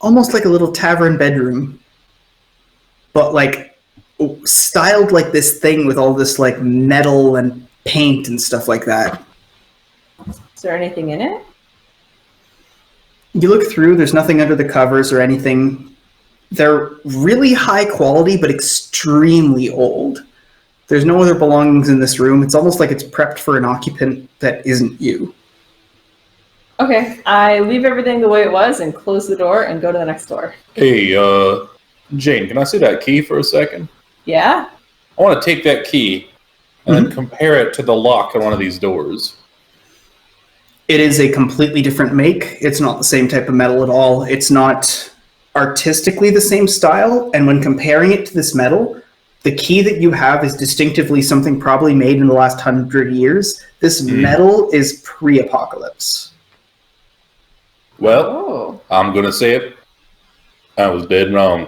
almost like a little tavern bedroom, but like styled like this thing with all this like metal and paint and stuff like that. Is there anything in it? You look through, there's nothing under the covers or anything. They're really high quality, but extremely old. There's no other belongings in this room. It's almost like it's prepped for an occupant that isn't you. Okay, I leave everything the way it was and close the door and go to the next door. Hey, Jane, can I see that key for a second? Yeah? I want to take that key and then compare it to the lock on one of these doors. It is a completely different make. It's not the same type of metal at all. It's not artistically the same style. And when comparing it to this metal, the key that you have is distinctively something probably made in the last 100 years. This metal is pre-apocalypse. Well, Oh. I'm going to say it. I was dead wrong.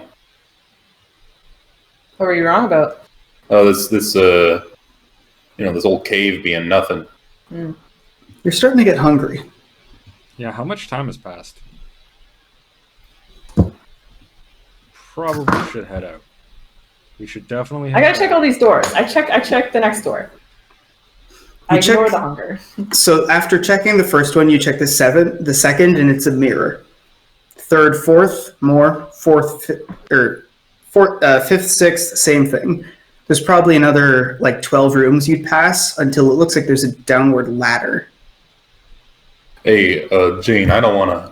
What were you wrong about? Oh, this old cave being nothing. You're starting to get hungry. Yeah, how much time has passed? Probably should head out. We should definitely head I gotta out. check all these doors. I check the next door. I ignore the hunger. So after checking the first one, you check the second, and it's a mirror. Third, fourth, more. Fifth, sixth, same thing. There's probably another 12 rooms you'd pass until it looks like there's a downward ladder. Hey, Gene, I don't want to...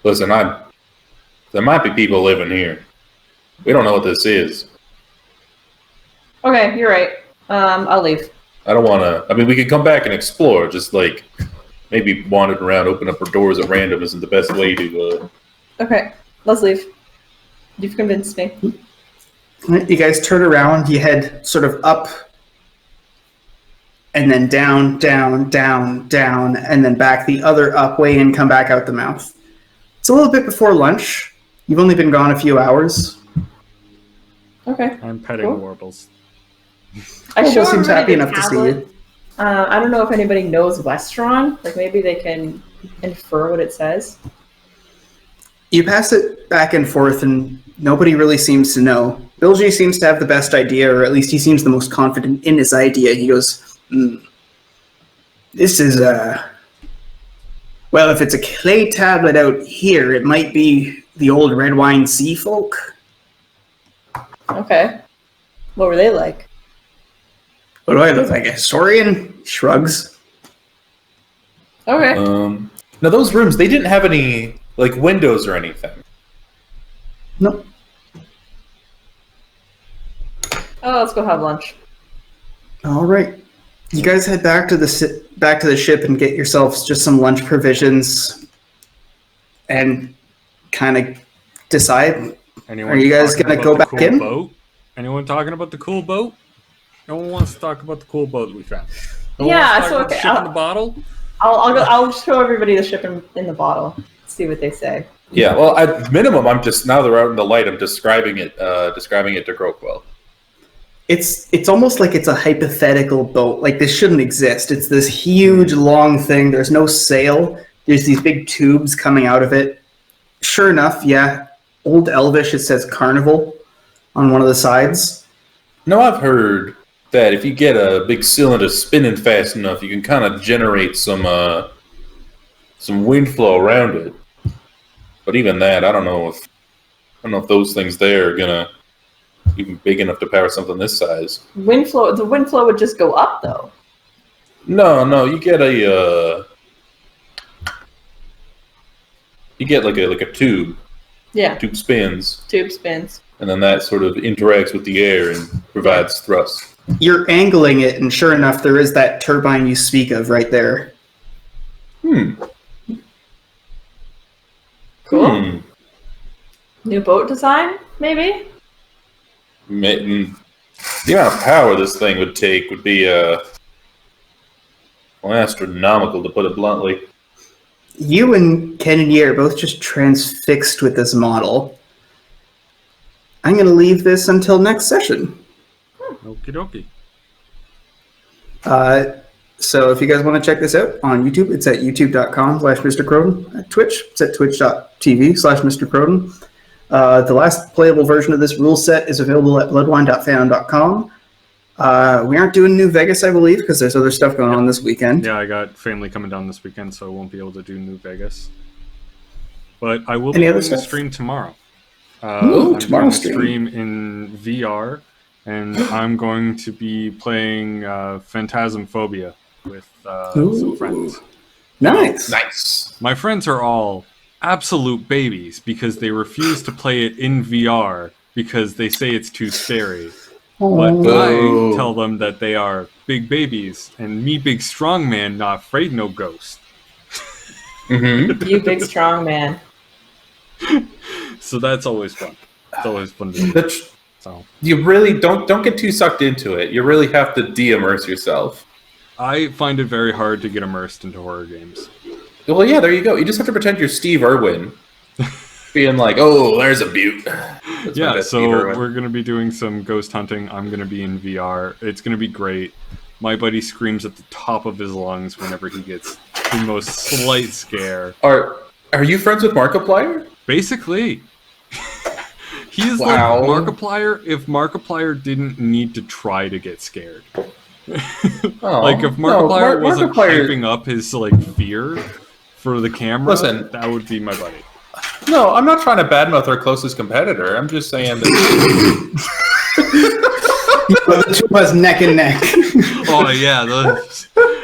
Listen, there might be people living here. We don't know what this is. Okay, you're right. I'll leave. I don't want to... I mean, we could come back and explore. Just, maybe wandering around, open up our doors at random isn't the best way to... Okay, let's leave. You've convinced me. You guys turn around, you head sort of up, and then down, down, down, down, and then back the other up way and come back out the mouth. It's a little bit before lunch. You've only been gone a few hours. Okay. I'm petting Cool. Warbles. I Warble show seems everybody happy the enough to see tablet. you. I don't know if anybody knows Westron. Maybe they can infer what it says. You pass it back and forth, and nobody really seems to know. Bilgy seems to have the best idea, or at least he seems the most confident in his idea. He goes, this is well, if it's a clay tablet out here, it might be the old red wine sea folk. Okay. What were they like? What do I look like, a historian? Shrugs. Okay. Now, those rooms, they didn't have any, windows or anything. Nope. Oh, let's go have lunch. All right. You guys head back to the ship and get yourselves just some lunch provisions, and kind of decide. Anyone Are you guys talking gonna about go the back cool in? Boat? Anyone talking about the cool boat? No one wants to talk about the cool boat that we found. No Yeah, one wants to so talk about the okay, ship in the bottle. I'll show everybody the ship in the bottle. See what they say. Yeah, well, at minimum, now they're out in the light, I'm describing it to Groquell. It's almost like it's a hypothetical boat. Like, this shouldn't exist. It's this huge, long thing. There's no sail. There's these big tubes coming out of it. Sure enough, yeah, Old Elvish, it says Carnival on one of the sides. No, I've heard that if you get a big cylinder spinning fast enough, you can kind of generate some wind flow around it. But even that, I don't know if those things there are gonna even big enough to power something this size. The wind flow would just go up though. No, you get like a tube. Yeah. Tube spins, Tube spins. and then that sort of interacts with the air and provides thrust. You're angling it, and sure enough, there is that turbine you speak of right there. Cool. New boat design, maybe? The amount of power this thing would take would be astronomical, to put it bluntly. You and Ken and Yi are both just transfixed with this model. I'm going to leave this until next session. Okie dokie. So if you guys want to check this out on YouTube, it's at youtube.com/Mr. Croden. At Twitch, it's at twitch.tv/Mr. Croden. The last playable version of this rule set is available at bloodwine.fan.com. We aren't doing New Vegas, I believe, because there's other stuff going on this weekend. Yeah, I got family coming down this weekend, so I won't be able to do New Vegas. But I will Any be other doing a stuff? stream tomorrow. Ooh, I'm tomorrow's doing a stream in VR, and I'm going to be playing Phantasmphobia with some friends. Nice. Nice. My friends are all absolute babies because they refuse to play it in VR because they say it's too scary. But I tell them that they are big babies, and me, big strong man, not afraid no ghost. Mm-hmm. You big strong man. So that's always fun. It's always fun to do. So You really don't get too sucked into it. You really have to de-immerse yourself. I find it very hard to get immersed into horror games. Well, yeah, there you go. You just have to pretend you're Steve Irwin, being like, "Oh, there's a butte." That's my Yeah, best so Steve Irwin. we're going to be doing some ghost hunting. I'm going to be in VR. It's going to be great. My buddy screams at the top of his lungs whenever he gets the most slight scare. Are you friends with Markiplier? Basically. He's Wow. like Markiplier if Markiplier didn't need to try to get scared. Oh, Like if Markiplier wasn't Markiplier- hyping up his like fear for the camera, Listen. that would be my buddy. No, I'm not trying to badmouth our closest competitor. I'm just saying that. The two of us neck and neck. Oh yeah,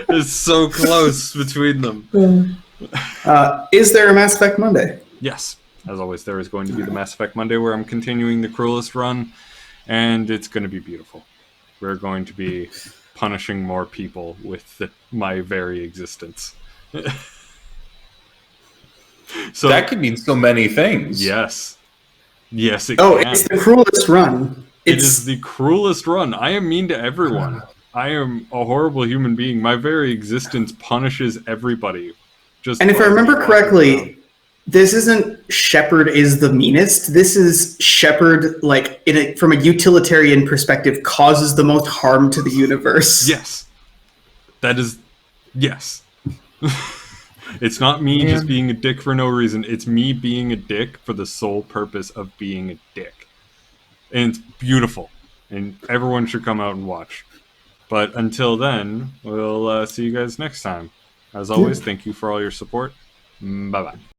it's so close between them. Is there a Mass Effect Monday? Yes, as always, there is going to be the Mass Effect Monday where I'm continuing the Cruelest run, and it's going to be beautiful. We're going to be punishing more people with my very existence. So That could mean so many things. yes, it Oh, can. it's the cruelest run. It is the cruelest run. I am mean to everyone. I am a horrible human being. My very existence punishes everybody. Just And if I by remember walking correctly, around. this isn't Shepard is the meanest. This is Shepard, like from a utilitarian perspective, causes the most harm to the universe. Yes. That is... Yes. It's not me just being a dick for no reason. It's me being a dick for the sole purpose of being a dick. And it's beautiful. And everyone should come out and watch. But until then, we'll see you guys next time. As always, thank you for all your support. Bye-bye.